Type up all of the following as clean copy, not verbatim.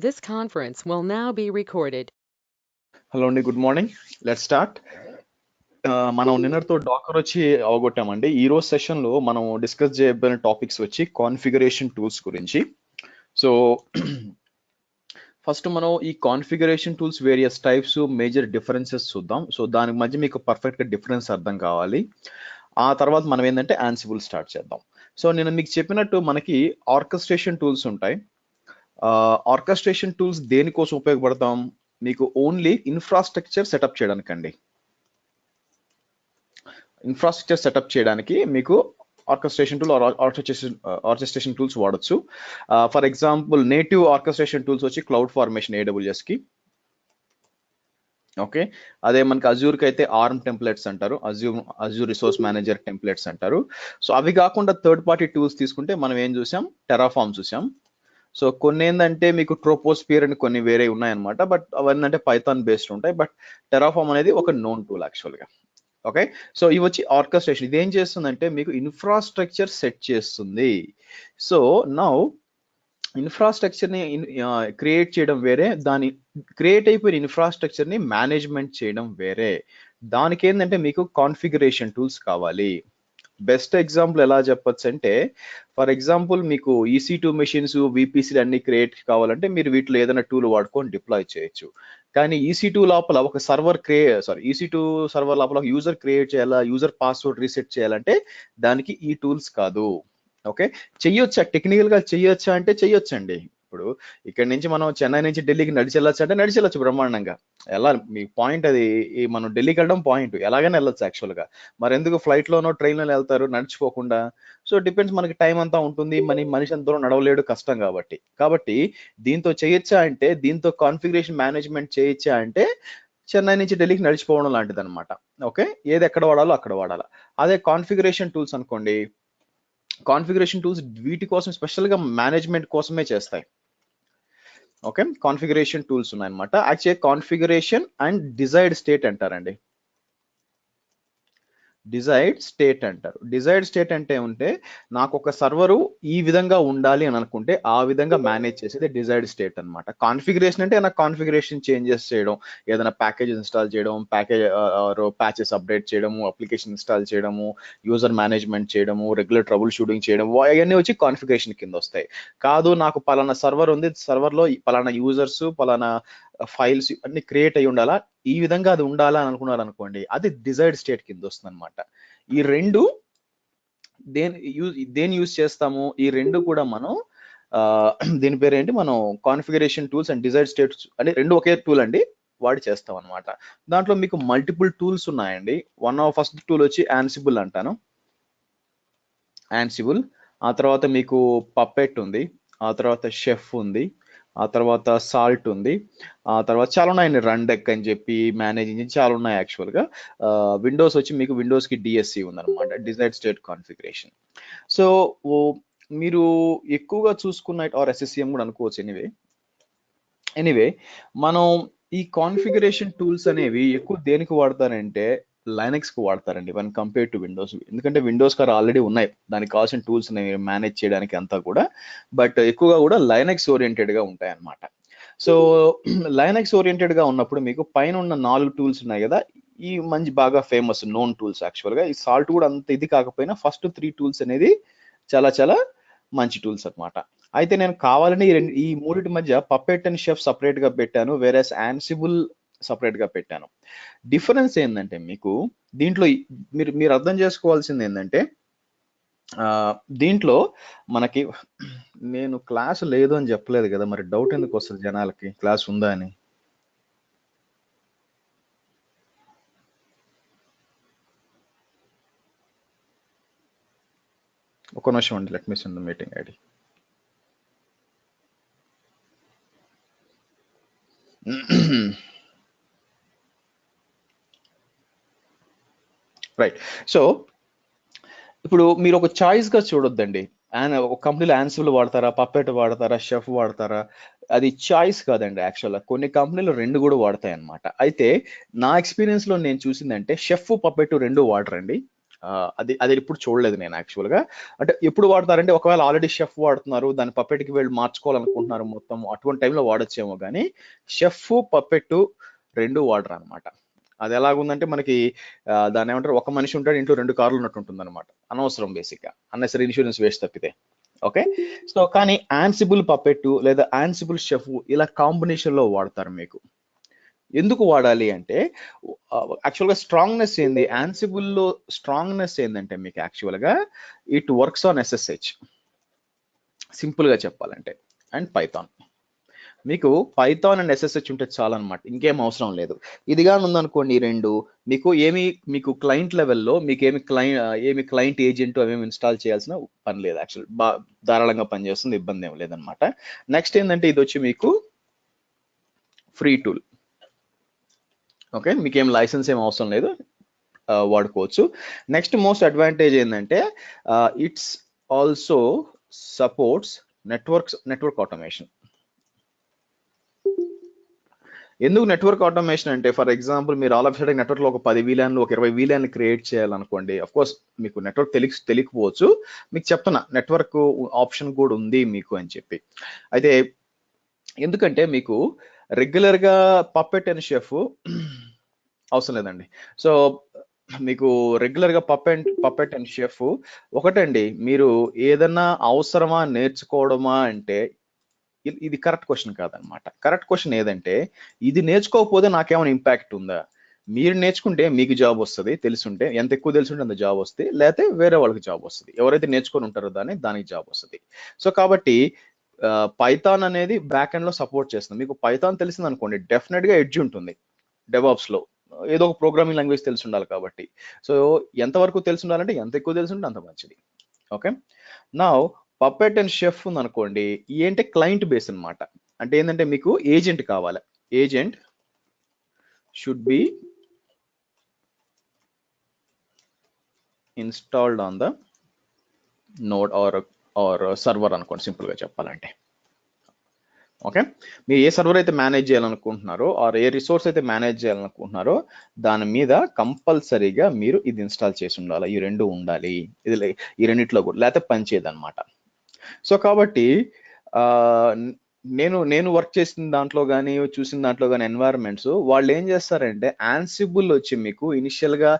This conference will now be recorded. Hello అండి, good morning. Let's start. మనం నిన్నటితో Dakar వచ్చి అవగొట్టామండి. ఈ రోజు సెషన్లో మనం డిస్కస్ చేయబోయిన టాపిక్స్ వచ్చి కాన్ఫిగరేషన్ టూల్స్ గురించి. సో ఫస్ట్ మనం ఈ configuration tools various types, major differences చూద్దాం. సో దానికి మధ్య మీకు పర్ఫెక్ట్గా డిఫరెన్స్ అర్థం కావాలి. ఆ తర్వాత మనం ఏంటంటే యాన్సిబుల్ స్టార్ట్ చేద్దాం. సో నేను మీకు చెప్పినట్టు మనకి ఆర్కెస్ట్రేషన్ టూల్స్ ఉంటాయి. ఆర్కెస్ట్రేషన్ టూల్స్ దేనికోసం ఉపయోగపడతాం? మీకు ఓన్లీ ఇన్ఫ్రాస్ట్రక్చర్ సెటప్ చేయడానికండి. ఇన్ఫ్రాస్ట్రక్చర్ సెటప్ చేయడానికి మీకు ఆర్కెస్ట్రేషన్ టూల్ ఆర్కెస్ట్రేషన్ టూల్స్ వాడచ్చు. For example native orchestration tools వచ్చి క్లౌడ్ ఫార్మేషన్ AWS కి. ఓకే, అదే మనకి అజూర్కి అయితే ఆర్మ్ టెంప్లెట్స్ అంటారు, అజూర్ రిసోర్స్ మేనేజర్ టెంప్లెట్స్ అంటారు. సో అవి కాకుండా థర్డ్ పార్టీ టూల్స్ తీసుకుంటే మనం ఏం చూసాం? టెరాఫార్మ్ చూసాం. సో కొన్ని ఏంటంటే మీకు ట్రోపోస్పియర్ అని కొన్ని వేరే ఉన్నాయన్నమాట, బట్ అవన్నీ పైథాన్ బేస్డ్ ఉంటాయి. బట్ టెరాఫార్మ్ అనేది ఒక నోన్ టూల్ యాక్చువల్గా. ఓకే, సో ఇవి వచ్చి ఆర్కెస్ట్రేషన్. ఇది ఏం చేస్తుందంటే మీకు ఇన్ఫ్రాస్ట్రక్చర్ సెట్ చేస్తుంది. సో నౌ ఇన్ఫ్రాస్ట్రక్చర్ ని క్రియేట్ చేయడం వేరే, దాని క్రియేట్ అయిపోయిన ఇన్ఫ్రాస్ట్రక్చర్ ని మేనేజ్మెంట్ చేయడం వేరే. దానికి ఏంటంటే మీకు కాన్ఫిగరేషన్ టూల్స్ కావాలి. బెస్ట్ ఎగ్జాంపుల్ ఎలా చెప్పొచ్చు అంటే, ఫర్ ఎగ్జాంపుల్ మీకు EC2 మెషిన్స్, VPCలు అన్ని క్రియేట్ కావాలంటే మీరు వీటిలో ఏదైనా టూల్ వాడుకొని డిప్లాయ్ చేయొచ్చు. కానీ EC2 లోపల ఒక సర్వర్ EC2 సర్వర్ లోపల ఒక యూజర్ క్రియేట్ చేయాలా, యూజర్ పాస్వర్డ్ రీసెట్ చేయాలంటే దానికి ఈ టూల్స్ కాదు. ఓకే, చెయ్యొచ్చా? టెక్నికల్ గా చెయ్యొచ్చా అంటే చెయ్యొచ్చండి. ఇప్పుడు ఇక్కడ నుంచి మనం చెన్నై నుంచి ఢిల్లీకి నడిచి వెళ్ళొచ్చు అంటే నడిచి వెళ్ళొచ్చు బ్రహ్మాండంగా. ఎలా మీ పాయింట్ అది, మనం ఢిల్లీకి వెళ్ళడం పాయింట్, ఎలాగైనా వెళ్ళొచ్చు యాక్చువల్గా. మరి ఎందుకు ఫ్లైట్ లోనో ట్రైన్లోనో వెళ్తారు నడిచిపోకుండా? సో డిపెండ్స్, మనకి టైం అంతా ఉంటుంది, మనిషి అంత దూరం నడవలేడు, కష్టం కాబట్టి దీంతో చేయొచ్చా అంటే, దీంతో కాన్ఫిగరేషన్ మేనేజ్మెంట్ చేయొచ్చా అంటే చెన్నై నుంచి ఢిల్లీకి నడిచిపోవడం లాంటిది అనమాట. ఓకే, ఏది ఎక్కడ వాడాలో అక్కడ వాడాలా. అదే కాన్ఫిగరేషన్ టూల్స్ అనుకోండి, కాన్ఫిగరేషన్ టూల్స్ వీటి కోసం స్పెషల్ గా మేనేజ్మెంట్ కోసమే చేస్తాయి. ఓకే, కాన్ఫిగరేషన్ టూల్స్ ఉన్నాయన్నమాట. Actually configuration and desired state అంటారండి. డిజైర్డ్ స్టేట్ అంటారు. డిజైర్డ్ స్టేట్ అంటే ఉంటే నాకు ఒక సర్వరు ఈ విధంగా ఉండాలి అని అనుకుంటే ఆ విధంగా మేనేజ్ చేసేది డిజైర్డ్ స్టేట్ అనమాట. కాన్ఫిగరేషన్ అంటే నాకు కాన్ఫిగరేషన్ చేంజెస్ చేయడం, ఏదైనా ప్యాకేజ్ ఇన్స్టాల్ చేయడం, ప్యాచెస్ అప్డేట్ చేయడము, అప్లికేషన్ ఇన్స్టాల్ చేయడము, యూజర్ మేనేజ్మెంట్ చేయడము, రెగ్యులర్ ట్రబుల్ షూటింగ్ చేయడం, అవన్నీ వచ్చి కాన్ఫిగరేషన్ కింద వస్తాయి. కాదు, నాకు పలానా సర్వర్ ఉంది, సర్వర్లో పలానా యూజర్స్, పలానా ఫైల్స్ అన్ని క్రియేట్ అయ్యి ఉండాలా, ఈ విధంగా అది ఉండాలా అని అనుకున్నారు అనుకోండి, అది డిజైర్డ్ స్టేట్ కింద వస్తుంది అనమాట. ఈ రెండు దేని యూజ్ చేస్తాము? ఈ రెండు కూడా మనం దీని పేరు ఏంటి, మనం configuration tools and desired states అంటే రెండు ఒకే టూల్ అండి, వాడి చేస్తాం అనమాట. దాంట్లో మీకు మల్టిపుల్ టూల్స్ ఉన్నాయండి. ఫస్ట్ టూల్ వచ్చి యాన్సిబుల్ అంటాను, యాన్సిబుల్. ఆ తర్వాత మీకు పప్పెట్ ఉంది, ఆ తర్వాత షెఫ్ ఉంది, ఆ తర్వాత సాల్ట్ ఉంది, ఆ తర్వాత చాలా ఉన్నాయండి, రన్ డెక్ అని చెప్పి, మేనేజ్ ఇంజిన్, చాలా ఉన్నాయి యాక్చువల్గా. విండోస్ వచ్చి మీకు విండోస్కి DSC ఉందన్నమాట, డిజైర్డ్ స్టేట్ కాన్ఫిగరేషన్. సో మీరు ఎక్కువగా చూసుకున్న SCCM కూడా అనుకోవచ్చు. ఎనీవే మనం ఈ కాన్ఫిగరేషన్ టూల్స్ అనేవి ఎక్కువ దేనికి వాడతారంటే లైనక్స్ కు వాడతారండి, వన్ కంపేర్ టు విండోస్. ఎందుకంటే విండోస్ కార్ ఆల్రెడీ ఉన్నాయి, దానికి కావాల్సిన టూల్స్ మేనేజ్ చేయడానికి అంతా కూడా. బట్ ఎక్కువగా కూడా లైనక్స్ ఓరియంటెడ్ గా ఉంటాయి అన్నమాట. సో లైనక్స్ ఓరియంటెడ్ గా ఉన్నప్పుడు మీకు పైన ఉన్న 4 టూల్స్ ఉన్నాయి కదా, ఈ మంచి బాగా ఫేమస్ నోన్ టూల్స్. యాక్చువల్ గా ఈ సాల్ట్ కూడా అంత ఇది కాకపోయినా ఫస్ట్ 3 టూల్స్ అనేది చాలా చాలా మంచి టూల్స్ అన్నమాట. అయితే నేను కావాలని ఈ మూడింటి మధ్య పప్పెట్ అండ్ షెఫ్ సపరేట్ గా పెట్టాను, వేరే యాన్సిబుల్ సపరేట్ గా పెట్టాను. డిఫరెన్స్ ఏంటంటే మీకు దీంట్లో మీరు అర్థం చేసుకోవాల్సింది ఏంటంటే, దీంట్లో మనకి, నేను క్లాస్ లేదు అని చెప్పలేదు కదా, మరి డౌట్ ఎందుకు వస్తుంది జనాలకి క్లాస్ ఉందా అని? ఒక నిమిషం అండి, let me send the meeting ID. Right. So ఇప్పుడు మీరు ఒక చాయిస్ గా చూడొద్దండి. ఒక కంపెనీలో యాన్సిబుల్ వాడతారా, పప్పెట్ వాడతారా, షెఫ్ వాడతారా, అది చాయిస్ కాదండి. యాక్చువల్గా కొన్ని కంపెనీలు రెండు కూడా వాడతాయి అనమాట. అయితే నా ఎక్స్పీరియన్స్ లో నేను చూసిందంటే షెఫ్, పప్పెట్ రెండు వాడరండి. అది అది ఎప్పుడు చూడలేదు నేను యాక్చువల్గా. అంటే ఎప్పుడు వాడతారంటే ఒకవేళ ఆల్రెడీ షెఫ్ వాడుతున్నారు, దాని పప్పెట్కి వెళ్ళి మార్చుకోవాలనుకుంటున్నారు మొత్తం, అటువంటి టైంలో వాడొచ్చేమో కానీ షెఫ్ పప్పెట్ రెండు వాడరు అనమాట. అది ఎలాగుందంటే మనకి దాన్ని ఏమంటారు, ఒక మనిషి ఉంటాడు ఇంట్లో 2 కార్లు ఉన్నట్టు ఉంటుంది అనమాట. అనవసరం బేసిక్గా, అన్నెసరీ ఇన్సూరెన్స్ వేస్ట్ తప్పితే. ఓకే, సో కానీ యాన్సిబుల్ పప్పెట్ లేదా యాన్సిబుల్ షెఫ్ ఇలా కాంబినేషన్ లో వాడతారు మీకు. ఎందుకు వాడాలి అంటే యాక్చువల్గా స్ట్రాంగ్నెస్ ఏంది, యాన్సిబుల్ లో స్ట్రాంగ్నెస్ ఏంటంటే మీకు యాక్చువల్గా it works on SSH, simple గా చెప్పాలంటే, అండ్ పైథాన్. మీకు పైథాన్ అండ్ ఎస్ఎస్హెచ్ ఉంటే చాలా అనమాట, ఇంకేం అవసరం లేదు. ఇదిగా ఉందనుకోండి ఈ రెండు, మీకు క్లయింట్ లెవెల్లో మీకు ఏమి క్లయింట్ ఏజెంట్ అవేమి ఇన్స్టాల్ చేయాల్సిన పని లేదు. యాక్చువల్ ధారాళంగా పనిచేస్తుంది, ఇబ్బంది ఏం లేదనమాట. నెక్స్ట్ ఏంటంటే ఇది వచ్చి మీకు ఫ్రీ టూల్. ఓకే, మీకేం లైసెన్స్ ఏం అవసరం లేదు, వాడుకోవచ్చు. నెక్స్ట్ మోస్ట్ అడ్వాంటేజ్ ఏంటంటే it's also supports network automation. ఎందుకు నెట్వర్క్ ఆటోమేషన్ అంటే, ఫర్ ఎగ్జాంపుల్ మీరు ఆల్ ఆఫ్ సడన్ నెట్వర్క్ లో ఒక 10 VLANలు ఒక 20 VLAN క్రియేట్ చేయాలనుకోండి, అఫ్ కోర్స్ మీకు నెట్వర్క్ తెలియకపోవచ్చు, మీకు చెప్తున్నా నెట్వర్క్ ఆప్షన్ కూడా ఉంది మీకు అని చెప్పి. అయితే ఎందుకంటే మీకు రెగ్యులర్ గా పప్పెట్ అండ్ షెఫ్ అవసరం లేదండి. సో మీకు రెగ్యులర్ గా పప్పెట్ అండ్ షెఫ్ ఒకటండి. మీరు ఏదన్నా అవసరమా నేర్చుకోవడమా అంటే ఇది కరెక్ట్ క్వశ్చన్ కాదనమాట. కరెక్ట్ క్వశ్చన్ ఏదంటే, ఇది నేర్చుకోకపోతే నాకేమైనా ఇంపాక్ట్ ఉందా? మీరు నేర్చుకుంటే మీకు జాబ్ వస్తుంది, తెలుసుంటే, ఎంత ఎక్కువ తెలుసుంటే అంత జాబ్ వస్తుంది, లేకపోతే వేరే వాళ్ళకి జాబ్ వస్తుంది, ఎవరైతే నేర్చుకొని ఉంటారో దానికి జాబ్ వస్తుంది. సో కాబట్టి పైథాన్ అనేది బ్యాక్ ఎండ్ లో సపోర్ట్ చేస్తుంది. మీకు పైథాన్ తెలిసింది అనుకోండి, డెఫినెట్ గా ఎడ్జ్ ఉంటుంది డెవాప్స్ లో, ఏదో ఒక ప్రోగ్రామింగ్ లాంగ్వేజ్ తెలిసి ఉండాలి కాబట్టి. సో ఎంతవరకు తెలిసి ఉండాలంటే ఎంత ఎక్కువ తెలిసి ఉంటే అంత మంచిది. ఓకే, నా పప్పెట్ అండ్ షెఫ్ ఉంది అనుకోండి, ఏంటంటే క్లయింట్ బేస్ అనమాట. అంటే ఏంటంటే మీకు ఏజెంట్ కావాలి, agent should be installed on the node or server అనుకోండి, సింపుల్ గా చెప్పాలంటే. ఓకే, మీరు ఏ సర్వర్ అయితే మేనేజ్ చేయాలనుకుంటున్నారో ఆర్ ఏ రిసోర్స్ అయితే మేనేజ్ చేయాలనుకుంటున్నారో దాని మీద కంపల్సరీగా మీరు ఇది ఇన్స్టాల్ చేసి ఉండాలి. ఈ రెండు ఉండాలి, ఈ రెండిట్లో కూడా, లేకపోతే పనిచేయదు అనమాట. సో కాబట్టి నేను వర్క్ చేసిన దాంట్లో కానీ చూసిన దాంట్లో కానీ ఎన్వైరన్మెంట్స్ వాళ్ళు ఏం చేస్తారంటే, యాన్సిబుల్ వచ్చి మీకు ఇనిషియల్ గా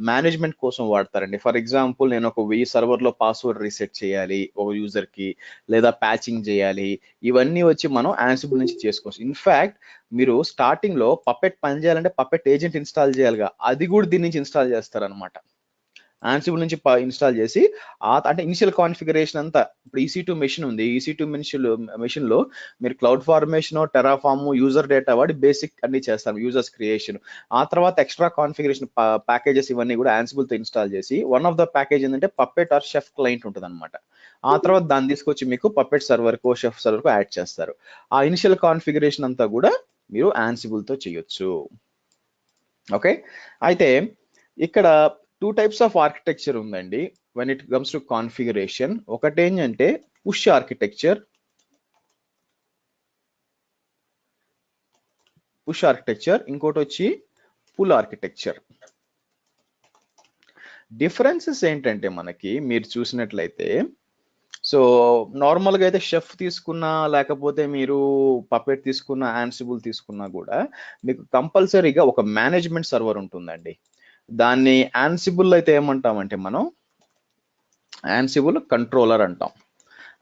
మేనేజ్మెంట్ కోసం వాడతారండి. ఫర్ ఎగ్జాంపుల్ నేను ఒక 1000 సర్వర్ లో పాస్వర్డ్ రీసెట్ చేయాలి ఒక యూజర్ కి, లేదా ప్యాచింగ్ చేయాలి, ఇవన్నీ వచ్చి మనం యాన్సిబుల్ నుంచి చేసుకోవచ్చు. ఇన్ఫాక్ట్ మీరు స్టార్టింగ్ లో పప్పెట్ పని చేయాలంటే పప్పెట్ ఏజెంట్ ఇన్స్టాల్ చేయాలిగా, అది కూడా దీని నుంచి ఇన్స్టాల్ చేస్తారనమాట. యాన్సిబుల్ నుంచి ఇన్స్టాల్ చేసి అంటే ఇనిషియల్ కాన్ఫిగరేషన్ అంతా, ఇప్పుడు EC2 మెషిన్ ఉంది, EC2 మెషిన్ లో మీరు cloud formation, Terraform, user data వాడి బేసిక్ అన్ని చేస్తారు, యూజర్స్ క్రియేషన్. ఆ తర్వాత ఎక్స్ట్రా కాన్ఫిగరేషన్ ప్యాకేజెస్ ఇవన్నీ కూడా యాన్సిబుల్ తో ఇన్స్టాల్ చేసి, వన్ ఆఫ్ ద ప్యాకేజ్ ఏంటంటే పప్పెట్ ఆర్ షెఫ్ క్లయింట్ ఉంటుంది అనమాట. ఆ తర్వాత దాన్ని తీసుకొచ్చి మీకు పప్పెట్ సర్వర్ కు షెఫ్ సర్వర్ కు యాడ్ చేస్తారు. ఆ ఇనిషియల్ కాన్ఫిగరేషన్ అంతా కూడా మీరు యాన్సిబుల్ తో చేయొచ్చు. ఓకే, అయితే ఇక్కడ 2 types ఆఫ్ ఆర్కిటెక్చర్ ఉందండి when it comes to configuration. ఒకటి ఏంటంటే పుష్ ఆర్కిటెక్చర్, ఇంకోటి వచ్చి పుల్ ఆర్కిటెక్చర్. డిఫరెన్సెస్ ఏంటంటే మనకి మీరు చూసినట్లయితే, సో నార్మల్ గా అయితే షెఫ్ తీసుకున్నా లేకపోతే మీరు పప్పెట్ తీసుకున్నా యాన్సిబుల్ తీసుకున్నా కూడా మీకు కంపల్సరీగా ఒక మేనేజ్మెంట్ సర్వర్ ఉంటుందండి. దాన్ని యాన్సిబుల్ అయితే ఏమంటామంటే మనం యాన్సిబుల్ కంట్రోలర్ అంటాం.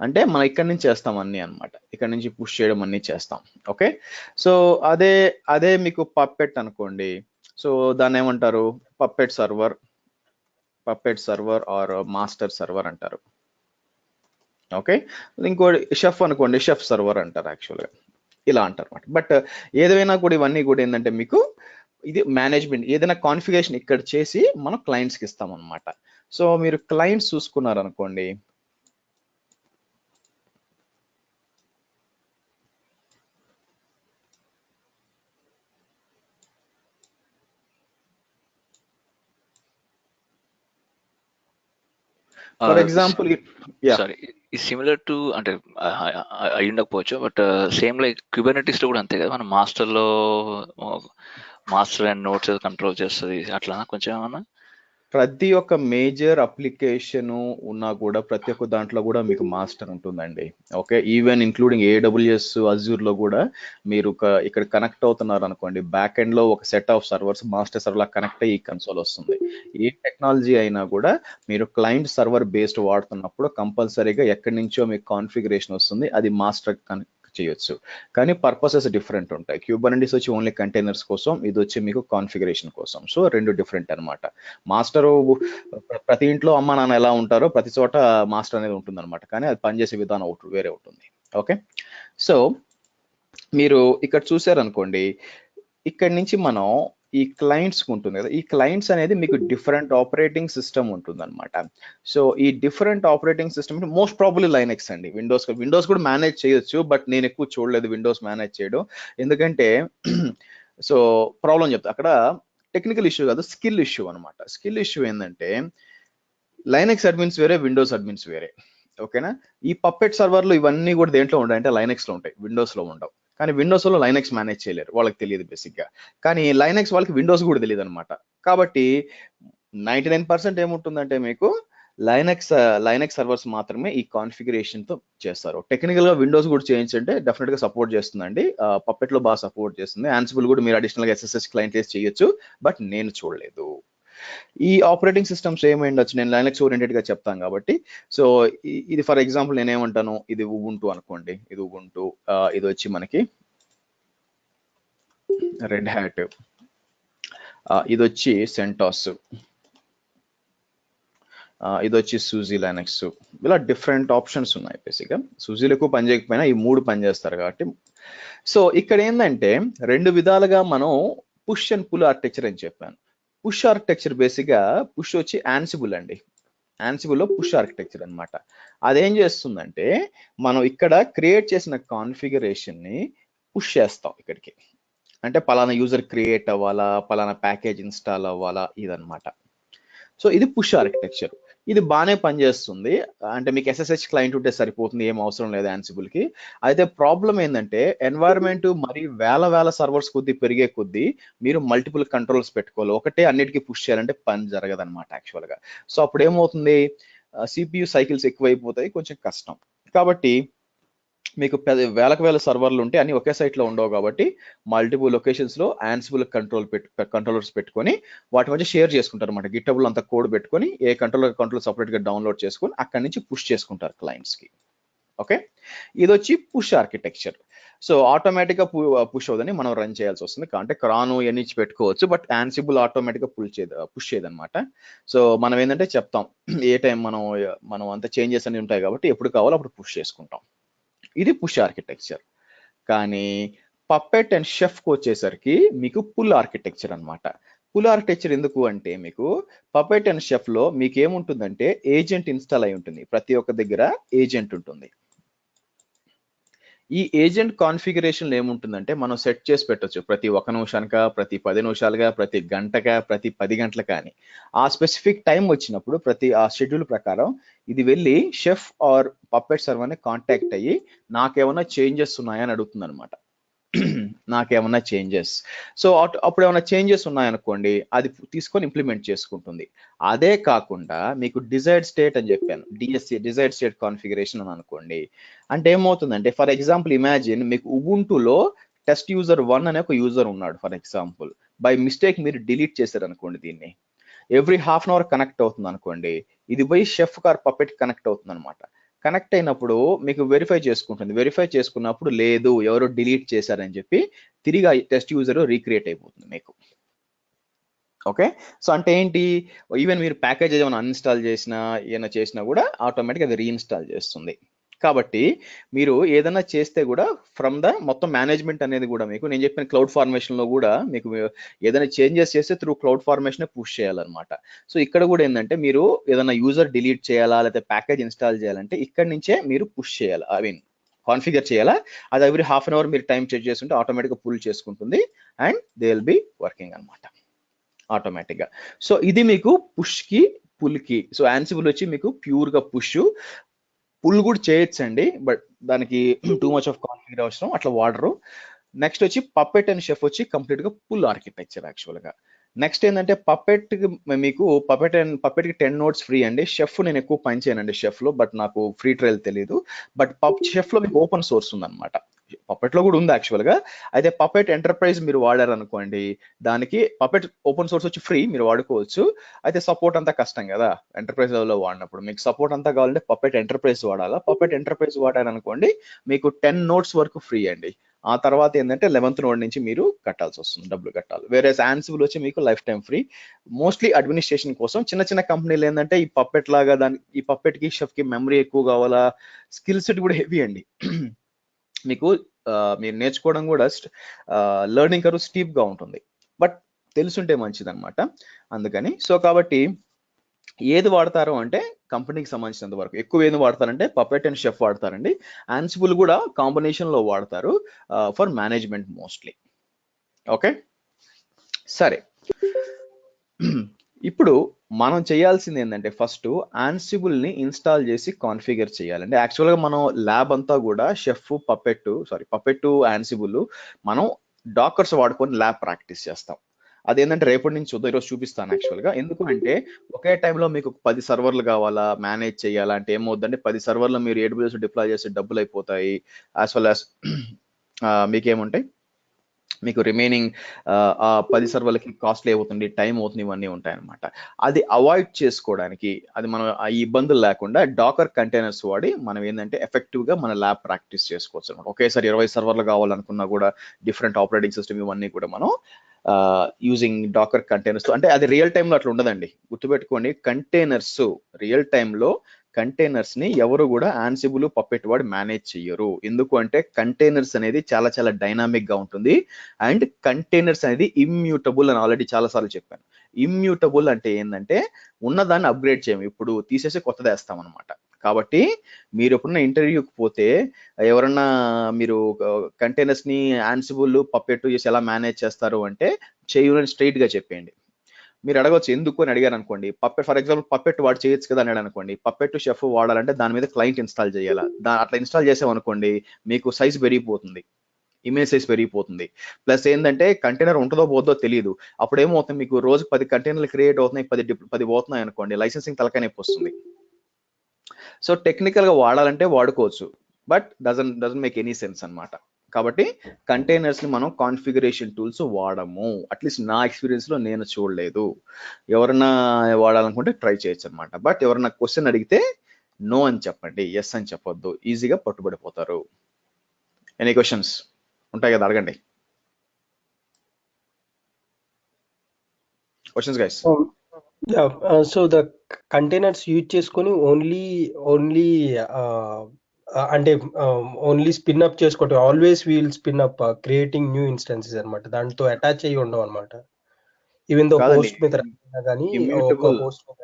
అంటే మనం ఇక్కడ నుంచి చేస్తాం అన్ని అనమాట, ఇక్కడ నుంచి పుష్ చేయడం అన్ని చేస్తాం. ఓకే, సో అదే మీకు పప్పెట్ అనుకోండి, సో దాన్ని ఏమంటారు, Puppet server or master server అంటారు. ఓకే, ఇంకోటి షెఫ్ అనుకోండి, షెఫ్ సర్వర్ అంటారు యాక్చువల్గా, ఇలా అంటారు అనమాట. బట్ ఏదైనా కూడా ఇవన్నీ కూడా ఏంటంటే మీకు ఇది మేనేజ్మెంట్, ఏదైనా కాన్ఫిగరేషన్ ఇక్కడ చేసి మనం క్లయింట్స్కి ఇస్తాం అనమాట. సో మీరు క్లయింట్స్ చూసుకున్నారు అనుకోండి, for example sorry, similar to అంటే అయి ఉండకపోవచ్చు, బట్ సేమ్ లైక్ క్యూబర్నెటిస్ లో కూడా అంతే కదా, మనం మాస్టర్ అండ్ నోట్స్ కంట్రోల్ చేస్తుంది అట్లా కొంచెం ఏమన్నా. ప్రతి ఒక్క మేజర్ అప్లికేషన్ ఉన్నా కూడా ప్రతి ఒక్క దాంట్లో కూడా మీకు మాస్టర్ ఉంటుందండి. Okay, even including AWS Azure లో కూడా మీరు ఇక్కడ కనెక్ట్ అవుతున్నారు అనుకోండి, బ్యాక్ ఎండ్ లో ఒక set of servers master server law connect అయ్యి కన్సోల్ వస్తుంది. ఏ టెక్నాలజీ అయినా కూడా మీరు క్లయింట్ సర్వర్ బేస్డ్ వాడుతున్నప్పుడు కంపల్సరీగా ఎక్కడి నుంచో మీకు కాన్ఫిగరేషన్ వస్తుంది, అది మాస్టర్ చేయొచ్చు. కానీ పర్పసెస్ డిఫరెంట్ ఉంటాయి. క్యూబర్నెటిస్ వచ్చి ఓన్లీ కంటైనర్స్ కోసం, ఇది వచ్చి మీకు కాన్ఫిగరేషన్ కోసం. సో రెండు డిఫరెంట్ అనమాట. మాస్టర్ ప్రతి ఇంట్లో అమ్మ నాన్న ఎలా ఉంటారో ప్రతి చోట మాస్టర్ అనేది ఉంటుంది అనమాట, కానీ అది పనిచేసే విధానం వేరే ఉంటుంది. ఓకే, సో మీరు ఇక్కడ చూసారనుకోండి, ఇక్కడి నుంచి మనం ఈ క్లయింట్స్ ఉంటుంది కదా, ఈ క్లయింట్స్ అనేది మీకు డిఫరెంట్ ఆపరేటింగ్ సిస్టమ్ ఉంటుంది అనమాట. సో ఈ different operating system most probably Linux అండి. విండోస్ కూడా మేనేజ్ చేయొచ్చు, బట్ నేను ఎక్కువ చూడలేదు విండోస్ మేనేజ్ చేయడం. ఎందుకంటే సో ప్రాబ్లం చెప్తా, అక్కడ టెక్నికల్ ఇష్యూ కాదు, స్కిల్ ఇష్యూ అనమాట. స్కిల్ ఇష్యూ ఏంటంటే లైనెక్స్ అడ్మిన్స్ వేరే, విండోస్ అడ్మిన్స్ వేరే. ఓకేనా, ఈ పప్పెట్ సర్వర్లు ఇవన్నీ కూడా దేంట్లో ఉంటాయి అంటే లైనెక్స్ లో ఉంటాయి, విండోస్ లో ఉండవు. కానీ విండోస్ లో లైనెక్స్ మేనేజ్ చేయలేరు, వాళ్ళకి తెలియదు బేసిక్ గా. కానీ లైనెక్స్ వాళ్ళకి విండోస్ కూడా తెలియదు అనమాట. కాబట్టి 99% ఏముంటుందంటే మీకు లైనెక్స్ సర్వర్స్ మాత్రమే ఈ కాన్ఫిగరేషన్ తో చేస్తారు. టెక్నికల్ గా విండోస్ కూడా చేయించంటే డెఫినెట్ గా సపోర్ట్ చేస్తుందండి, పప్పెట్ లో బాగా సపోర్ట్ చేస్తుంది. యాన్సిబుల్ కూడా మీరు అడిషనల్ గా SSH క్లయింట్ చేయొచ్చు, బట్ నేను చూడలేదు. ఈ ఆపరేటింగ్ సిస్టమ్స్ ఏమైండొచ్చు, నేను లైనెక్స్ ఓరియంటెడ్ గా చెప్తాను కాబట్టి. సో ఇది ఫర్ ఎగ్జాంపుల్ నేను ఏమంటాను, ఇది ఉబుంటు అనుకోండి, ఇది ఉబుంటు, ఇది వచ్చి మనకి రెడ్ హ్యాట్, ఇది వచ్చి సెంటాస్, ఇది వచ్చి సూజీ లైనెక్స్. ఇలా డిఫరెంట్ ఆప్షన్స్ ఉన్నాయి. బేసిక్గా సూజీలు ఎక్కువ పని చేయకపోయినా ఈ మూడు పని చేస్తారు కాబట్టి. సో ఇక్కడ ఏంటంటే రెండు విధాలుగా మనం పుష్ అండ్ పుల్ ఆర్కిటెక్చర్ అని చెప్పాను. పుష్ ఆర్కిటెక్చర్ బేసిక్గా, పుష్ వచ్చి యాన్సిబుల్ అండి, యాన్సిబుల్ లో పుష్ ఆర్కిటెక్చర్ అనమాట. అదేం చేస్తుందంటే మనం ఇక్కడ క్రియేట్ చేసిన కాన్ఫిగరేషన్ ని పుష్ చేస్తాం ఇక్కడికి, అంటే పలానా యూజర్ క్రియేట్ అవ్వాలా, పలానా ప్యాకేజ్ ఇన్స్టాల్ అవ్వాలా, ఇదనమాట. సో ఇది పుష్ ఆర్కిటెక్చర్. ఇది బాగానే పనిచేస్తుంది, అంటే మీకు SSH క్లయింట్ ఉంటే సరిపోతుంది, ఏం అవసరం లేదు యాన్సిబుల్ కి. అయితే ప్రాబ్లం ఏంటంటే ఎన్వైరన్మెంట్ మరి వేల సర్వర్స్ కొద్దీ పెరిగే కొద్దీ మీరు మల్టిపుల్ కంట్రోల్స్ పెట్టుకోవాలి, ఒకటే అన్నిటికీ పుష్ చేయాలంటే పని జరగదు అనమాట యాక్చువల్ గా. సో అప్పుడు ఏమవుతుంది, CPU సైకిల్స్ ఎక్కువైపోతాయి, కొంచెం కష్టం. కాబట్టి మీకు వేల సర్వర్లు ఉంటే అన్ని ఒకే సైట్ లో ఉండవు కాబట్టి మల్టిపుల్ లొకేషన్స్ లో యాన్సిబుల్ కంట్రోలర్స్ పెట్టుకొని వాటి మధ్య షేర్ చేసుకుంటారు అనమాట. గిటబుల్ అంత కోడ్ పెట్టుకొని ఏ కంట్రోలర్ సపరేట్ గా డౌన్లోడ్ చేసుకొని అక్కడి నుంచి పుష్ చేసుకుంటారు క్లయింట్స్ కి. ఓకే, ఇది వచ్చి పుష్ ఆర్కిటెక్చర్. సో ఆటోమేటిక్ గా పుష్ అవుదని మనం రన్ చేయాల్సి వస్తుంది, అంటే క్రాను ఎన్ని పెట్టుకోవచ్చు, బట్ యాన్సిబుల్ ఆటోమేటిక్ గా పుష్ చేయదనమాట. సో మనం ఏంటంటే చెప్తాం ఏ టైం మనం అంత చేంజెస్ అన్ని ఉంటాయి కాబట్టి ఎప్పుడు కావాలో అప్పుడు పుష్ చేసుకుంటాం. ఇది పుష్ ఆర్కిటెక్చర్. కానీ పప్పెట్ అండ్ షెఫ్కి వచ్చేసరికి మీకు పుల్ ఆర్కిటెక్చర్ అనమాట. పుల్ ఆర్కిటెక్చర్ ఎందుకు అంటే మీకు పప్పెట్ అండ్ షెఫ్ లో మీకు ఏముంటుందంటే ఏజెంట్ ఇన్స్టాల్ అయి ఉంటుంది, ప్రతి ఒక్క దగ్గర ఏజెంట్ ఉంటుంది. ఈ ఏజెంట్ కాన్ఫిగరేషన్ ఏముంటుందంటే మనం సెట్ చేసి పెట్టొచ్చు, ప్రతి 1 నిమిషానికా, ప్రతి 10 నిమిషాలుగా, ప్రతి గంటగా, ప్రతి 10 గంటల కానీ. ఆ స్పెసిఫిక్ టైం వచ్చినప్పుడు ఆ షెడ్యూల్ ప్రకారం ఇది వెళ్ళి షెఫ్ ఆర్ పప్పెట్ సర్వర్ని కాంటాక్ట్ అయ్యి నాకేమన్నా చేంజెస్ ఉన్నాయా అని అడుగుతుంది అనమాట. నాకేమన్నా చేంజెస్, సో అప్పుడు ఏమైనా చేంజెస్ ఉన్నాయనుకోండి అది తీసుకొని ఇంప్లిమెంట్ చేసుకుంటుంది. అదే కాకుండా మీకు డిజైర్డ్ స్టేట్ అని చెప్పాను, డిజైర్డ్ స్టేట్ కాన్ఫిగరేషన్ అని అనుకోండి. అంటే ఏమవుతుందంటే ఫర్ ఎగ్జాంపుల్ ఇమాజిన్ మీకు ఉబుంటులో టెస్ట్ యూజర్ 1 అనే ఒక యూజర్ ఉన్నాడు ఫర్ ఎగ్జాంపుల్, బై మిస్టేక్ మీరు డిలీట్ చేశారు అనుకోండి, దీన్ని every half an hour connect అవుతుంది అనుకోండి, ఇది పోయి షెఫ్ కార్ పప్పెట్ కనెక్ట్ అవుతుంది అనమాట. కనెక్ట్ అయినప్పుడు మీకు వెరిఫై చేసుకుంటుంది, వెరిఫై చేసుకున్నప్పుడు లేదు ఎవరో డిలీట్ చేశారని చెప్పి తిరిగి టెస్ట్ యూజర్ రీక్రియేట్ అయిపోతుంది మీకు. ఓకే, సో అంటే ఏంటి, ఈవెన్ మీరు ప్యాకేజ్ ఏమైనా అన్ఇన్స్టాల్ చేసినా ఏమైనా చేసినా కూడా ఆటోమేటిక్గా అది రీఇన్స్టాల్ చేస్తుంది. కాబట్టి మీరు ఏదైనా చేస్తే కూడా ఫ్రమ్ ద మొత్తం మేనేజ్మెంట్ అనేది కూడా మీకు నేను చెప్పిన క్లౌడ్ ఫార్మేషన్ లో కూడా మీకు ఏదైనా చేంజెస్ చేస్తే త్రూ క్లౌడ్ ఫార్మేషన్ పుష్ చేయాలన్నమాట. సో ఇక్కడ కూడా ఏంటంటే మీరు ఏదైనా యూజర్ డిలీట్ చేయాలా లేకపోతే ప్యాకేజ్ ఇన్స్టాల్ చేయాలంటే ఇక్కడ నుంచే మీరు పుష్ చేయాలి, ఐ మీన్ కాన్ఫిగర్ చేయాలా. అది ఎవ్రీ హాఫ్ అన్ అవర్ మీరు టైం చెక్ చేస్తుంటే ఆటోమేటిక్గా పుల్ చేసుకుంటుంది and they will be working అనమాట ఆటోమేటిక్గా. సో ఇది మీకు పుష్ కి పుల్ కి. సో యాన్సిబుల్ వచ్చి మీకు ప్యూర్ గా పుష్, పుల్ కూడా చేయొచ్చండి, బట్ దానికి టూ మచ్ ఆఫ్ కాన్ఫిగర్ అవసరం, అట్లా వాడరు. నెక్స్ట్ వచ్చి పప్పెట్ అండ్ షెఫ్ వచ్చి కంప్లీట్ గా పుల్ ఆర్కిటెక్చర్ యాక్చువల్ గా. నెక్స్ట్ ఏంటంటే పపెట్ మీకు పపెట్ కి 10 నోట్స్ ఫ్రీ అండి. షెఫ్ నేను ఎక్కువ పని చేయనండి షెఫ్ లో, బట్ నాకు ఫ్రీ ట్రయల్ తెలియదు. బట్ షెఫ్ లో మీకు ఓపెన్ సోర్స్ ఉందన్నమాట. పపెట్ లో కూడా ఉంది యాక్చువల్ గా. అయితే పపెట్ ఎంటర్ప్రైజ్ మీరు వాడారు అనుకోండి, దానికి పపెట్ ఓపెన్ సోర్స్ వచ్చి ఫ్రీ, మీరు వాడుకోవచ్చు. అయితే సపోర్ట్ అంతా కష్టం కదా ఎంటర్ప్రైజ్ లెవెల్లో వాడినప్పుడు. మీకు సపోర్ట్ అంతా కావాలంటే పపెట్ ఎంటర్ప్రైజ్ వాడాలా. పపెట్ ఎంటర్ప్రైజ్ వాడారనుకోండి మీకు 10 నోట్స్ వరకు ఫ్రీ అండి. ఆ తర్వాత ఏంటంటే 11th నోడ్ నుంచి మీరు కట్టాల్సి వస్తుంది, డబ్బులు కట్టాలి. వేరే యాన్సిబుల్ వచ్చి మీకు life time free. Mostly administration కోసం. చిన్న చిన్న కంపెనీలు ఏంటంటే ఈ పప్పెట్ లాగా ఈ పప్పెట్ కి షెఫ్ కి మెమరీ ఎక్కువ కావాలా, స్కిల్ సెట్ కూడా హెవీ అండి. మీకు మీరు నేర్చుకోవడం కూడా లెర్నింగ్ కర్వ్ స్టీప్ గా ఉంటుంది, బట్ తెలుసుంటే మంచిది అనమాట. అందుకని కాబట్టి ఏది వాడతారు అంటే కంపెనీకి సంబంధించినంత వరకు ఎక్కువ ఏది వాడతారంటే పపెట్ అండ్ షెఫ్ వాడతారండి. యాన్సిబుల్ కూడా కాంబినేషన్ లో వాడతారు ఫర్ మేనేజ్మెంట్ మోస్ట్లీ. ఓకే, సరే. ఇప్పుడు మనం చేయాల్సింది ఏంటంటే ఫస్ట్ యాన్సిబుల్ ని ఇన్స్టాల్ చేసి కాన్ఫిగర్ చేయాలండి. యాక్చువల్ గా మనం ల్యాబ్ అంతా కూడా పపెట్ యాన్సిబుల్ మనం డాకర్స్ వాడుకొని ల్యాబ్ ప్రాక్టీస్ చేస్తాం. అదేంటంటే రేపటి నుంచి చూద్దాం, ఈరోజు చూపిస్తాను యాక్చువల్ గా. ఎందుకు అంటే ఒకే టైంలో మీకు 10 సర్వర్లు కావాలా, మేనేజ్ చేయాలా అంటే ఏమవుతుందంటే 10 సర్వర్లు మీరు AWS డిప్లాయ్ చేస్తే డబ్బులు అయిపోతాయి. యాజ్ వెల్ యాజ్ మీకేముంటాయి, మీకు రిమైనింగ్ ఆ 10 సర్వర్లకి కాస్ట్లీ అవుతుంది, టైం అవుతుంది, ఇవన్నీ ఉంటాయన్నమాట. అది అవాయిడ్ చేసుకోవడానికి, అది మనం ఆ ఇబ్బందులు లేకుండా డాకర్ కంటైనర్స్ వాడి మనం ఏంటంటే ఎఫెక్టివ్ గా మన ల్యాబ్ ప్రాక్టీస్ చేసుకోవచ్చు అనమాట. ఒకేసారి 20 సర్వర్లు కావాలనుకున్నా కూడా డిఫరెంట్ ఆపరేటింగ్ సిస్టమ్ ఇవన్నీ కూడా మనం యూజింగ్ డాకర్ కంటైనర్స్. అంటే అది రియల్ టైంలో అట్లా ఉండదండి, గుర్తుపెట్టుకోండి. కంటైనర్స్ రియల్ టైంలో కంటైనర్స్ ని ఎవరు కూడా యాన్సిబుల్ పపెట్ వాడి మేనేజ్ చెయ్యరు. ఎందుకు అంటే కంటైనర్స్ అనేది చాలా చాలా డైనామిక్ గా ఉంటుంది. అండ్ కంటైనర్స్ అనేది ఇమ్యూటబుల్ అని ఆల్రెడీ చాలా సార్లు చెప్పాను. ఇమ్యూటబుల్ అంటే ఏంటంటే ఉన్నదాన్ని అప్గ్రేడ్ చేయము, ఇప్పుడు తీసేసి కొత్తది వేస్తాం అనమాట. కాబట్టి మీరు ఎప్పుడన్నా ఇంటర్వ్యూకి పోతే ఎవరన్నా మీరు కంటైనర్స్ ని యాన్సిబుల్ పపెట్ చేసి ఎలా మేనేజ్ చేస్తారు అంటే చేయని స్ట్రైట్ గా చెప్పేయండి. మీరు అడగవచ్చు ఎందుకు అని అడిగారు అనుకోండి, పప్పెట్ ఫర్ ఎగ్జాంపుల్ పప్పెట్ వాడు చేయొచ్చు కదా అన్నాడు అనుకోండి. పప్పెట్ షెఫ్ వాడాలంటే దాని మీద క్లయింట్ ఇన్స్టాల్ చేయాలా, అట్లా ఇన్స్టాల్ చేసామనుకోండి మీకు సైజ్ పెరిగిపోతుంది, ఇమేజ్ సైజ్ పెరిగిపోతుంది. ప్లస్ ఏంటంటే కంటైనర్ ఉంటుందో పోతుందో తెలియదు. అప్పుడు ఏమవుతుంది, మీకు రోజు 10 కంటైనర్లు క్రియేట్ అవుతున్నాయి, 10 పోతున్నాయి అనుకోండి, లైసెన్సింగ్ తలకాయ నొప్పి వస్తుంది. సో టెక్నికల్ గా వాడాలంటే వాడుకోవచ్చు, but doesn't make any sense అన్నమాట. కాబట్టి కంటైనర్స్ ని మనం కాన్ఫిగరేషన్ టూల్స్ వాడము, అట్లీస్ట్ నా ఎక్స్పీరియన్స్ లో నేను చూడలేదు. ఎవరన్నా వాడాలనుకుంటే ట్రై చేయొచ్చు అనమాట. బట్ ఎవరన్నా క్వశ్చన్ అడిగితే నో అని చెప్పండి, ఎస్ అని చెప్పొద్దు, ఈజీగా పట్టుబడిపోతారు. ఎనీ క్వశ్చన్స్ ఉంటాయి కదా, అడగండి. Questions guys? So the containers use చేసుకొని ఓన్లీ అంటే ఓన్లీ స్పిన్ అప్ చేసుకోవటం, always will spin up creating new instances అనమాట. దాంతో అటాచ్ అయ్యి ఉండవు అనమాట. ఈవెన్ దో హోస్ట్ మీద కానీ ఒక హోస్ట్ మీద.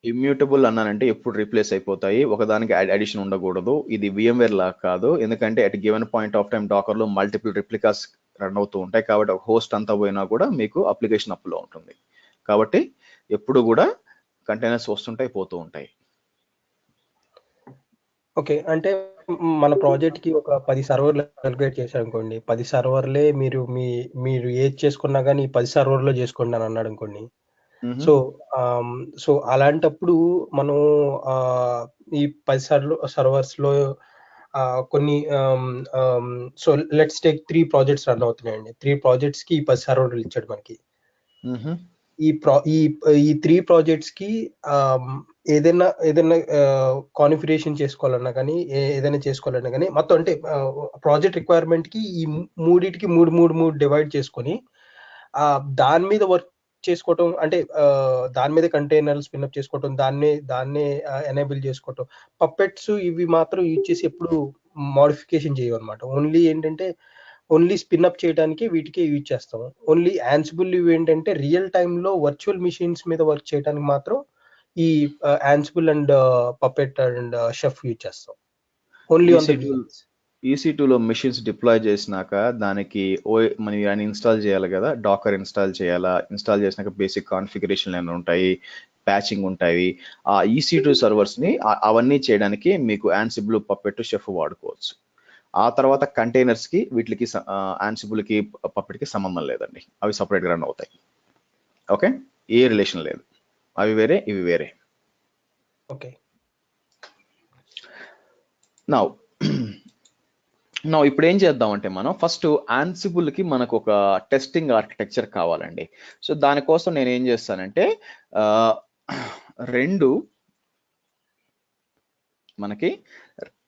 ఇమ్యూటబుల్ అన్నానంటే ఎప్పుడు రీప్లేస్ అయిపోతాయి, ఒకదానికి అడిషన్ ఉండకూడదు. ఇది VMware లా కాదు, ఎందుకంటే at given point of time Docker లో మల్టిపుల్ రిప్లికాస్ రన్ అవుతూ ఉంటాయి. కాబట్టి ఒక హోస్ట్ అంతా పోయినా కూడా మీకు అప్లికేషన్ అప్లో ఉంటుంది. కాబట్టి ఎప్పుడు కూడా కంటైనర్స్ వస్తుంటాయి, పోతూ ఉంటాయి. ఓకే, అంటే మన ప్రాజెక్ట్ కి ఒక 10 సర్వర్లు క్యాలిక్యులేట్ చేశారు అనుకోండి, 10 సర్వర్లే మీరు ఏది చేసుకున్నా కానీ 10 సర్వర్లో చేసుకోండి అని అన్నాడు అనుకోండి. సో అలాంటప్పుడు మనం ఈ 10 సర్వర్స్ లో కొన్ని so let's take 3 projects run అవుతున్నాయండి. 3 ప్రాజెక్ట్స్ కి 10 సర్వర్లు ఇచ్చాడు మనకి. ఈ 3 ప్రాజెక్ట్స్ కి ఏదైనా కాన్ఫిగరేషన్ చేసుకోవాలన్నా కానీ, ఏదైనా చేసుకోవాలన్నా కానీ మొత్తం అంటే ప్రాజెక్ట్ రిక్వైర్మెంట్ కి ఈ మూడిటికి మూడు డివైడ్ చేసుకొని దాని మీద వర్క్ చేసుకోవటం, అంటే దాని మీద కంటైనర్ స్పిన్అప్ చేసుకోవటం, దాన్నే ఎనేబుల్ చేసుకోవటం. పప్పెట్స్ ఇవి మాత్రం యూజ్ చేసి ఎప్పుడు మోడిఫికేషన్ చేయమన్నమాట. ఓన్లీ ఏంటంటే ఓన్లీ స్పిన్అప్ చేయడానికి వీటికి యూజ్ చేస్తాం. ఓన్లీ యాన్సిబుల్ ఇవి ఏంటంటే రియల్ టైంలో వర్చువల్ మిషన్స్ మీద వర్క్ చేయడానికి మాత్రం ఈ Ansible and Puppet and Chef use చేస్తాం. ఓన్లీ ఆన్ ద EC2లో మిషన్స్ డిప్లాయ్ చేసినాక దానికి మనం ఇన్స్టాల్ చేయాలి కదా, డాకర్ ఇన్స్టాల్ చేయాలా. ఇన్స్టాల్ చేసినాక బేసిక్ కాన్ఫిగరేషన్ ఏమైనా ఉంటాయి, ప్యాచింగ్ ఉంటాయి. ఆ EC2 సర్వర్స్ ని అవన్నీ చేయడానికి మీకు యాన్సిబుల్ పప్పెట్ షెఫ్ వాడుకోవచ్చు. ఆ తర్వాత కంటైనర్స్ కి వీటికి యాన్సిబుల్ కి పప్పెట్ కి సంబంధం లేదండి, అవి సపరేట్ గా రన్ అవుతాయి. ఓకే, ఏ రిలేషన్ లేదు, అవి వేరే ఇవి వేరే. ఓకే. నౌ ఇప్పుడు ఏం చేద్దామంటే మనం ఫస్ట్ Ansible కి మనకు ఒక టెస్టింగ్ ఆర్కిటెక్చర్ కావాలండి. సో దానికోసం నేను ఏం చేస్తానంటే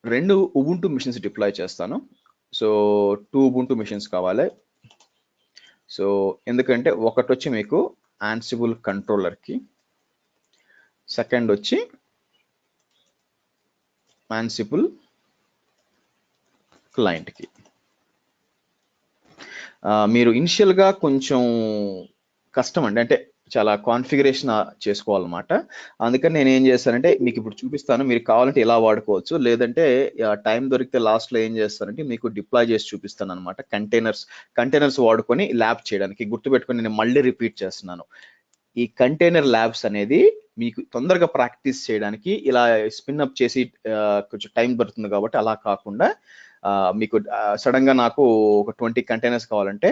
రెండు ఉబుంటూ మిషన్స్ డిప్లాయ్ చేస్తాను. సో 2 ఉబుంటూ మిషన్స్ కావాలి. సో ఎందుకంటే ఒకటి వచ్చి మీకు Ansible కంట్రోలర్కి, సెకండ్ వచ్చి Ansible క్లయింట్కి. మీరు ఇనిషియల్గా కొంచెం కష్టం అండి, అంటే చాలా కాన్ఫిగరేషన్ చేసుకోవాలన్నమాట. అందుకని నేను ఏం చేస్తానంటే మీకు ఇప్పుడు చూపిస్తాను, మీరు కావాలంటే ఇలా వాడుకోవచ్చు, లేదంటే టైం దొరికితే లాస్ట్లో ఏం చేస్తానంటే మీకు డిప్లాయ్ చేసి చూపిస్తాను అనమాట. కంటైనర్స్ వాడుకొని ల్యాబ్ చేయడానికి. గుర్తుపెట్టుకొని నేను మళ్ళీ రిపీట్ చేస్తున్నాను, ఈ కంటైనర్ ల్యాబ్స్ అనేది మీకు తొందరగా ప్రాక్టీస్ చేయడానికి ఇలా స్పిన్ అప్ చేసి కొంచెం టైం పడుతుంది కాబట్టి అలా కాకుండా మీకు సడన్ గా నాకు ఒక 20 కంటైనర్స్ కావాలంటే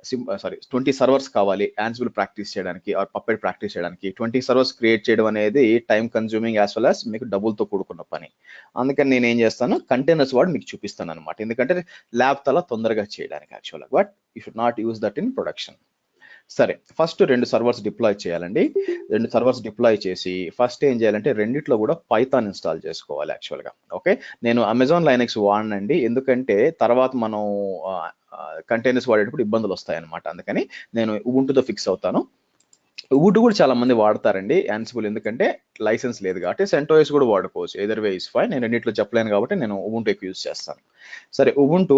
20 సర్వర్స్ కావాలి Ansible ప్రాక్టీస్ చేయడానికి ఆర్ పప్పెట్ ప్రాక్టీస్ చేయడానికి. 20 సర్వర్స్ క్రియేట్ చేయడం అనేది time consuming as well as మీకు డబ్బులతో కూడుకున్న పని. అందుకని నేను ఏం చేస్తాను, కంటైనర్స్ వాడు మీకు చూపిస్తాను అనమాట. ఎందుకంటే ల్యాబ్ తల తొందరగా చేయడానికి యాక్చువల్గా, but you should not use that in production. సరే, ఫస్ట్ 2 సర్వర్స్ డిప్లాయ్ చేయాలండి. 2 సర్వర్స్ డిప్లాయ్ చేసి ఫస్ట్ ఏం చేయాలంటే రెండిట్లో కూడా పైథాన్ ఇన్స్టాల్ చేసుకోవాలి యాక్చువల్గా. ఓకే, నేను అమెజాన్ లైనక్స్ వాడనండి, ఎందుకంటే తర్వాత మనం కంటైనర్స్ వాడేటప్పుడు ఇబ్బందులు వస్తాయి అనమాట. అందుకని నేను ఉబుంటుతో ఫిక్స్ అవుతాను. ఉబుంటు కూడా చాలా మంది వాడతారండి Ansible, ఎందుకంటే లైసెన్స్ లేదు కాబట్టి. CentOS కూడా వాడుకోవచ్చు, ఎదర్ వే ఇస్ ఫైన్. నేను రెండిట్లో చెప్పలేను కాబట్టి నేను ఉబుంటు ఎక్కువ యూజ్ చేస్తాను. సరే, ఉబుంటు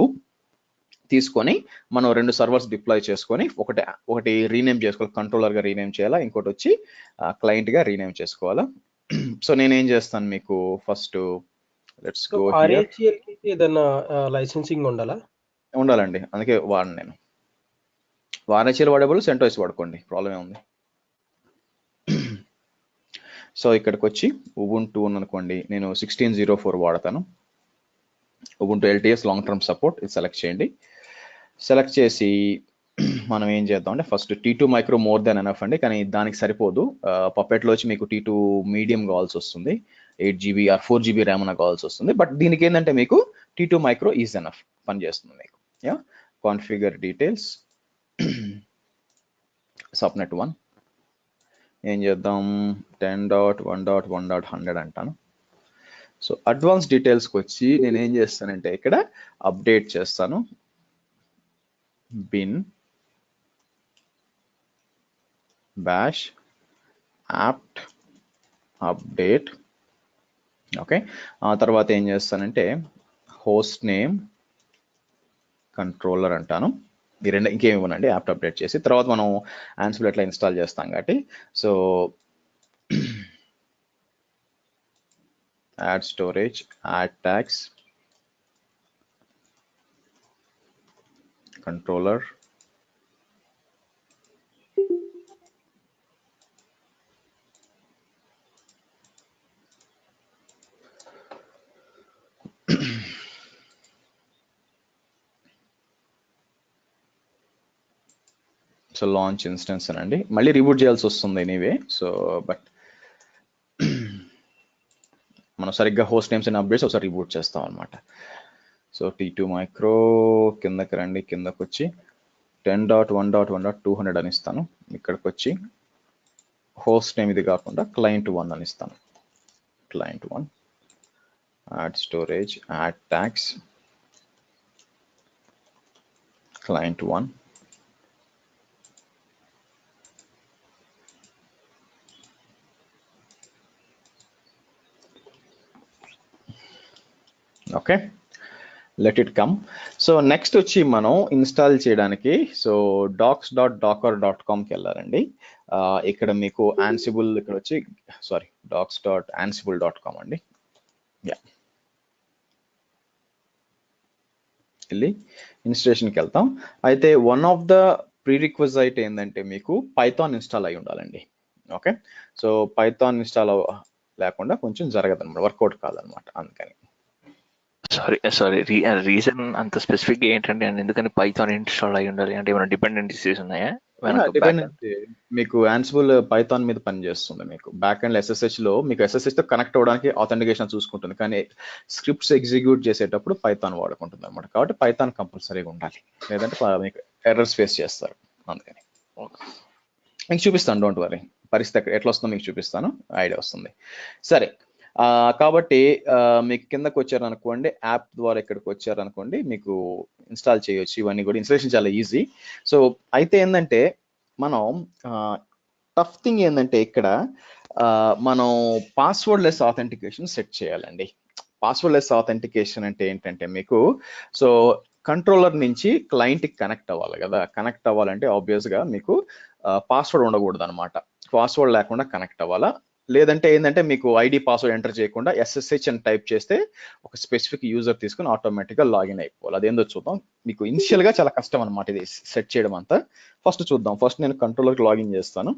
తీసుకొని మనం 2 సర్వర్స్ డిప్లాయ్ చేసుకొని ఒకటి రీనేమ్ చేసుకోవాలి, కంట్రోలర్గా రీనేమ్ చేయాలా, ఇంకోటి వచ్చి క్లయింట్గా రీనేమ్ చేసుకోవాలా. సో నేనేం చేస్తాను, మీకు first let's go here. RHEL కి ఏదైనా లైసెన్సింగ్ ఉండాలా? ఉండాలండి, అందుకే వాడను నేను. RHEL వాడేవాళ్ళు CentOS వాడుకోండి, ప్రాబ్లం ఏముంది. సో ఇక్కడికి వచ్చి ఉబుంటు అనుకోండి, నేను 16.04 వాడతాను. Ubuntu LTS long term support, ఇది సెలెక్ట్ చేయండి. సెలెక్ట్ చేసి మనం ఏం చేద్దాం అంటే first T2 micro more than enough అండి, కానీ దానికి సరిపోదు. పప్పెట్లో వచ్చి మీకు T2 మీడియం కావాల్సి వస్తుంది, 8GB ఆర్ 4GB ర్యామ్ అన్న కావాల్సి వస్తుంది. బట్ దీనికి ఏంటంటే మీకు T2 మైక్రో ఈజ్ ఎనఫ్, పనిచేస్తుంది మీకు. యా, కాన్ఫిగర్ డీటెయిల్స్, సబ్నెట్ 1 ఏం చేద్దాం, 10.1.1.100 అంటాను. సో అడ్వాన్స్ డీటెయిల్స్కి వచ్చి నేను ఏం చేస్తానంటే ఇక్కడ అప్డేట్ చేస్తాను, bin bash apt update. Okay, ఆ తర్వాత ఏం చేస్తానంటే హోస్ట్ నేమ్ కంట్రోలర్ అంటాను. ఈ రెండు ఇంకేమి ఇవ్వనండి, యాప్ట్ అప్డేట్ చేసి తర్వాత మనం Ansible ఎట్లా ఇన్స్టాల్ చేస్తాం కాబట్టి. So add storage, add tags, controller, so launch instance అనండి. మళ్ళీ రీబూట్ చేయాల్సి వస్తుంది ఎనీవే. సో బట్ మనం సరిగ్గా హోస్ట్ నేమ్స్ అండ్ అప్డేట్స్ ఒకసారి రీబూట్ చేస్తాం అనమాట. సో T2 మైక్రో కిందకి రండి, కిందకి వచ్చి 10.1.1.200 అని ఇస్తాను. ఇక్కడికి వచ్చి హోస్ట్ నేమ్ ఇది కాకుండా client 1 అని ఇస్తాను. client 1, add storage, add tags, client 1, okay, let it come. So next వచ్చి మనం ఇన్స్టాల్ చేయడానికి సో docs.docker.comకి వెళ్ళాలండి. ఇక్కడ మీకు Ansible ఇక్కడ వచ్చి docs.ansible.com అండి. యా, వెళ్ళి ఇన్స్టలేషన్కి వెళ్తాం. అయితే వన్ ఆఫ్ ద ప్రీరిక్విజైట్ ఏంటంటే మీకు పైథాన్ ఇన్స్టాల్ అయి ఉండాలండి. ఓకే, సో పైథాన్ ఇన్స్టాల్ లేకుండా కొంచెం జరగదన్నమాట, వర్కౌట్ కాదనమాట. అందుకని సారీ రీజన్ అంత స్పెసిఫిక్ ఏంటంటే, ఎందుకని పైథాన్ ఇన్స్టాల్ అయి ఉండాలి అంటే ఏమైనా డిపెండెన్సీస్ ఉన్నాయా? వెనక బ్యాక్ డిపెండెన్సీ మీకు యాన్సిబుల్ పైథాన్ మీద పనిచేస్తుంది. మీకు బ్యాక్ అండ్ SSH లో మీకు SSH తో కనెక్ట్ అవ్వడానికి ఆథెంటికేషన్ చూసుకుంటుంది, కానీ స్క్రిప్ట్స్ ఎగ్జిక్యూట్ చేసేటప్పుడు పైథాన్ వాడుకుంటుంది అనమాట. కాబట్టి పైథాన్ కంపల్సరీగా ఉండాలి, లేదంటే మీకు ఎర్రర్స్ ఫేస్ చేస్తారు. అందుకని మీకు చూపిస్తాను, డోంట్ వరీ. పరిస్థితి ఎట్లా వస్తుందో మీకు చూపిస్తాను, ఐడియా వస్తుంది. సరే, కాబట్టి మీకు కిందకు వచ్చారనుకోండి, యాప్ ద్వారా ఇక్కడికి వచ్చారనుకోండి, మీకు ఇన్స్టాల్ చేయొచ్చు. ఇవన్నీ కూడా ఇన్స్టాలేషన్ చాలా ఈజీ. సో అయితే ఏంటంటే మనం టఫ్ థింగ్ ఏంటంటే ఇక్కడ మనం పాస్వర్డ్ లెస్ ఆథెంటికేషన్ సెట్ చేయాలండి. పాస్వర్డ్ లెస్ ఆథెంటికేషన్ అంటే ఏంటంటే మీకు, సో కంట్రోలర్ నుంచి క్లయింట్కి కనెక్ట్ అవ్వాలి కదా. కనెక్ట్ అవ్వాలంటే ఆబ్వియస్గా మీకు పాస్వర్డ్ ఉండకూడదు అనమాట. పాస్వర్డ్ లేకుండా కనెక్ట్ అవ్వాలా. లేదంటే ఏంటంటే మీకు ఐడి పాస్వర్డ్ ఎంటర్ చేయకుండా SSH అని టైప్ చేస్తే ఒక స్పెసిఫిక్ యూజర్ తీసుకుని ఆటోమేటిక్గా లాగిన్ అయిపోవాలి. అదేందో చూద్దాం. మీకు ఇనిషియల్గా చాలా కష్టం అనమాట ఇది సెట్ చేయడం అంతా. ఫస్ట్ చూద్దాం. ఫస్ట్ నేను కంట్రోలర్కి లాగిన్ చేస్తాను.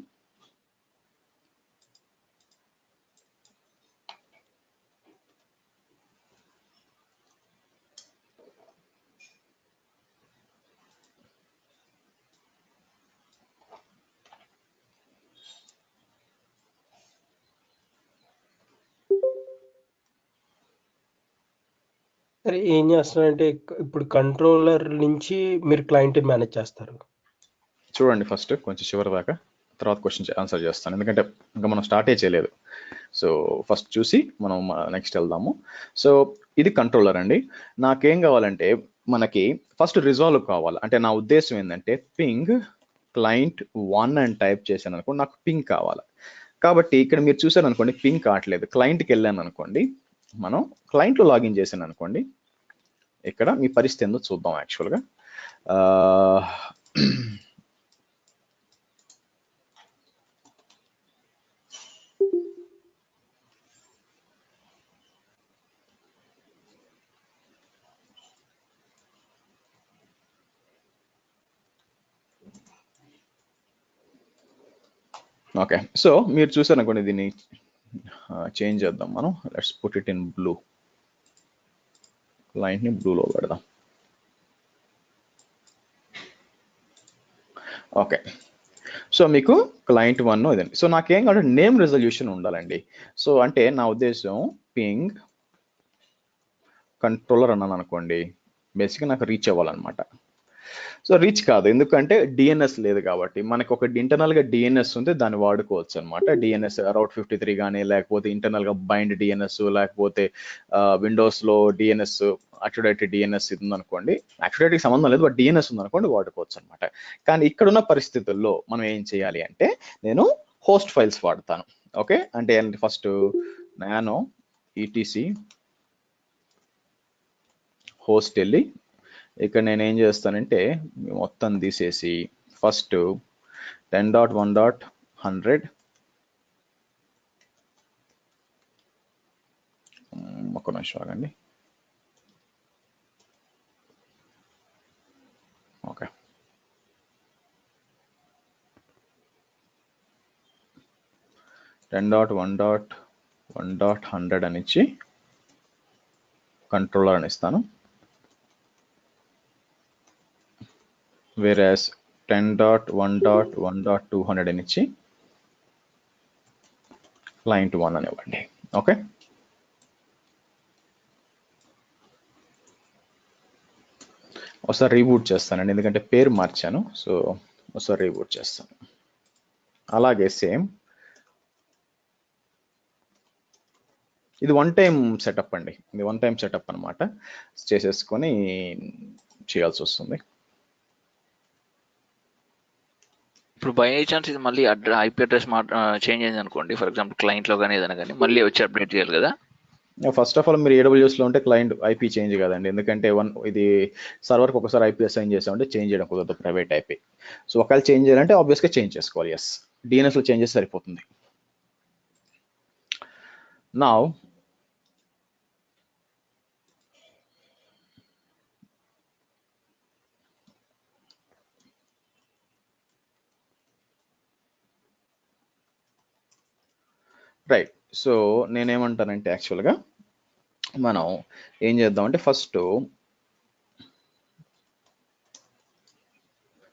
సరే, ఏం చేస్తున్నారంటే ఇప్పుడు కంట్రోలర్ నుంచి మీరు క్లయింట్ మేనేజ్ చేస్తారు. చూడండి ఫస్ట్ కొంచెం చివరి దాకా, తర్వాత క్వశ్చన్ ఆన్సర్ చేస్తాను, ఎందుకంటే ఇంకా మనం స్టార్టే చేయలేదు. సో ఫస్ట్ చూసి మనం నెక్స్ట్ వెళ్దాము. సో ఇది కంట్రోలర్ అండి. నాకేం కావాలంటే మనకి ఫస్ట్ రిజాల్వ్ కావాలి. అంటే నా ఉద్దేశం ఏంటంటే పింగ్ క్లయింట్ 1 అని టైప్ చేశాను అనుకోండి, నాకు పింగ్ కావాలి. కాబట్టి ఇక్కడ మీరు చూసారు అనుకోండి, పింగ్ కావట్లేదు. క్లయింట్కి వెళ్ళాను అనుకోండి, మనం క్లయింట్లో లాగిన్ చేశాను అనుకోండి, ఇక్కడ మీ పరిస్థితి ఏందో చూద్దాం. యాక్చువల్గా ఓకే. సో మీరు చూసారు అనుకోండి, దీన్ని చేంజ్ చేద్దాం మనం. Let's put it in blue. క్లయింట్ని బ్లూలో పెడదాం. ఓకే. సో మీకు క్లయింట్ 1 ఇదండి. సో నాకేం కావాలి, నేమ్ రెజల్యూషన్ ఉండాలండి. సో అంటే నా ఉద్దేశం పింగ్ కంట్రోలర్ అన్నాను అనుకోండి, బేసిక్గా నాకు రీచ్ అవ్వాలన్నమాట. సో రీచ్ కాదు, ఎందుకంటే డిఎన్ఎస్ లేదు కాబట్టి. మనకు ఒక ఇంటర్నల్గా డిఎన్ఎస్ ఉంటే దాన్ని వాడుకోవచ్చు అనమాట. డిఎన్ఎస్ రౌట్ 53 కానీ, లేకపోతే ఇంటర్నల్గా బైండ్ డిఎన్ఎస్, లేకపోతే విండోస్లో డిఎన్ఎస్ యాక్చుడేటెడ్ డిఎన్ఎస్ ఇది ఉందనుకోండి. యాక్చుడేటెడ్కి సంబంధం లేదు, బట్ డిఎన్ఎస్ ఉందనుకోండి, వాడుకోవచ్చు అనమాట. కానీ ఇక్కడున్న పరిస్థితుల్లో మనం ఏం చేయాలి అంటే, నేను హోస్ట్ ఫైల్స్ వాడతాను. ఓకే, అంటే ఫస్ట్ నేను ఈటీసీ హోస్ట్ వెళ్ళి ఇక్కడ నేను ఏం చేస్తానంటే మొత్తం తీసేసి ఫస్ట్ 10.1.100 ఒక నిమిషం ఆగండి. ఓకే, .1.1.100 అని ఇచ్చి కంట్రోలర్ అని ఇస్తాను. whereas 10.1.1.200 అని ఇచ్చి client 1 అని ఇవ్వండి. ఓకే, ఒకసారి రీబూట్ చేస్తానండి, ఎందుకంటే పేరు మార్చాను. సో ఒకసారి రీబూట్ చేస్తాను. అలాగే సేమ్ ఇది వన్ టైం సెటప్ అండి. ఇది వన్ టైం సెటప్ అనమాట. చేసేసుకొని చేయాల్సి వస్తుంది. ఇప్పుడు బై ఛాన్స్ ఇది మళ్ళీ ఐపీ అడ్రస్ చేంజ్ అయింది అనుకోండి, ఫర్ ఎగ్జాంపుల్ క్లయింట్లో కానీ ఏదైనా కానీ, మళ్ళీ వచ్చి అప్డేట్ చేయాలి కదా. ఫస్ట్ ఆఫ్ ఆల్ మీరు AWSలో ఉంటే క్లయింట్ ఐపీ చేంజ్ కాదండి, ఎందుకంటే ఇది సర్వర్కి ఒకసారి ఐపీ అసైన్ చేసామంటే చేంజ్ చేయడం కుదరదు, ప్రైవేట్ ఐపీ. సో ఒకవేళ చేంజ్ చేయాలంటే ఆబ్వియస్గా చేంజ్ చేసుకోవాలి. ఎస్, డిఎన్ఎస్లో చేంజ్ చేస్తే సరిపోతుంది. Now right. సో నేనేమంటానంటే యాక్చువల్గా మనం ఏం చేద్దామంటే ఫస్ట్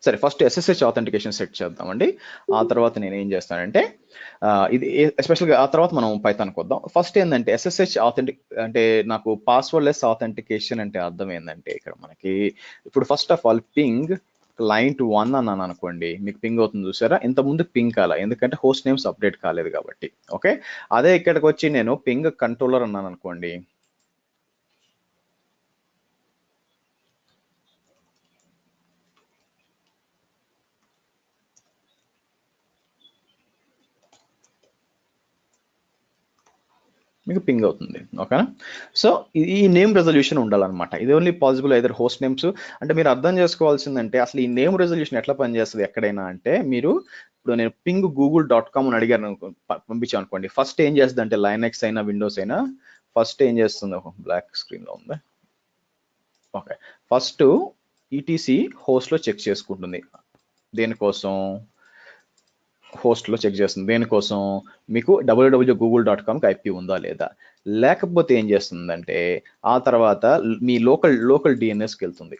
సరే ఫస్ట్ SSH ఆథెంటికేషన్ సెట్ చేద్దామండి. ఆ తర్వాత నేను ఏం చేస్తానంటే ఇది ఎస్పెషల్గా ఆ తర్వాత మనం పైథాన్కి వద్దాం. ఫస్ట్ ఏంటంటే SSH అంటే నాకు పాస్వర్డ్ లెస్ ఆథెంటికేషన్ అంటే అర్థం ఏంటంటే ఇక్కడ మనకి ఇప్పుడు first of all ping client 1 అన్నాను అనుకోండి, మీకు పింగ్ అవుతుంది చూసారా, ఇంత ముందు పింగ్ కాల, ఎందుకంటే హోస్ట్ నేమ్స్ అప్డేట్ కాలేదు కాబట్టి. ఓకే, అదే ఇక్కడికి వచ్చి నేను పింగ్ కంట్రోలర్ అన్నాను అనుకోండి, మీకు పింగ్ అవుతుంది. ఓకేనా, సో ఈ నేమ్ రెజల్యూషన్ ఉండాలన్నమాట. ఇది only possible either host names. అంటే మీరు అర్థం చేసుకోవాల్సిందంటే అసలు ఈ నేమ్ రెజల్యూషన్ ఎట్లా పనిచేస్తుంది ఎక్కడైనా అంటే, మీరు ఇప్పుడు నేను పింగ్ google.com అని అడిగాను పంపించాను అనుకోండి, ఫస్ట్ ఏం చేస్తుంది అంటే లైనక్స్ అయినా విండోస్ అయినా ఫస్ట్ ఏం చేస్తుంది, బ్లాక్ స్క్రీన్ లో ఉంది, ఓకే, ఫస్ట్ ఈటీసీ హోస్ట్ లో చెక్ చేసుకుంటుంది. దేనికోసం? హోస్ట్లో చెక్ చేస్తుంది. దేనికోసం? మీకు www.google.comకి ఐపీ ఉందా లేదా. లేకపోతే ఏం చేస్తుందంటే ఆ తర్వాత మీ లోకల్ డిఎన్ఎస్కి వెళ్తుంది.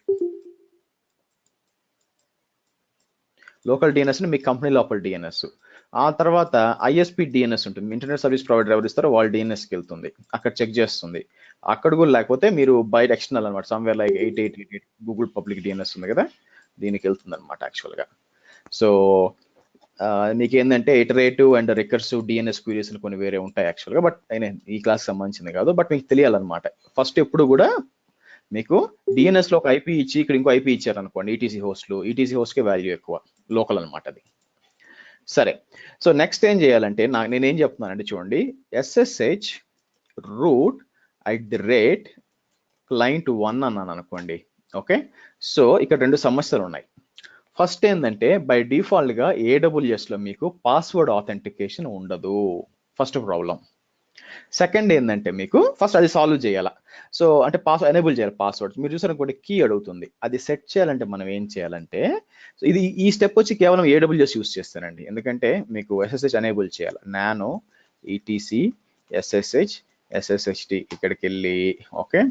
లోకల్ డిఎన్ఎస్ మీ కంపెనీ లోపల డిఎన్ఎస్. ఆ తర్వాత ఐఎస్పి డిఎన్ఎస్ ఉంటుంది, ఇంటర్నెట్ సర్వీస్ ప్రొవైడర్ ఎవరు ఇస్తారో వాళ్ళ డిఎన్ఎస్కి వెళ్తుంది, అక్కడ చెక్ చేస్తుంది. అక్కడ కూడా లేకపోతే మీరు బయట ఎక్స్టర్నల్ అనమాట, somewhere like 8888 Google public DNS ఉంది కదా, దీనికి వెళ్తుంది అనమాట యాక్చువల్గా. సో మీకు ఏంటంటే ఇటరేటివ్ అండ్ రికర్సివ్ డిఎన్ఎస్ క్వీరీస్ కొన్ని వేరే ఉంటాయి యాక్చువల్గా, బట్ అయినా ఈ క్లాస్ సంబంధించింది కాదు, బట్ మీకు తెలియాలన్నమాట. ఫస్ట్ ఎప్పుడు కూడా మీకు డిఎన్ఎస్ లో ఒక ఐపీ ఇచ్చి ఇక్కడ ఇంకో ఐపీ ఇచ్చారు అనుకోండి, ఈటీసీ హోస్ట్కే వాల్యూ ఎక్కువ, లోకల్ అనమాట అది. సరే, సో నెక్స్ట్ ఏం చేయాలంటే నేనేం చెప్తున్నానంటే చూడండి, SSH root @client1 అన్నాను అనుకోండి. ఓకే, సో ఇక్కడ రెండు సమస్యలు ఉన్నాయి. ఫస్ట్ ఏంటంటే బై డిఫాల్ట్ గా AWS లో మీకు పాస్వర్డ్ ఆథెంటికేషన్ ఉండదు, ఫస్ట్ ప్రాబ్లం. సెకండ్ ఏంటంటే మీకు ఫస్ట్ అది సాల్వ్ చేయాలా, సో అంటే ఎనేబుల్ చేయాలి పాస్వర్డ్. మీరు చూసారు అనుకోండి, కీ అడుగుతుంది, అది సెట్ చేయాలంటే మనం ఏం చేయాలంటే, సో ఈ స్టెప్ వచ్చి కేవలం AWS యూస్ చేస్తానండి, ఎందుకంటే మీకు SSH ఎనేబుల్ చేయాలి. నానో ETC SSHD ఇక్కడికి వెళ్ళి, ఓకే,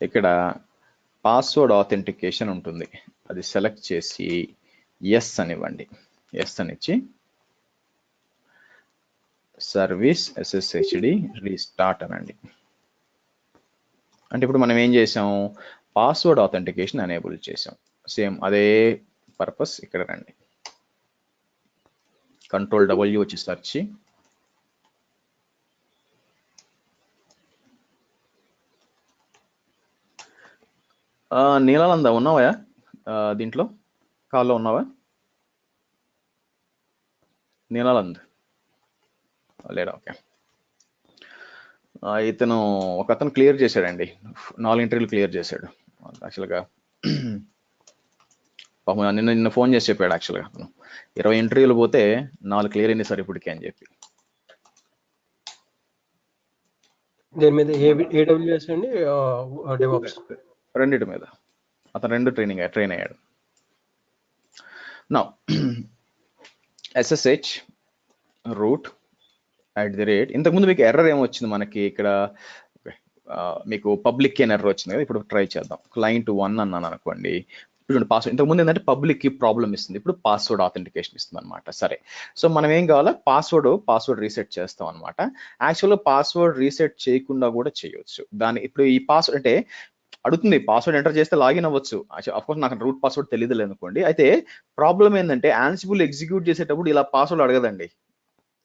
ఇక్కడ పాస్వర్డ్ ఆథెంటికేషన్ ఉంటుంది, అది సెలెక్ట్ చేసి ఎస్ అనివ్వండి. ఎస్ అనిచ్చి సర్వీస్ SSHD రీస్టార్ట్ అనండి. అంటే ఇప్పుడు మనం ఏం చేసాం, పాస్వర్డ్ ఆథెంటికేషన్ ఎనేబుల్ చేసాం. సేమ్ అదే పర్పస్ ఇక్కడ రండి, Ctrl+W వచ్చి సెర్చ్, నీలానంద ఉన్నావా దీంట్లో, కాల్లో ఉన్నావా నీలానంద్? లేడా? ఓకే, ఇతను ఒకతను క్లియర్ చేశాడండి, 4 ఇంటర్వ్యూలు క్లియర్ చేశాడు యాక్చువల్గా. పాపం నిన్న ఫోన్ చేసి చెప్పాడు యాక్చువల్గా, అతను 20 ఇంటర్వ్యూలు పోతే 4 క్లియర్ అయింది సార్ ఇప్పటికే అని చెప్పి. దేని మీద? AWS అండి, DevOps రెండిటి మీద అతను 2 ట్రైన్ అయ్యాడు. నౌ SSH root ఇంతకుముందు మీకు ఎర్రర్ ఏమొచ్చింది మనకి ఇక్కడ, మీకు పబ్లిక్ కీ ఎర్రర్ వచ్చింది కదా, ఇప్పుడు ట్రై చేద్దాం. client1 అన్నాను అనుకోండి, ఇప్పుడు పాస్వర్డ్, ఇంతకుముందు ఏంటంటే పబ్లిక్ కీ ప్రాబ్లమ్ ఇస్తుంది, ఇప్పుడు పాస్వర్డ్ ఆథెంటికేషన్ ఇస్తుంది అనమాట. సరే, సో మనం ఏం కావాలా, పాస్వర్డ్ రీసెట్ చేస్తాం అనమాట. యాక్చువల్గా పాస్వర్డ్ రీసెట్ చేయకుండా కూడా చేయొచ్చు దాన్ని. ఇప్పుడు ఈ పాస్వర్డ్ అంటే అడుగుతుంది, పాస్వర్డ్ ఎంటర్ చేస్తే లాగిన్ అవ్వచ్చు, అఫ్కోర్స్ నాకు రూట్ పాస్వర్డ్ తెలియదు అనుకోండి. అయితే ప్రాబ్లం ఏంటంటే యాన్సిబుల్ ఎగ్జిక్యూట్ చేసేటప్పుడు ఇలా పాస్వర్డ్ అడగదండి,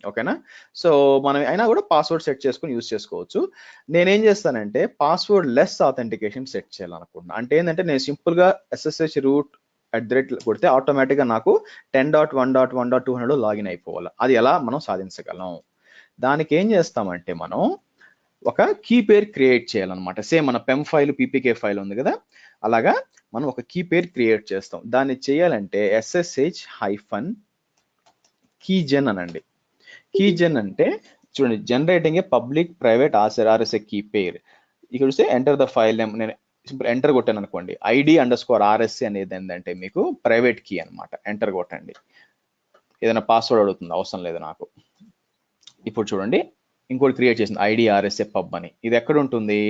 ఓకేనా. సో మనం అయినా కూడా పాస్వర్డ్ సెట్ చేసుకుని యూజ్ చేసుకోవచ్చు. నేనేం చేస్తానంటే పాస్వర్డ్ లెస్ ఆథెంటికేషన్ సెట్ చేయాలనుకుంటున్నాను. అంటే ఏంటంటే నేను సింపుల్ గా SSH root కొడితే ఆటోమేటిక్ గా నాకు 10.1.1.200 లాగిన్ అయిపోవాలి. అది ఎలా మనం సాధించగలం? దానికి ఏం చేస్తామంటే మనం ఒక కీ పేర్ క్రియేట్ చేయాలన్నమాట. సేమ్ మన పెమ్ ఫైల్ PPK ఫైల్ ఉంది కదా, అలాగా మనం ఒక కీ పేర్ క్రియేట్ చేస్తాం. దాన్ని చేయాలంటే SSH-keygen అనండి. కీజెన్ అంటే చూడండి, generating a public private RSA key pair. ఇక్కడ చూస్తే ఎంటర్ ద ఫైల్ నేమ్, నేను సింపుల్ ఎంటర్ కొట్టాను అనుకోండి, ID_RSA అనేది ఏంటంటే మీకు ప్రైవేట్ కీ అనమాట. ఎంటర్ కొట్టండి, ఏదైనా పాస్వర్డ్ అడుగుతుంది, అవసరం లేదు నాకు. ఇప్పుడు చూడండి ఇంకోటి క్రియేట్ చేసింది IDRSA పబ్ అని. ఇది ఎక్కడ ఉంటుంది?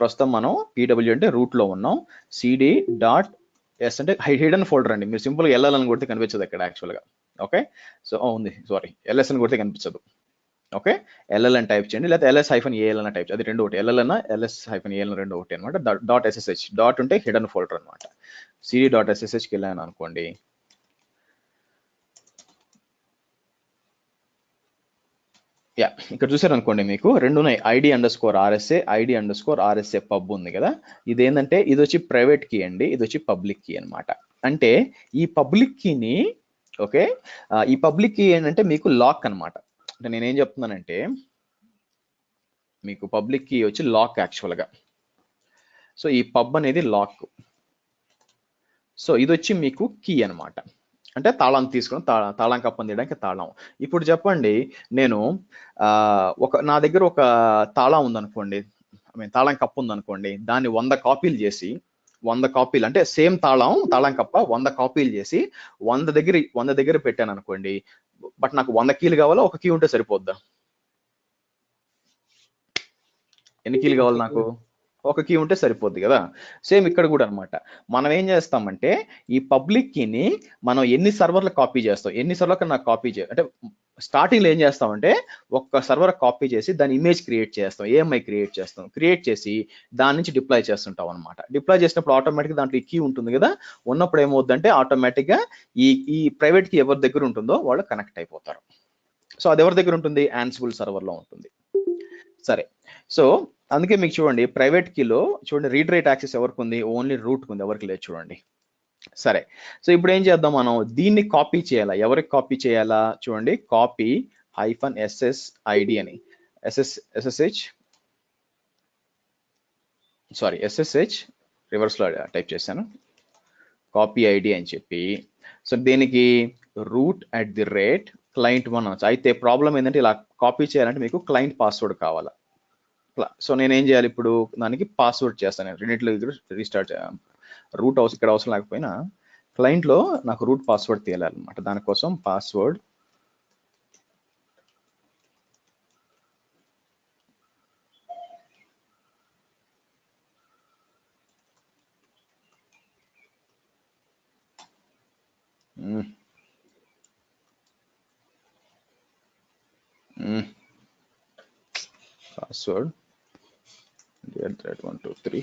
ప్రస్తుతం మనం PW అంటే రూట్ లో ఉన్నాం. cd.s అంటే హిడెన్ ఫోల్డర్ అండి. మీరు సింపుల్ గా LL అని కొడితే కనిపించదు ఇక్కడ యాక్చువల్ గా. ఓకే, సో ఉంది, సారీ, LS అని కొడితే కనిపించదు. ఓకే, LL అని టైప్ చేయండి, లేదా LS-AL అని టైప్ చేయండి, అది రెండు ఒకటి. LL అన్న LS-AL రెండు ఒకటి అనమాట. .ssh డాట్ ఉంటే హిడెన్ ఫోల్డర్ అనమాట. cd.sshకి వెళ్ళాను అనుకోండి, యా ఇక్కడ చూసారు అనుకోండి, మీకు రెండు ఉన్నాయి, ID_RSA ID_RSA పబ్ ఉంది కదా. ఇది ఏంటంటే ఇది వచ్చి ప్రైవేట్ కీ అండి, ఇది వచ్చి పబ్లిక్ కీ అనమాట. అంటే ఈ పబ్లిక్ కీని, ఓకే, ఈ పబ్లిక్ కీ ఏంటంటే మీకు లాక్ అనమాట. అంటే నేనేం చెప్తున్నానంటే మీకు పబ్లిక్ కీ వచ్చి లాక్ యాక్చువల్గా. సో ఈ పబ్ అనేది లాక్. సో ఇది వచ్చి మీకు కీ అనమాట, అంటే తాళం తీసుకుని తాళం కప్పని తీయడానికి తాళం. ఇప్పుడు చెప్పండి, నేను నా దగ్గర ఒక తాళం ఉందనుకోండి, తాళం కప్పు ఉందనుకోండి, దాన్ని 100 కాపీలు చేసి 100 కాపీలు అంటే సేమ్ తాళం కప్ప 100 కాపీలు చేసి 100 దగ్గర పెట్టాను అనుకోండి. బట్ నాకు 100 కీలు కావాలా, ఒక కీ ఉంటే సరిపోద్దా? ఎన్ని కీలు కావాలి నాకు? ఒక కీ ఉంటే సరిపోద్ది కదా. సేమ్ ఇక్కడ కూడా అనమాట. మనం ఏం చేస్తామంటే ఈ పబ్లిక్ కీని మనం ఎన్ని సర్వర్లు కాపీ చేస్తాం, ఎన్ని సర్వర్లకు నాకు కాపీ అంటే స్టార్టింగ్ లో ఏం చేస్తామంటే ఒక్క సర్వర్ కాపీ చేసి దాని ఇమేజ్ క్రియేట్ చేస్తాం, AMI క్రియేట్ చేసి దాని నుంచి డిప్లాయ్ చేస్తుంటాం అనమాట. డిప్లాయ్ చేసినప్పుడు ఆటోమేటిక్గా దాంట్లో ఈ కీ ఉంటుంది కదా, ఉన్నప్పుడు ఏమవుద్దంటే ఆటోమేటిక్గా ఈ ప్రైవేట్ కీ ఎవరి దగ్గర ఉంటుందో వాళ్ళు కనెక్ట్ అయిపోతారు. సో అది ఎవరి దగ్గర ఉంటుంది? యాన్సిబుల్ సర్వర్లో ఉంటుంది. సరే, సో అందుకే మీకు చూడండి ప్రైవేట్ కీలో చూడండి రీడ్ రైట్ యాక్సెస్ ఎవరికి ఉంది? ఓన్లీ రూట్ ఉంది, ఎవరికి లేదు చూడండి. సరే, సో ఇప్పుడు ఏం చేద్దాం, మనం దీన్ని కాపీ చేయాలా? ఎవరికి కాపీ చేయాలా? చూడండి, కాపీ -SSID అని SSH రివర్స్ లో టైప్ చేశాను, కాపీ ID అని చెప్పి. సో దీనికి root@client1 అయితే ప్రాబ్లం ఏంటంటే ఇలా కాపీ చేయాలంటే మీకు క్లయింట్ పాస్వర్డ్ కావాలా. సో నేనేం చేయాలి ఇప్పుడు? దానికి పాస్వర్డ్ చేస్తాను, నేను రెండింటిలో రీస్టార్ట్ రూట్ ఇక్కడ అవసరం లేకపోయినా క్లయింట్లో నాకు రూట్ పాస్వర్డ్ తీయాలన్నమాట. దానికోసం పాస్వర్డ్ పాస్వర్డ్ @123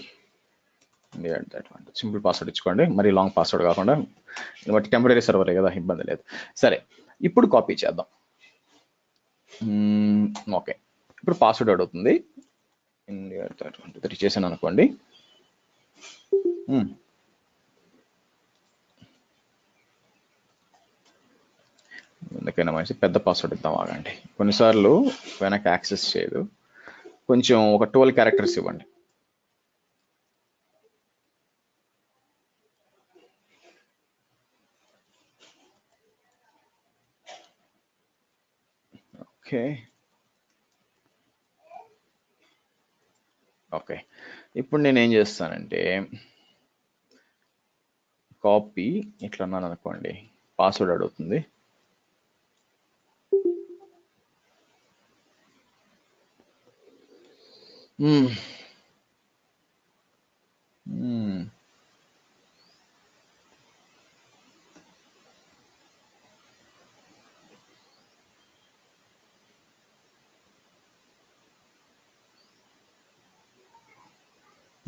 సింపుల్ పాస్వర్డ్ ఇచ్చుకోండి, మరి లాంగ్ పాస్వర్డ్ కాకుండా. బట్ టెంపరీ సర్వరే కదా, ఇబ్బంది లేదు. సరే, ఇప్పుడు కాపీ చేద్దాం. ఓకే, ఇప్పుడు పాస్వర్డ్ అడుగుతుంది. చేశాను అనుకోండి. ఎందుకైనా మంచి పెద్ద పాస్వర్డ్ ఇద్దాం, ఆగండి. కొన్నిసార్లు వెనక్కి యాక్సెస్ చేయదు, కొంచెం ఒక 12 క్యారెక్టర్స్ ఇవ్వండి. ఓకే, ఇప్పుడు నేను ఏం చేస్తానంటే కాపీ ఇట్లా అన్నాను అనుకోండి, పాస్వర్డ్ అడుగుతుంది.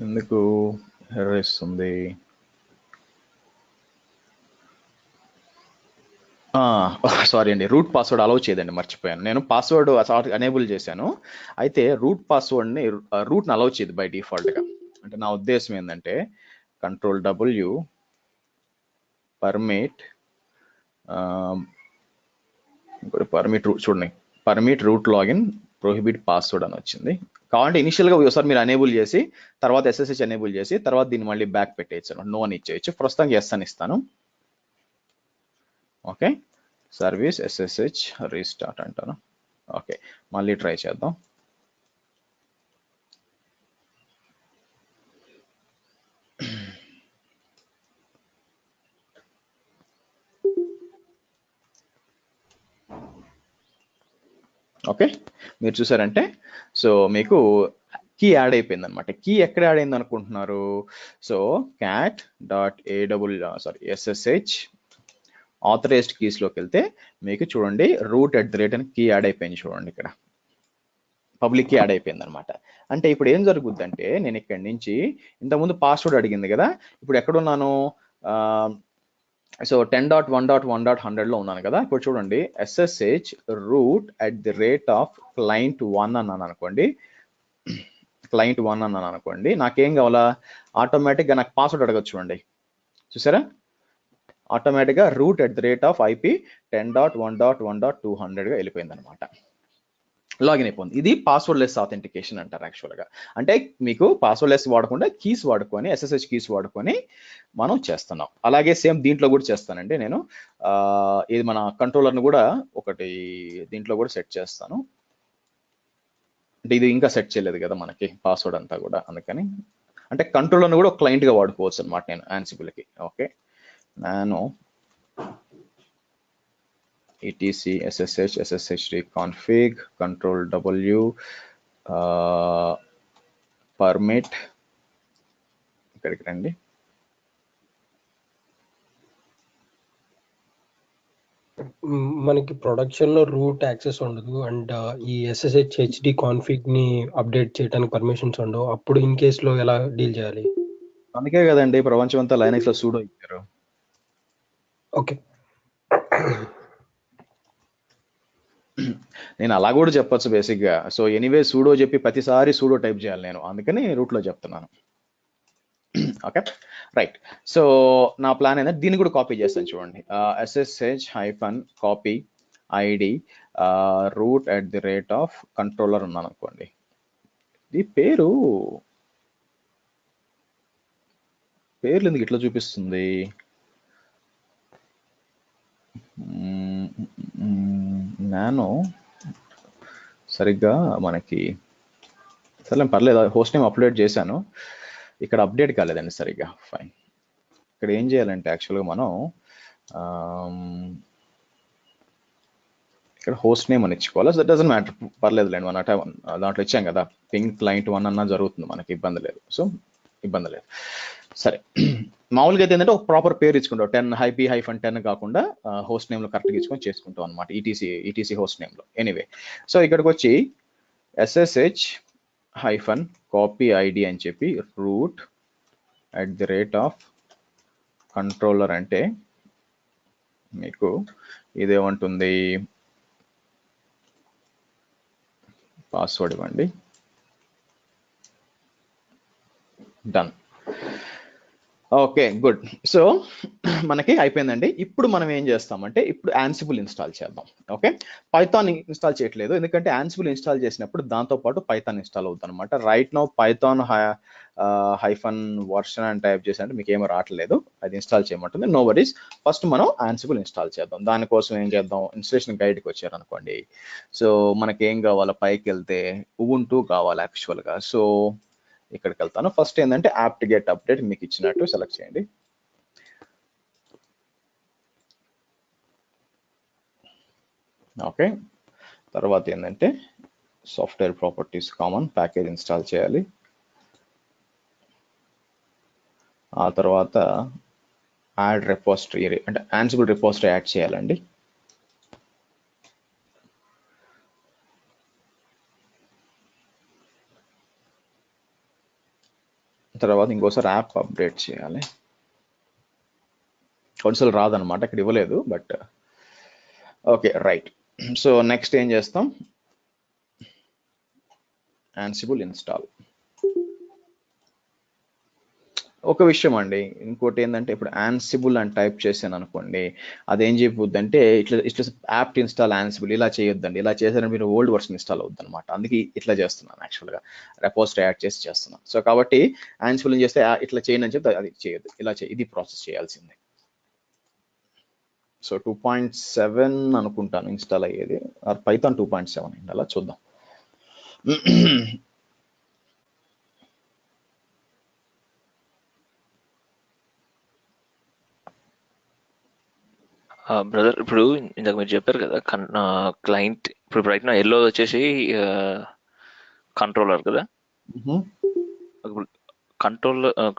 ఎందుకు ఎర్రర్ ఇస్తుంది? సారీ అండి, రూట్ పాస్వర్డ్ అలౌ చేయదండి, మర్చిపోయాను. నేను పాస్వర్డ్ ఎనేబుల్ చేశాను, అయితే రూట్ని అలౌ చేయదు బై డిఫాల్ట్గా. అంటే నా ఉద్దేశం ఏంటంటే Ctrl+W పర్మిట్ చూడండి, permit root login prohibit password అని వచ్చింది. కావాలంటే ఇనిషియల్గా ఒకసారి మీరు ఎనేబుల్ చేసి తర్వాత SSH ఎనేబుల్ చేసి తర్వాత దీన్ని మళ్ళీ బ్యాక్ పెట్టేయచ్చు, నో అని ఇచ్చేయచ్చు. ప్రస్తుతానికి ఎస్ అని ఇస్తాను. ఓకే, సర్వీస్ SSH రీస్టార్ట్ అంటాను. ఓకే, మళ్ళీ ట్రై చేద్దాం. ఓకే, మీరు చూసారంటే సో మీకు కీ యాడ్ అయిపోయింది అనమాట. కీ ఎక్కడ యాడ్ అయింది అనుకుంటున్నారు? So cat dot SSH authorised keys లోకి వెళ్తే మీకు చూడండి root@, అని కీ యాడ్ అయిపోయింది చూడండి, ఇక్కడ పబ్లిక్ కీ యాడ్ అయిపోయింది అనమాట. అంటే ఇప్పుడు ఏం జరుగుద్దంటే నేను ఇక్కడి నుంచి ఇంతకుముందు పాస్వర్డ్ అడిగింది కదా, ఇప్పుడు ఎక్కడున్నాను? సో 10.1.1.100 ఉన్నాను కదా. ఇప్పుడు చూడండి SSH root@, client1 అన్నాను అనుకోండి, client1 అన్నాను అనుకోండి, నాకేం కావాలా? ఆటోమేటిక్గా నాకు పాస్వర్డ్ అడగచ్చు చూడండి, చూసారా? ఆటోమేటిక్గా root@IP 10.1.1.200గా వెళ్ళిపోయింది అనమాట, లాగిన్ అయిపోయింది. ఇది పాస్వర్డ్ లెస్ ఆథెంటికేషన్ అంటారు యాక్చువల్గా. అంటే మీకు పాస్వర్డ్ లెస్ వాడకుండా కీస్ వాడుకొని SSH కీస్ వాడుకొని మనం చేస్తున్నాం. అలాగే సేమ్ దీంట్లో కూడా చేస్తానండి నేను. ఇది మన కంట్రోలర్ను కూడా ఒకటి దీంట్లో కూడా సెట్ చేస్తాను. అంటే ఇది ఇంకా సెట్ చేయలేదు కదా మనకి పాస్వర్డ్ అంతా కూడా, అందుకని అంటే కంట్రోలర్ను కూడా ఒక క్లయింట్గా వాడుకోవచ్చు అనమాట నేను యాన్సిబుల్కి. ఓకే, నేను etc ssh config control w permit ఇక్కడికి రండి. మనకి ప్రొడక్షన్ లో రూట్ యాక్సెస్ ఉండదు అండ్ ఈ SSH HD కాన్ఫిగ్ ని అప్డేట్ చేయడానికి పర్మిషన్స్ ఉండవు. అప్పుడు ఇన్ కేస్ లో ఎలా డీల్ చేయాలి? అందుకే కదండి ప్రపంచం అంతా లైనక్స్ లో సూడో ఇచ్చారు. ఓకే, నేను అలా కూడా చెప్పొచ్చు బేసిక్ గా. సో ఎనీవే సూడో చెప్పి ప్రతిసారి సూడో టైప్ చేయాలి నేను, అందుకని రూట్ లో చెప్తున్నాను. Okay right. సో నా ప్లాన్ ఏంటంటే దీన్ని కూడా కాపీ చేస్తాను చూడండి. SSH-copy ID root@controller ఉన్నాను అనుకోండి. ఈ పేర్లు ఎందుకు ఇట్లా చూపిస్తుంది? నేను సరిగ్గా మనకి సరే పర్లేదు, హోస్ట్ నేమ్ అప్లోడ్ చేశాను, ఇక్కడ అప్డేట్ కాలేదండి సరిగ్గా. ఫైన్. ఇక్కడ ఏం చేయాలంటే యాక్చువల్గా మనం ఇక్కడ హోస్ట్ నేమ్ అని ఇచ్చుకోవాలి. సో దట్ డజంట్ మ్యాటర్, పర్లేదులేండి, మన దాంట్లో ఇచ్చాం కదా, పింగ్ client1 అన్నా జరుగుతుంది, మనకి ఇబ్బంది లేదు. సో ఇబ్బంది లేదు. సరే, మామూలుగా అయితే ఏంటంటే ఒక ప్రాపర్ పేరు ఇచ్చుకుంటాం, 10-10 కాకుండా హోస్ట్ నేమ్లో కరెక్ట్గా ఇచ్చుకొని చేసుకుంటాం అనమాట, ETC హోస్ట్ నేమ్లో. ఎనీవే, సో ఇక్కడికి వచ్చి SSH-copy ID అని చెప్పి root@controller అంటే మీకు ఇదేమంటుంది? పాస్వర్డ్ ఇవ్వండి. డన్. Okay good. సో మనకి అయిపోయిందండి. ఇప్పుడు మనం ఏం చేస్తామంటే ఇప్పుడు యాన్సిబుల్ ఇన్స్టాల్ చేద్దాం. ఓకే, పైథాన్ ఇన్స్టాల్ చేయట్లేదు, ఎందుకంటే యాన్సిబుల్ ఇన్స్టాల్ చేసినప్పుడు దాంతో పాటు పైథాన్ ఇన్స్టాల్ అవుతుంది అనమాట. రైట్ నౌ పైథాన్ -version అని టైప్ చేసినట్టు మీకు ఏమో రావట్లేదు, అది ఇన్స్టాల్ చేయమంటుంది. నో వరీస్, ఫస్ట్ మనం యాన్సిబుల్ ఇన్స్టాల్ చేద్దాం. దానికోసం ఏం చేద్దాం, ఇన్స్టలేషన్ గైడ్కి వచ్చారనుకోండి. సో మనకి ఏం కావాలో, పైకి వెళ్తే ఉబుంటూ కావాలి యాక్చువల్గా. సో ఇక్కడికి వెళ్తాను. ఫస్ట్ ఏంటంటే apt get update మీకు ఇచ్చినట్టు సెలెక్ట్ చేయండి. ఓకే, తర్వాత ఏంటంటే software properties common package install చేయాలి. ఆ తర్వాత యాడ్ రిపోజిటరీ, అంటే యాన్సిబుల్ రిపోజిటరీ యాడ్ చేయాలండి. తర్వాత ఇంకోసారి యాప్ అప్డేట్ చేయాలి. కొన్నిసార్లు రాదనమాట, ఇక్కడ ఇవ్వలేదు, but okay right. So next ఏం చేస్తాం, యాన్సిబుల్ ఇన్స్టాల్. ఒక విషయం అండి, ఇంకోటి ఏంటంటే ఇప్పుడు యాన్సిబుల్ అని టైప్ చేశాను అనుకోండి, అదేం చెప్పొద్దు అంటే ఇట్లా యాప్ట్ ఇన్స్టాల్ యాన్సిబుల్ ఇలా చేయొద్దండి. ఇలా చేశారంటే మీరు ఓల్డ్ వర్షన్ ఇన్స్టాల్ అవుద్ది అనమాట. అందుకే ఇట్లా చేస్తున్నాను, యాక్చువల్గా రెపోజిటరీ యాడ్ చేస్తున్నాను. సో కాబట్టి యాన్సిబుల్ చేస్తే ఇట్లా చేయను అని చెప్తే అది చేయొద్దు, ఇలా ఇది ప్రాసెస్ చేయాల్సిందే. సో 2.7 అనుకుంటాను ఇన్స్టాల్ అయ్యేది, పైథాన్ 2.7 అలా చూద్దాం. బ్రదర్ ఇప్పుడు ఇందాక మీరు చెప్పారు కదా క్లయింట్ ఇప్పుడు రైట్ నా ఎల్లో వచ్చేసి కంట్రోలర్ కదా. ఇప్పుడు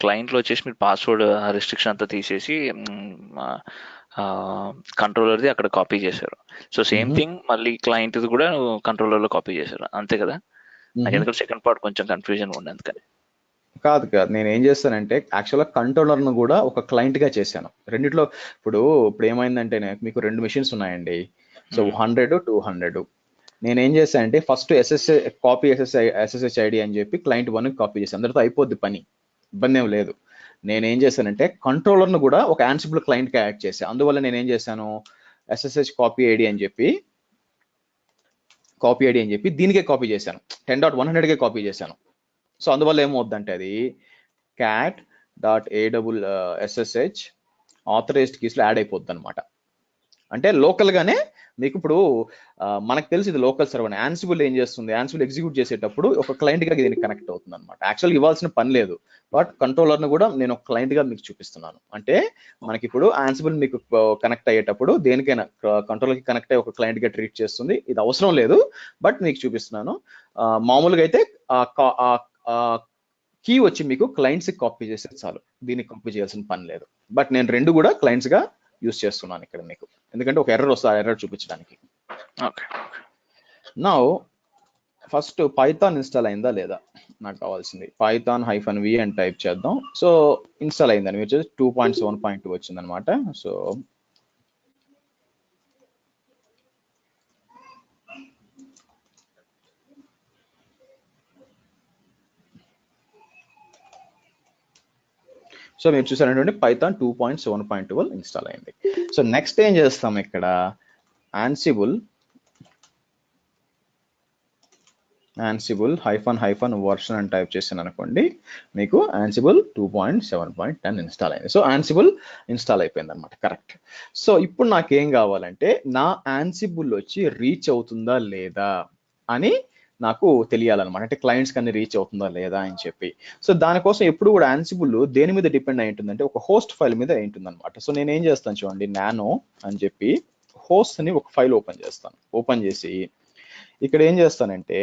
క్లయింట్లో వచ్చేసి మీరు పాస్వర్డ్ రిస్ట్రిక్షన్ అంతా తీసేసి కంట్రోలర్ది అక్కడ కాపీ చేశారు. సో సేమ్ థింగ్ మళ్ళీ క్లయింట్ కూడా కంట్రోలర్లో కాపీ చేశారు అంతే కదా. నాకు ఎందుకంటే సెకండ్ పార్ట్ కొంచెం కన్ఫ్యూజన్ ఉండే అందుకని. కాదు నేను ఏం చేస్తానంటే యాక్చువల్గా కంట్రోలర్ను కూడా ఒక క్లయింట్ గా చేశాను రెండిట్లో. ఇప్పుడు ఏమైందంటే మీకు 2 మెషిన్స్ ఉన్నాయండి. సో 100, 200. నేనేం చేశానంటే ఫస్ట్ SSH ID అని చెప్పి క్లయింట్ 1 కాపీ చేశాను. అందరితో అయిపోద్ది పని, ఇబ్బంది ఏం లేదు. నేనేం చేశానంటే కంట్రోలర్ను కూడా ఒక యాన్సిబుల్ క్లయింట్ గా యాడ్ చేశాను. అందువల్ల నేనేం చేశాను, SSH కాపీ ఐడి అని చెప్పి దీనికే కాపీ చేశాను, 10.100కే కాపీ చేశాను. సో అందువల్ల ఏమవుద్దంటే అది cat.ssh ఆథరైజ్డ్ కీస్లో యాడ్ అయిపోద్ది అనమాట. అంటే లోకల్ గానే మీకు ఇప్పుడు మనకు తెలిసి ఇది లోకల్ సర్వర్. యాన్సిబుల్ ఏం చేస్తుంది, యాన్సిబుల్ ఎగ్జిక్యూట్ చేసేటప్పుడు ఒక క్లయింట్ గా దీనికి కనెక్ట్ అవుతుంది అనమాట. యాక్చువల్గా ఇవ్వాల్సిన పని లేదు, బట్ కంట్రోలర్ ను కూడా నేను ఒక క్లయింట్ గా మీకు చూపిస్తున్నాను. అంటే మనకి ఇప్పుడు యాన్సిబుల్ మీకు కనెక్ట్ అయ్యేటప్పుడు దేనికైనా కంట్రోలర్ కి కనెక్ట్ అయ్యి ఒక క్లయింట్ గా ట్రీట్ చేస్తుంది. ఇది అవసరం లేదు, బట్ మీకు చూపిస్తున్నాను. మామూలుగా అయితే కీ వచ్చి మీకు క్లయింట్స్ కి కాపీ చేస్తే చాలు, దీనికి కాపీ చేయాల్సిన పని లేదు. బట్ నేను 2 కూడా క్లయింట్స్ గా యూస్ చేస్తున్నాను ఇక్కడ మీకు, ఎందుకంటే ఒక ఎర్రర్ వస్తుంది, ఎర్రర్ చూపించడానికి. నా ఫస్ట్ పైథాన్ ఇన్స్టాల్ అయిందా లేదా నాకు కావాల్సింది. python-v అని టైప్ చేద్దాం. సో ఇన్స్టాల్ అయిందని మీరు 2.7.2 వచ్చింది అనమాట. సో మీరు చూసారంటే పైథాన్ 2.7.12 ఇన్స్టాల్ అయింది. సో నెక్స్ట్ ఏం చేస్తాం, ఇక్కడ Ansible -version అని టైప్ చేశాను అనుకోండి, మీకు Ansible 2.7.10 ఇన్స్టాల్ అయింది. సో Ansible ఇన్స్టాల్ అయిపోయింది అనమాట. కరెక్ట్. సో ఇప్పుడు నాకేం కావాలంటే నా Ansible వచ్చి రీచ్ అవుతుందా లేదా అని నాకు తెలియాలన్నమాట. అంటే క్లయింట్స్ కన్నా రీచ్ అవుతుందా లేదా అని చెప్పి. సో దానికోసం ఎప్పుడు కూడా Ansible దేని మీద డిపెండ్ అయి ఉంటుందంటే ఒక హోస్ట్ ఫైల్ మీద అయి ఉంటుంది అనమాట. సో నేనేం చేస్తాను చూడండి, నానో అని చెప్పి హోస్ట్ అని ఒక ఫైల్ ఓపెన్ చేస్తాను. ఓపెన్ చేసి ఇక్కడ ఏం చేస్తానంటే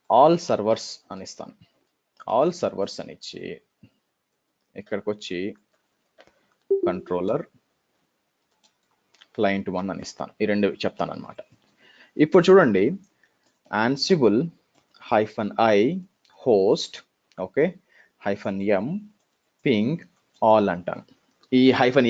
ఆల్ సర్వర్స్ అని ఇస్తాను. ఆల్ సర్వర్స్ అని ఇచ్చి ఇక్కడికి వచ్చి కంట్రోలర్ క్లయింట్ 1 అని ఇస్తాను. ఈ 2 చెప్తాను అనమాట. ఇప్పుడు చూడండి, Ansible -i host okay -m ping all అంటాను. ఈ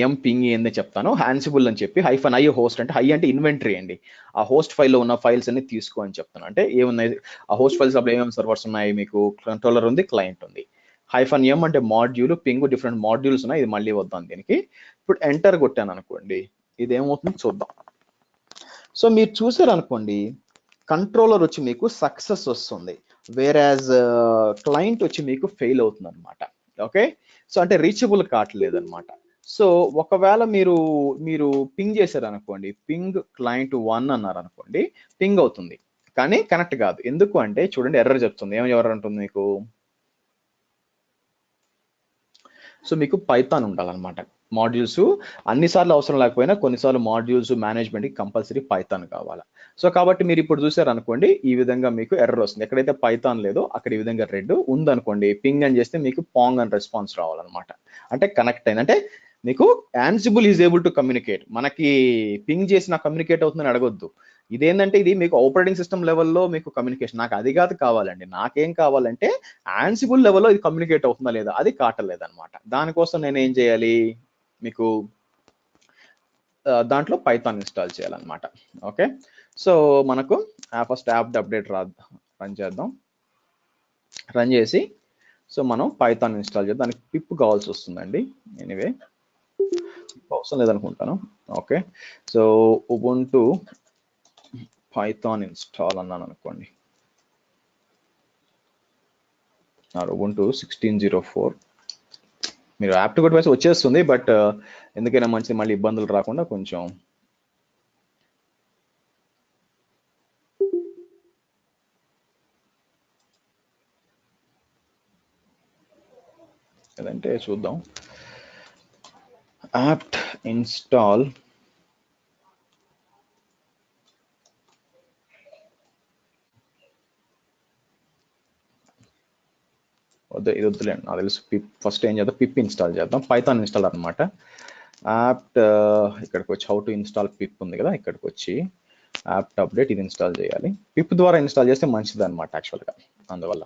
-m ping ఏందని చెప్తాను. Ansible అని చెప్పి -i host అంటే i అంటే ఇన్వెంటరీ అండి. ఆ హోస్ట్ ఫైల్లో ఉన్న ఫైల్స్ అన్ని తీసుకో అని చెప్తాను. అంటే ఏమున్నాయి ఆ హోస్ట్ ఫైల్స్ అప్పుడు ఏమేమి సర్వర్స్ ఉన్నాయి, మీకు కంట్రోలర్ ఉంది, క్లయింట్ ఉంది. -m అంటే మాడ్యూల్, పింగ్ డిఫరెంట్ మాడ్యూల్స్ ఉన్నాయి. ఇది మళ్ళీ వద్దాం దీనికి. ఇప్పుడు ఎంటర్ కొట్టాను అనుకోండి, ఇది ఏమవుతుంది చూద్దాం. సో మీరు చూసారు అనుకోండి, కంట్రోలర్ వచ్చి మీకు సక్సెస్ వస్తుంది, వేరాజ్ క్లయింట్ వచ్చి మీకు ఫెయిల్ అవుతుంది అనమాట. ఓకే, సో అంటే రీచబుల్ కావట్లేదు అనమాట. సో ఒకవేళ మీరు పింగ్ చేశారు అనుకోండి, పింగ్ క్లయింట్ 1 అన్నారు అనుకోండి, పింగ్ అవుతుంది కానీ కనెక్ట్ కాదు. ఎందుకు అంటే చూడండి, ఎర్రర్ చెప్తుంది. ఎవరు అంటుంది మీకు, సో మీకు పైథాన్ ఉండాలన్నమాట. మాడ్యూల్స్ అన్నిసార్లు అవసరం లేకపోయినా కొన్నిసార్లు మాడ్యూల్స్ మేనేజ్మెంట్కి కంపల్సరీ పైథాన్ కావాలా. సో కాబట్టి మీరు ఇప్పుడు చూసారు అనుకోండి, ఈ విధంగా మీకు ఎర్రర్ వస్తుంది. ఎక్కడైతే పైథాన్ లేదో అక్కడ ఈ విధంగా రెడ్ ఉందనుకోండి, పింగ్ అని చేస్తే మీకు పాంగ్ అని రెస్పాన్స్ రావాలన్నమాట. అంటే కనెక్ట్ అయింది, అంటే మీకు Ansible is able to communicate. మనకి పింగ్ చేసి నాకు కమ్యూనికేట్ అవుతుందని అడగొద్దు. ఇదేంటంటే ఇది మీకు ఆపరేటింగ్ సిస్టమ్ లెవెల్లో మీకు కమ్యూనికేషన్. నాకు అది కాదు కావాలండి, నాకేం కావాలంటే Ansible లెవెల్లో ఇది కమ్యూనికేట్ అవుతుందా లేదా, అది కావట్లేదు అనమాట. దానికోసం నేను ఏం చేయాలి, మీకు దాంట్లో పైథాన్ ఇన్స్టాల్ చేయాలన్నమాట. ఓకే, సో మనకు ఫస్ట్ యాప్ అప్డేట్ రన్ చేద్దాం. రన్ చేసి సో మనం పైథాన్ ఇన్స్టాల్ చేద్దాం. దానికి పిప్ కావాల్సి వస్తుందండి. ఎనీవే అవసరం లేదనుకుంటాను. Okay, so Ubuntu Python install అన్నాను అనుకోండి, ఉబుంటు 16.04. మీరు యాప్ టు కొట్టి వచ్చేస్తుంది, బట్ ఎందుకైనా మంచిది మళ్ళీ ఇబ్బందులు రాకుండా కొంచెం ఏదంటే చూద్దాం. apt install ఇది వద్దులేండి, నాకు తెలుసు. పిప్ ఫస్ట్ ఏం చేద్దాం, పిప్ ఇన్స్టాల్ చేద్దాం. పైథాన్ ఇన్స్టాల్ అనమాట. యాప్ట్ ఇక్కడికి వచ్చి హౌ టు ఇన్స్టాల్ పిప్ ఉంది కదా, ఇక్కడికి వచ్చి యాప్ట్ అప్డేట్ ఇది ఇన్స్టాల్ చేయాలి. పిప్ ద్వారా ఇన్స్టాల్ చేస్తే మంచిది అనమాట యాక్చువల్గా, అందువల్ల.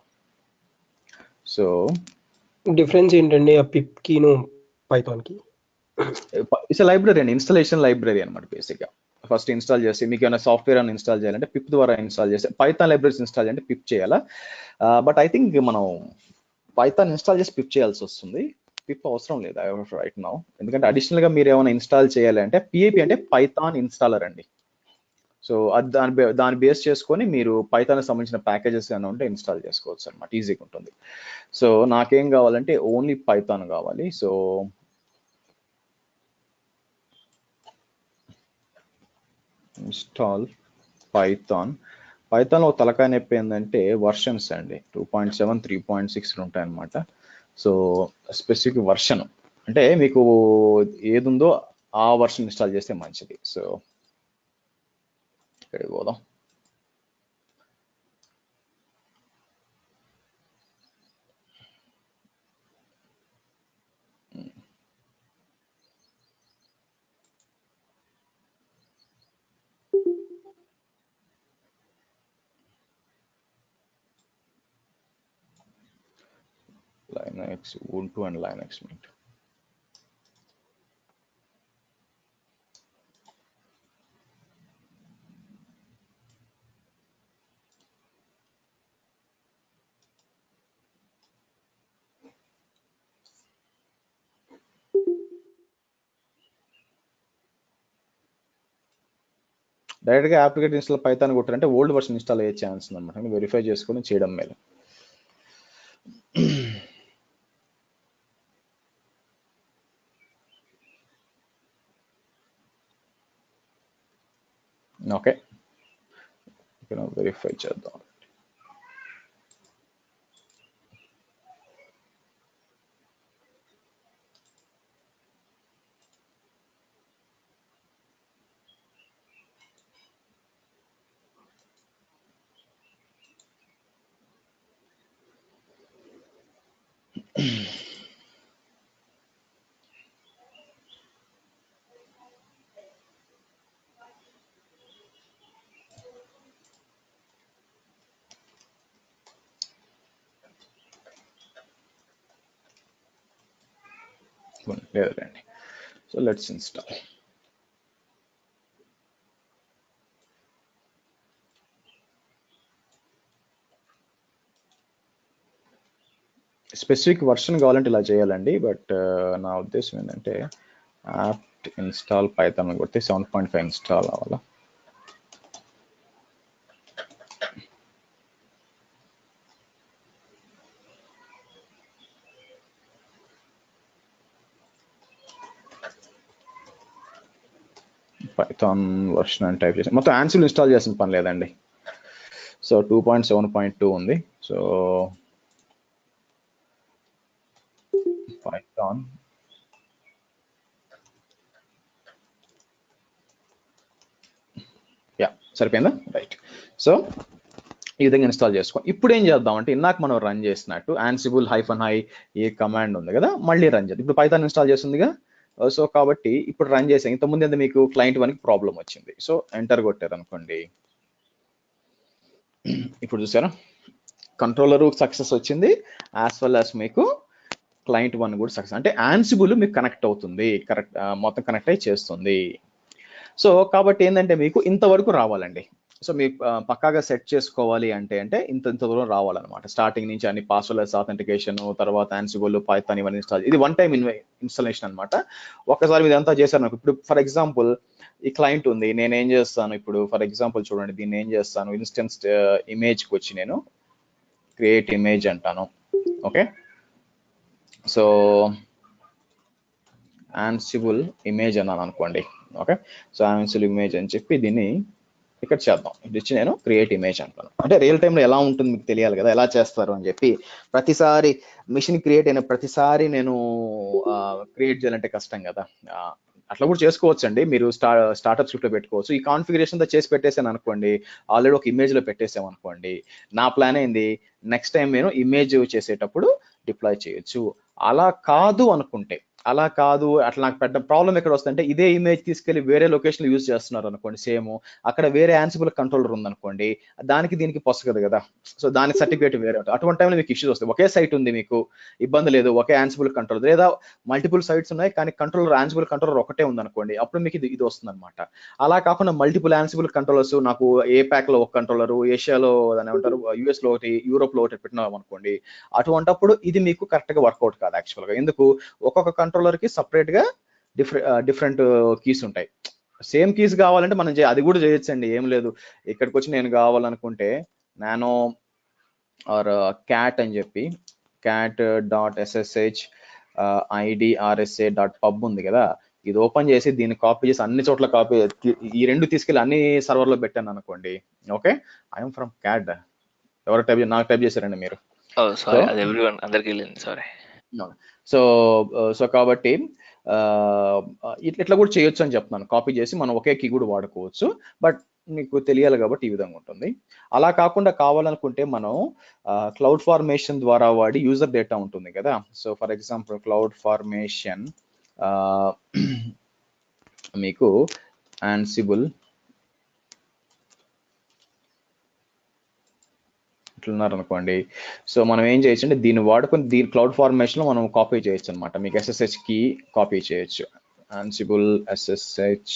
సో డిఫరెన్స్ ఏంటండి ఆ పిప్ కిను పైథాన్ కి? ఇట్స్ లైబ్రరీ అండి, ఇన్స్టాలేషన్ లైబ్రరీ అనమాట బేసిక్గా. ఫస్ట్ ఇన్స్టాల్ చేసి మీకు ఏమైనా సాఫ్ట్వేర్ అని ఇన్స్టాల్ చేయాలంటే పిప్ ద్వారా ఇన్స్టాల్ చేస్తే, పైథాన్ లైబ్రరీస్ ఇన్స్టాల్ చేయాలంటే పిప్ చేయాలా. బట్ ఐ థింక్ మనం పైథాన్ ఇన్స్టాల్ చేసి పిప్ చేయాల్సి వస్తుంది. పిప్ అవసరం లేదు రైట్ నౌ, ఎందుకంటే అడిషనల్ గా మీరు ఏమైనా ఇన్స్టాల్ చేయాలి అంటే పిఐపి అంటే పైథాన్ ఇన్స్టాలర్ అండి. సో అది దాన్ని బేస్ చేసుకొని మీరు పైథాన్ సంబంధించిన ప్యాకేజెస్ ఏమైనా ఉంటే ఇన్స్టాల్ చేసుకోవచ్చు అనమాట, ఈజీగా ఉంటుంది. సో నాకేం కావాలంటే ఓన్లీ పైథాన్ కావాలి. So install Python. పైథాన్లో తలకాయ నొప్పి ఏంటంటే వర్షన్స్ అండి, 2.7 3.6 ఉంటాయి అనమాట. సో స్పెసిఫిక్ వర్షన్ అంటే మీకు ఏది ఉందో ఆ వర్షన్ ఇన్స్టాల్ చేస్తే మంచిది. సో ఇక్కడికి పోదాం. Linux, Ubuntu and Linux Mint. డైరెక్ట్గా అప్లికేషన్ ఇన్స్టాల్ పైథాన్ కొట్టారంటే ఓల్డ్ వర్షన్ ఇన్స్టాల్ అయ్యే ఛాన్స్ ఉందన్నమాట, వెరిఫై చేసుకొని చేయడం మేలు. ఓకే, వెరిఫై చేద్దాం. లేదండి. So let's install. Specific version కావాలంటే ఇలా చేయాలండి, బట్ నా ఉద్దేశం ఏంటంటే యాప్ట్ ఇన్స్టాల్ పైథాన్ కొడితే 7.5 ఇన్స్టాల్ అవ్వాలా. పైథాన్ వర్షన్ అని టైప్ చేసి మొత్తం యాన్సిల్ ఇన్స్టాల్ చేసిన పని లేదండి. సో 2.7.2 ఉంది. సో పైథాన్ సరిపోయిందా? రైట్. సో ఈ విధంగా ఇన్స్టాల్ చేసుకో. ఇప్పుడు ఏం చేద్దాం అంటే ఇందాక మనం రన్ చేసినట్టు Ansible -i ఏ కమాండ్ ఉంది కదా, మళ్ళీ రన్ చేద్దాం. ఇప్పుడు పైథాన్ ఇన్స్టాల్ చేస్తుందిగా, సో కాబట్టి ఇప్పుడు రన్ చేసాం. ఇంతకుముందు ఏంటంటే మీకు క్లయింట్ 1కి ప్రాబ్లం వచ్చింది. సో ఎంటర్ కొట్టారు అనుకోండి, ఇప్పుడు చూసారా కంట్రోలర్ సక్సెస్ వచ్చింది, యాజ్ వెల్ యాజ్ మీకు క్లయింట్ 1 కూడా సక్సెస్. అంటే Ansible మీకు కనెక్ట్ అవుతుంది, కరెక్ట్ మొత్తం కనెక్ట్ అయ్యి చేస్తుంది. సో కాబట్టి ఏంటంటే మీకు ఇంతవరకు రావాలండి. సో మీరు పక్కాగా సెట్ చేసుకోవాలి అంటే ఇంత దూరం రావాలన్నమాట. స్టార్టింగ్ నుంచి అన్ని పాస్వర్డ్లెస్ ఆథెంటికేషన్, తర్వాత Ansible పైథాన్ ఇవన్నీ ఇన్స్టాల్. ఇది వన్ టైం ఇన్స్టాలేషన్ అనమాట. ఒక్కసారి మీరు ఇదంతా చేశారు నాకు. ఇప్పుడు ఫర్ ఎగ్జాంపుల్ ఈ క్లయింట్ ఉంది, నేను ఏం చేస్తాను ఇప్పుడు ఫర్ ఎగ్జాంపుల్ చూడండి, దీన్ని ఏం చేస్తాను, ఇన్స్టెన్స్ ఇమేజ్కి వచ్చి నేను క్రియేట్ ఇమేజ్ అంటాను. ఓకే, సో Ansible ఇమేజ్ అన్నాను అనుకోండి. ఓకే, సో Ansible ఇమేజ్ అని చెప్పి దీన్ని ఇక్కడ చేద్దాం. ఇది ఇచ్చి నేను క్రియేట్ ఇమేజ్ అంటాను. అంటే రియల్ టైంలో ఎలా ఉంటుంది మీకు తెలియాలి కదా, ఎలా చేస్తారు అని చెప్పి. ప్రతిసారి మిషన్ క్రియేట్ అయిన ప్రతిసారి నేను క్రియేట్ చేయాలంటే కష్టం కదా. అట్లా కూడా చేసుకోవచ్చు అండి. మీరు స్టార్టప్ స్క్రిప్ట్ లో పెట్టుకోవచ్చు. ఈ కాన్ఫిగరేషన్ తో చేసి పెట్టేసాను అనుకోండి, ఆల్రెడీ ఒక ఇమేజ్ లో పెట్టేసాం అనుకోండి, నా ప్లాన్ ఏంది, నెక్స్ట్ టైం నేను ఇమేజ్ చేసేటప్పుడు డిప్లాయ్ చేయొచ్చు. అలా కాదు అనుకుంటే, అలా కాదు, అట్లా నాకు పెద్ద ప్రాబ్లం ఎక్కడ వస్తుందంటే, ఇదే ఇమేజ్ తీసుకెళ్లి వేరే లొకేషన్ యూజ్ చేస్తున్నారు అనుకోండి, సేమ్ అక్కడ వేరే యాన్సిబుల్ కంట్రోలర్ ఉందనుకోండి, దానికి దీనికి పొసగదు కదా. సో దానికి సర్టిఫికేట్ వేరే ఉంటుంది. అటువంటి టైంలో మీకు ఇష్యూస్ వస్తాయి. ఒకే సైట్ ఉంది, మీకు ఇబ్బంది లేదు, ఒకే యాన్సిబుల్ కంట్రోలర్, లేదా మల్టిపుల్ సైట్స్ ఉన్నాయి కానీ కంట్రోలర్ యాన్సిబుల్ కంట్రోలర్ ఒకటే ఉందనుకోండి, అప్పుడు మీకు ఇది వస్తుంది అనమాట. అలా కాకుండా మల్టిపుల్ యాన్సిబుల్ కంట్రోలర్స్, నాకు ఏపాక్ లో ఒక కంట్రోలర్, ఏషియాలో దాని ఏమంటారు, యుఎస్ లో ఒకటి, యూరోప్ లో ఒకటి పెట్టినాం అనుకోండి, అటువంటప్పుడు ఇది మీకు కరెక్ట్ గా వర్కౌట్ కాదు యాక్చువల్ గా. ఎందుకు, ఒక్కొక్క కంట్రోలర్ కి సపరేట్ గా డిఫరెంట్ కీస్ ఉంటాయి. సేమ్ కీస్ కావాలంటే మనం అది కూడా చేయొచ్చు అండి, ఏం లేదు. ఇక్కడికి వచ్చి నేను కావాలనుకుంటే నానో ఆర్ క్యాట్ అని చెప్పి cat.ssh idrsa.pub ఉంది కదా, ఇది ఓపెన్ చేసి దీన్ని కాపీ చేసి అన్ని చోట్ల కాపీ, ఈ రెండు తీసుకెళ్ళి అన్ని సర్వర్ లో పెట్టాను అనుకోండి. Okay, I'm from cat. ఎవరు టైప్, నాకు టైప్ చేశారండి మీరు? సో కాబట్టి ఇట్లా కూడా చేయొచ్చు అని చెప్తున్నాను. కాపీ చేసి మనం ఒకే కీ కూడా వాడుకోవచ్చు, బట్ మీకు తెలియాలి కాబట్టి ఈ విధంగా ఉంటుంది. అలా కాకుండా కావాలనుకుంటే మనం క్లౌడ్ ఫార్మేషన్ ద్వారా వాడి యూజర్ డేటా ఉంటుంది కదా. So for example cloud formation మీకు Ansible అనుకోండి. సో మనం ఏం చేయొచ్చు అంటే, దీన్ని వాడుకొని దీని క్లౌడ్ ఫార్మేషన్ లో మనం కాపీ చేయొచ్చు అనమాట. మీకు SSH కీ కాపీ చేయొచ్చు. Ansible SSH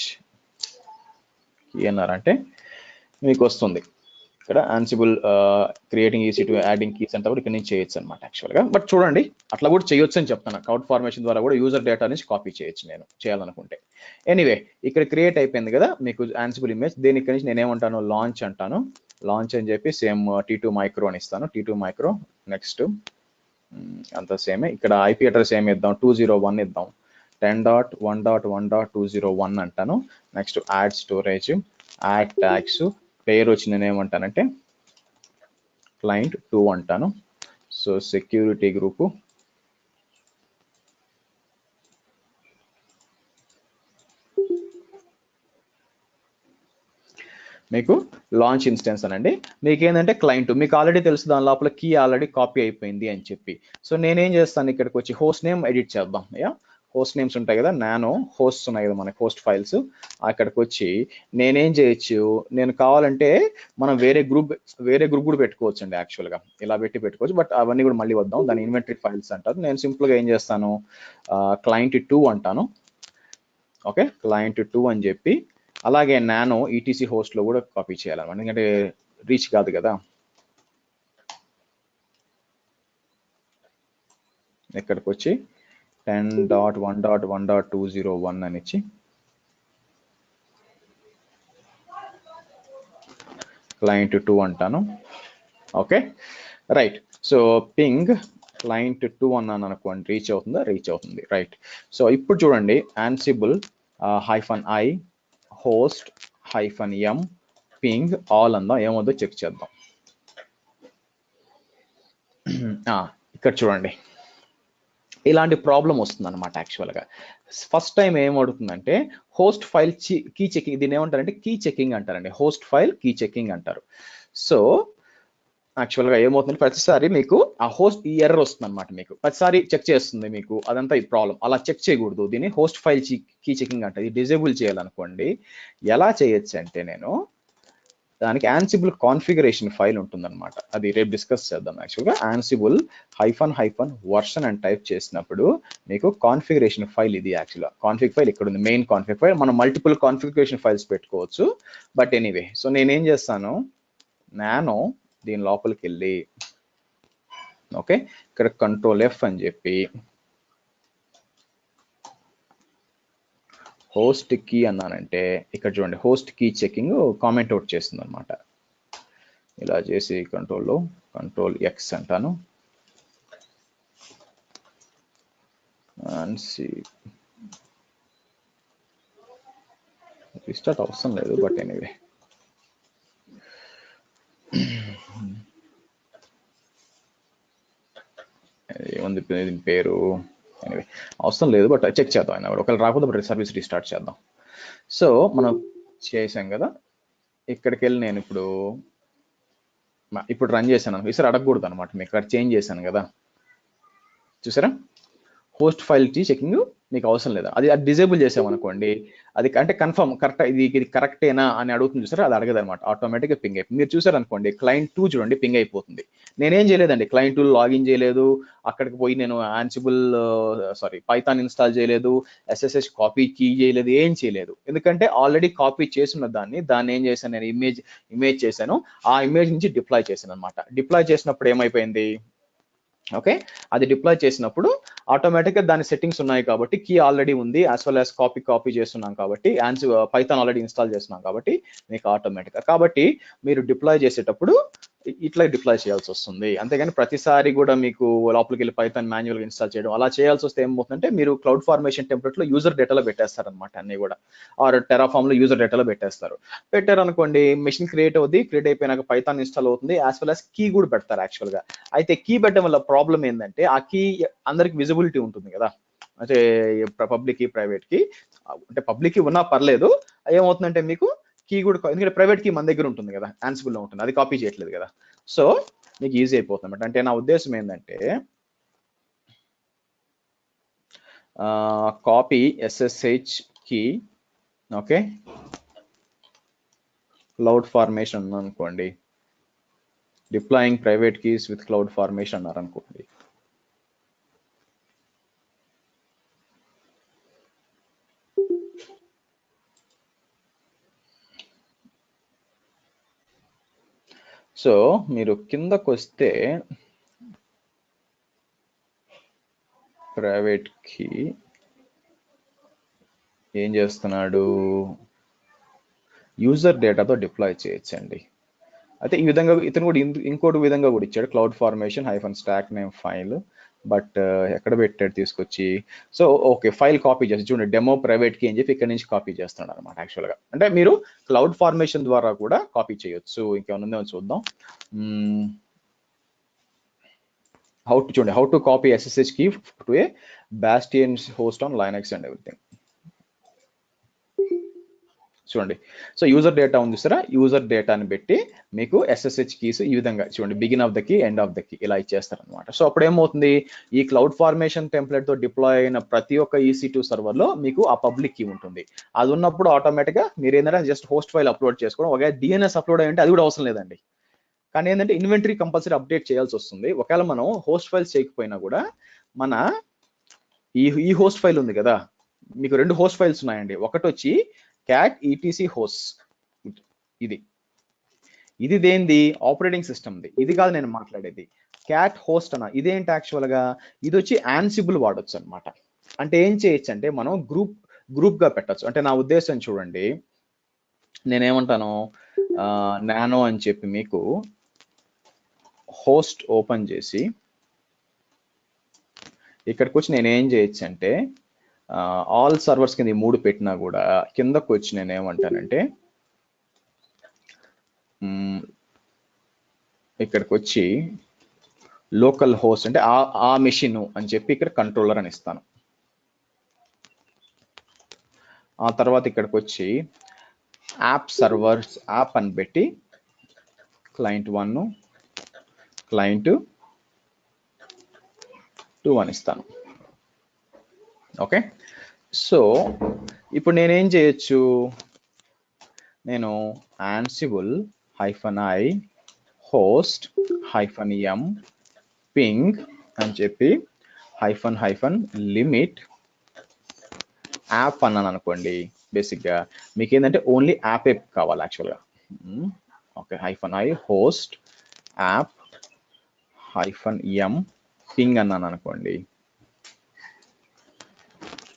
కీ అన్నారంటే మీకు వస్తుంది ఇక్కడ Ansible creating EC2 adding keys అంటే కూడా ఇక్కడ నుంచి చేయొచ్చు అనమాట యాక్చువల్ గా. బట్ చూడండి, అట్లా కూడా చేయొచ్చు అని చెప్తాను. క్లౌడ్ ఫార్మేషన్ ద్వారా కూడా యూజర్ డేటా నుంచి కాపీ చేయొచ్చు నేను చేయాలనుకుంటే. ఎనీవే, ఇక్కడ క్రియేట్ అయిపోయింది కదా మీకు Ansible ఇమేజ్. దీని ఇక్కడ నుంచి నేనేమంటాను, లాంచ్ అంటాను. లాంచ్ అని చెప్పి సేమ్ T2 మైక్రో అని ఇస్తాను. T2 మైక్రో నెక్స్ట్ అంత సేమే. ఇక్కడ IP అడ్రస్ ఏమి ఇద్దాం, 201 ఇద్దాం. 10.1.1.201 అంటాను. Next add storage, add tags, పేరు వచ్చి నేను ఏమంటానంటే క్లయింట్ 2 అంటాను. సో సెక్యూరిటీ గ్రూపు మీకు లాంచ్ ఇన్స్టెన్స్ అనండి. మీకు ఏంటంటే క్లయింట్ మీకు ఆల్రెడీ తెలుసు, దాని లోపల కీ ఆల్రెడీ కాపీ అయిపోయింది అని చెప్పి. సో నేనేం చేస్తాను, ఇక్కడికి వచ్చి హోస్ట్ నేమ్ ఎడిట్ చేద్దాం. హోస్ట్ నేమ్స్ ఉంటాయి కదా, నానో హోస్ట్ ఉన్నాయి కదా మనకి, హోస్ట్ ఫైల్స్. అక్కడికి వచ్చి నేనేం చేయొచ్చు, నేను కావాలంటే మనం వేరే గ్రూప్ కూడా పెట్టుకోవచ్చు అండి యాక్చువల్గా. ఇలా పెట్టుకోవచ్చు, బట్ అవన్నీ కూడా మళ్ళీ వద్దాం. దాని ఇన్వెంటరీ ఫైల్స్ అంటారు. నేను సింపుల్గా ఏం చేస్తాను, క్లయింట్ 2 అంటాను. ఓకే, క్లయింట్ 2 అని చెప్పి, అలాగే నానో ETC హోస్ట్ లో కూడా కాపీ చేయాలన్నమాట, ఎందుకంటే రీచ్ కాదు కదా. ఇక్కడికి వచ్చి 10.1.1.201 అని ఇచ్చి క్లయింట్ 2 అంటాను. Okay right. So ping client 2 అన్నాను అనుకోండి, రీచ్ అవుతుందా, రీచ్ అవుతుంది. రైట్. సో ఇప్పుడు చూడండి, Ansible -i host -m ping all అందాం, ఏమవుతుందో చెక్ చేద్దాం. ఇక్కడ చూడండి, ఇలాంటి ప్రాబ్లం వస్తుంది అనమాట యాక్చువల్గా. ఫస్ట్ టైం ఏమవుతుందంటే, హోస్ట్ ఫైల్ కీ చెకింగ్, దీన్ని ఏమంటారంటే కీ చెకింగ్ అంటారండి. హోస్ట్ ఫైల్ కీ చెకింగ్ అంటారు. సో యాక్చువల్గా ఏమవుతుందంటే, ప్రతిసారి మీకు ఆ హోస్ట్ ఈ ఎర్రర్ వస్తుంది అనమాట. మీకు ప్రతిసారి చెక్ చేస్తుంది మీకు, అదంతా ఈ ప్రాబ్లం. అలా చెక్ చేయకూడదు, దీన్ని హోస్ట్ ఫైల్ కీ చెకింగ్ అంటే. ఇది డిజేబుల్ చేయాలనుకోండి, ఎలా చేయొచ్చు అంటే, నేను దానికి Ansible కాన్ఫిగరేషన్ ఫైల్ ఉంటుందన్నమాట. అది రేపు డిస్కస్ చేద్దాం. యాక్చువల్గా Ansible -version అని టైప్ చేసినప్పుడు మీకు కాన్ఫిగరేషన్ ఫైల్ ఇది. యాక్చువల్గా కాన్ఫిగ్ ఫైల్ ఇక్కడ ఉంది, మెయిన్ కాన్ఫిగ్ ఫైల్. మనం మల్టిపుల్ కాన్ఫిగరేషన్ ఫైల్స్ పెట్టుకోవచ్చు, బట్ ఎనీవే. సో నేనేం చేస్తాను, నానో దీని లోపలికి వెళ్ళి, ఓకే, ఇక్కడ Ctrl+F అని చెప్పి హోస్ట్ కీ అన్నానంటే, ఇక్కడ చూడండి host key checking comment out చేస్తుంది అనమాట. ఇలా చేసి Ctrl+X అంటాను. రీస్టార్ట్ అవసరం లేదు, బట్ ఎనీవే ఏముంది దీని పేరు, ఎనివే అవసరం లేదు, బట్ చెక్ చేద్దాం అయినా కూడా. ఒకవేళ రాకపోతే సర్వీస్ రీస్టార్ట్ చేద్దాం. సో మనం చేసాం కదా, ఇక్కడికి వెళ్ళి నేను ఇప్పుడు రన్ చేశాను. ఈసారి అడగకూడదు అనమాట, మీకు అక్కడ చేంజ్ చేశాను కదా, చూసారా? హోస్ట్ ఫైల్ చెకింగ్ మీకు అవసరం లేదా, అది డిజేబుల్ చేసామనుకోండి, అది అంటే కన్ఫర్మ్ కరెక్ట్, ఇది కరెక్టేనా అని అడుగుతుంది చూసారా, అది అడగదు అనమాట, ఆటోమేటిక్గా పింగ్ అయిపోతుంది. మీరు చూసారనుకోండి క్లయింట్ 2 చూడండి పింగ్ అయిపోతుంది. నేనేం చేయలేదండి, క్లయింట్ 2 లాగిన్ చేయలేదు, అక్కడికి పోయి నేను పైథాన్ ఇన్స్టాల్ చేయలేదు, SSH కాపీ కీ చేయలేదు, ఏం చేయలేదు. ఎందుకంటే ఆల్రెడీ కాపీ చేసిన దాన్ని ఏం చేశాను, నేను ఇమేజ్ చేశాను, ఆ ఇమేజ్ నుంచి డిప్లాయ్ చేశాను అనమాట. డిప్లాయ్ చేసినప్పుడు ఏమైపోయింది, ఓకే, అది డిప్లాయ్ చేసినప్పుడు ఆటోమేటిక్గా దాని సెట్టింగ్స్ ఉన్నాయి కాబట్టి, కీ ఆల్రెడీ ఉంది, యాజ్ వెల్ యాజ్ కాపీ చేస్తున్నాం కాబట్టి, పైథాన్ ఆల్రెడీ ఇన్స్టాల్ చేస్తున్నాం కాబట్టి మీకు ఆటోమేటిక్గా. కాబట్టి మీరు డిప్లాయ్ చేసేటప్పుడు ఇట్లా డిప్లాయ్ చేయాల్సి వస్తుంది. అంతేగాని ప్రతిసారి కూడా మీకు లోపలికి వెళ్ళి పైథాన్ మాన్యువల్గా ఇన్స్టాల్ చేయడం అలా చేయాల్సి వస్తే ఏమవుతుందంటే, మీరు క్లౌడ్ ఫార్మేషన్ టెంప్లెట్లో యూజర్ డేటాలో పెట్టేస్తారనమాట అన్ని కూడా, ఆర్ టెరాఫామ్లో యూజర్ డేటాలో పెట్టారు అనుకోండి, మెషిన్ క్రియేట్ అయిపోయినాక పైథాన్ ఇన్స్టాల్ అవుతుంది, యాజ్ వెల్ యాజ్ కీ కూడా పెడతారు యాక్చువల్గా. అయితే కీ పెట్టడం వల్ల ప్రాబ్లం ఏంటంటే, ఆ కీ అందరికి విజిబిలిటీ ఉంటుంది కదా, అంటే పబ్లిక్ కి ప్రైవేట్ కి, అంటే పబ్లిక్ కి ఉన్నా పర్లేదు, ఏమవుతుందంటే మీకు కీ కూడా, ఎందుకంటే ప్రైవేట్ కీ మన దగ్గర ఉంటుంది కదా, యాన్సిబుల్ లో ఉంటుంది, అది కాపీ చేయట్లేదు కదా, సో మీకు ఈజీ అయిపోతుంది అనమాట. అంటే నా ఉద్దేశం ఏంటంటే, copy SSH key, okay, CloudFormation అనుకోండి, deploying private keys with CloudFormation అన్నారు అనుకోండి, సో మీరు కిందకు వస్తే ప్రైవేట్ కి ఏం చేస్తున్నాడు, యూజర్ డేటాతో డిప్లాయ్ చేయొచ్చండి. అయితే ఈ విధంగా ఇతను కూడా ఇంకోటి విధంగా కూడా ఇచ్చాడు, cloud formation -stack name file, but ఎక్కడ పెట్టాడు తీసుకొచ్చి. సో ఓకే, ఫైల్ కాపీ చేసి చూడండి, డెమో ప్రైవేట్ కి అని చెప్పి ఇక్కడ నుంచి కాపీ చేస్తున్నాడు అనమాట. యాక్చువల్గా అంటే మీరు క్లౌడ్ ఫార్మేషన్ ద్వారా కూడా కాపీ చేయొచ్చు. ఇంకేమైనా ఉందేమో చూద్దాం. How to copy SSH key to a Bastion host on Linux and everything. చూడండి, సో యూజర్ డేటా ఉంది సరే, యూజర్ డేటాని పెట్టి మీకు SSH కీస్ ఈ విధంగా చూడండి, begin of the key, end of the key ఇలా ఇచ్చేస్తారు అనమాట. సో అప్పుడు ఏమవుతుంది, ఈ క్లౌడ్ ఫార్మేషన్ టెంప్లెట్ తో డిప్లాయ్ అయిన ప్రతి ఒక్క EC2 సర్వర్ లో మీకు ఆ పబ్లిక్ కీ ఉంటుంది. అది ఉన్నప్పుడు ఆటోమేటిక్గా మీరు ఏంటంటే జస్ట్ హోస్ట్ ఫైల్ అప్లోడ్ చేసుకోవడం, ఒకవేళ DNS అప్లోడ్ అయ్యంటే అది కూడా అవసరం లేదండి. కానీ ఏంటంటే ఇన్వెంటరీ కంపల్సరీ అప్డేట్ చేయాల్సి వస్తుంది. ఒకవేళ మనం హోస్ట్ ఫైల్స్ చేయకపోయినా కూడా మన ఈ హోస్ట్ ఫైల్ ఉంది కదా, మీకు 2 హోస్ట్ ఫైల్స్ ఉన్నాయండి. ఒకటి వచ్చి cat etc hosts, ఇది దేంది, ఆపరేటింగ్ సిస్టమ్ది, ఇది కాదు నేను మాట్లాడేది. క్యాట్ హోస్ట్ అన్న ఇదేంటి, యాక్చువల్గా ఇది వచ్చి యాన్సిబుల్ వాడొచ్చు అనమాట. అంటే ఏం చేయొచ్చు అంటే మనం గ్రూప్ గా పెట్టచ్చు. అంటే నా ఉద్దేశం చూడండి, నేనేమంటాను, నానో అని చెప్పి మీకు హోస్ట్ ఓపెన్ చేసి ఇక్కడికి వచ్చి నేను ఏం చేయొచ్చు అంటే, ఆల్ సర్వర్స్ కింద 3 పెట్టినా కూడా కిందకు వచ్చి నేను ఏమంటానంటే, ఇక్కడికి వచ్చి లోకల్ హోస్ట్ అంటే ఆ మెషిన్ అని చెప్పి ఇక్కడ కంట్రోలర్ అని ఇస్తాను. ఆ తర్వాత ఇక్కడికి వచ్చి యాప్ సర్వర్స్ యాప్ అని పెట్టి క్లయింట్ 1 క్లయింట్ 2 అని ఇస్తాను. ఓకే, సో ఇప్పుడు నేనేం చేయొచ్చు, నేను ansible -i host -m ping అని చెప్పి -limit యాప్ అన్నాను అనుకోండి. బేసిక్గా మీకు ఏంటంటే ఓన్లీ యాప్ కావాలి యాక్చువల్గా. Okay, -i host app -m ping అన్నాను అనుకోండి.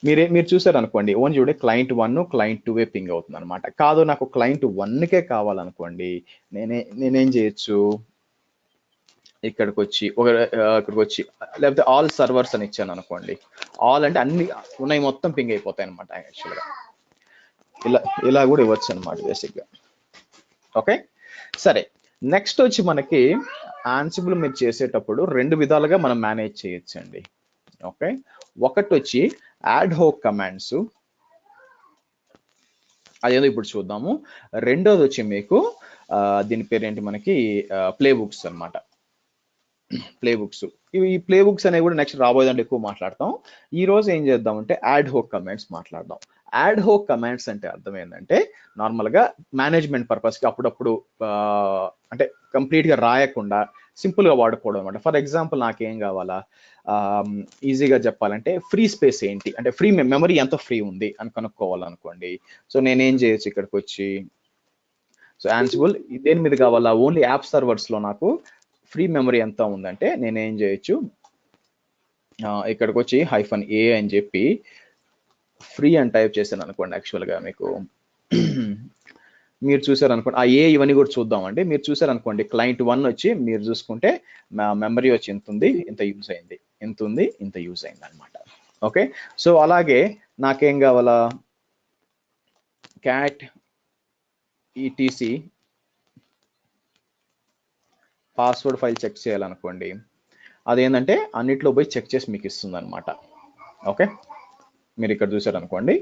మీరు చూసారు అనుకోండి, ఓన్ చూడే క్లయింట్ 1 క్లయింట్ 2 పింగ్ అవుతుంది అనమాట. కాదు నాకు క్లయింట్ 1కే కావాలనుకోండి, నేనేం చేయొచ్చు, ఇక్కడికి వచ్చి లేకపోతే ఆల్ సర్వర్స్ అని ఇచ్చాను అనుకోండి. ఆల్ అంటే అన్ని ఉన్నాయి మొత్తం పింగ్ అయిపోతాయి అనమాట. యాక్చువల్గా ఇలా కూడా ఇవ్వచ్చు అనమాట బేసిక్గా. ఓకే, సరే, నెక్స్ట్ వచ్చి మనకి ఆన్సిబుల్ మీరు చేసేటప్పుడు రెండు విధాలుగా మనం మేనేజ్ చేయొచ్చు అండి. ఓకే, ఒకటి వచ్చి యాడ్ హోక్ కమాండ్స్, అదేదో ఇప్పుడు చూద్దాము. రెండోది వచ్చి మీకు దీని పేరేంటి మనకి ప్లే బుక్స్ అనమాట. ప్లే బుక్స్, ఈ ప్లే బుక్స్ అనేవి కూడా నెక్స్ట్ రాబోయేదంటే ఎక్కువ మాట్లాడతాం. ఈ రోజు ఏం చేద్దామంటే యాడ్ హోక్ కమాండ్స్ మాట్లాడదాం. యాడ్ హోక్ కమాండ్స్ అంటే అర్థం ఏంటంటే నార్మల్ గా మేనేజ్మెంట్ పర్పస్ కి అప్పుడప్పుడు అంటే కంప్లీట్ గా రాయకుండా సింపుల్ గా వాడుకోవడం అనమాట. ఫర్ ఎగ్జాంపుల్ నాకేం కావాలా, ఈజీగా చెప్పాలంటే ఫ్రీ స్పేస్ ఏంటి అంటే ఫ్రీ మెమరీ ఎంత ఫ్రీ ఉంది అని కనుక్కోవాలనుకోండి. సో నేనేం చేయొచ్చు ఇక్కడికి వచ్చి, సో ఆన్సిబుల్ దేని మీద కావాలా, ఓన్లీ యాప్ సర్వర్స్ లో నాకు ఫ్రీ మెమరీ ఎంత ఉందంటే నేనేం చేయొచ్చు, ఇక్కడికి వచ్చి -a అని చెప్పి ఫ్రీ అని టైప్ చేశాను అనుకోండి. యాక్చువల్గా మీకు మీరు చూసారు అనుకోండి, ఆ ఏ ఇవన్నీ కూడా చూద్దామండి. మీరు చూసారు అనుకోండి, క్లయింట్ 1 వచ్చి మీరు చూసుకుంటే మెమరీ వచ్చి ఎంత ఉంది, ఇంత యూజ్ అయింది, ఎంత ఉంది, ఇంత యూజ్ అయింది అనమాట. ఓకే, సో అలాగే నాకేం కావాలా, cat ETC password file check చేయాలనుకోండి, అదేంటంటే అన్నిట్లో పోయి చెక్ చేసి మీకు ఇస్తుంది అనమాట. ఓకే, మీరు ఇక్కడ చూసారు అనుకోండి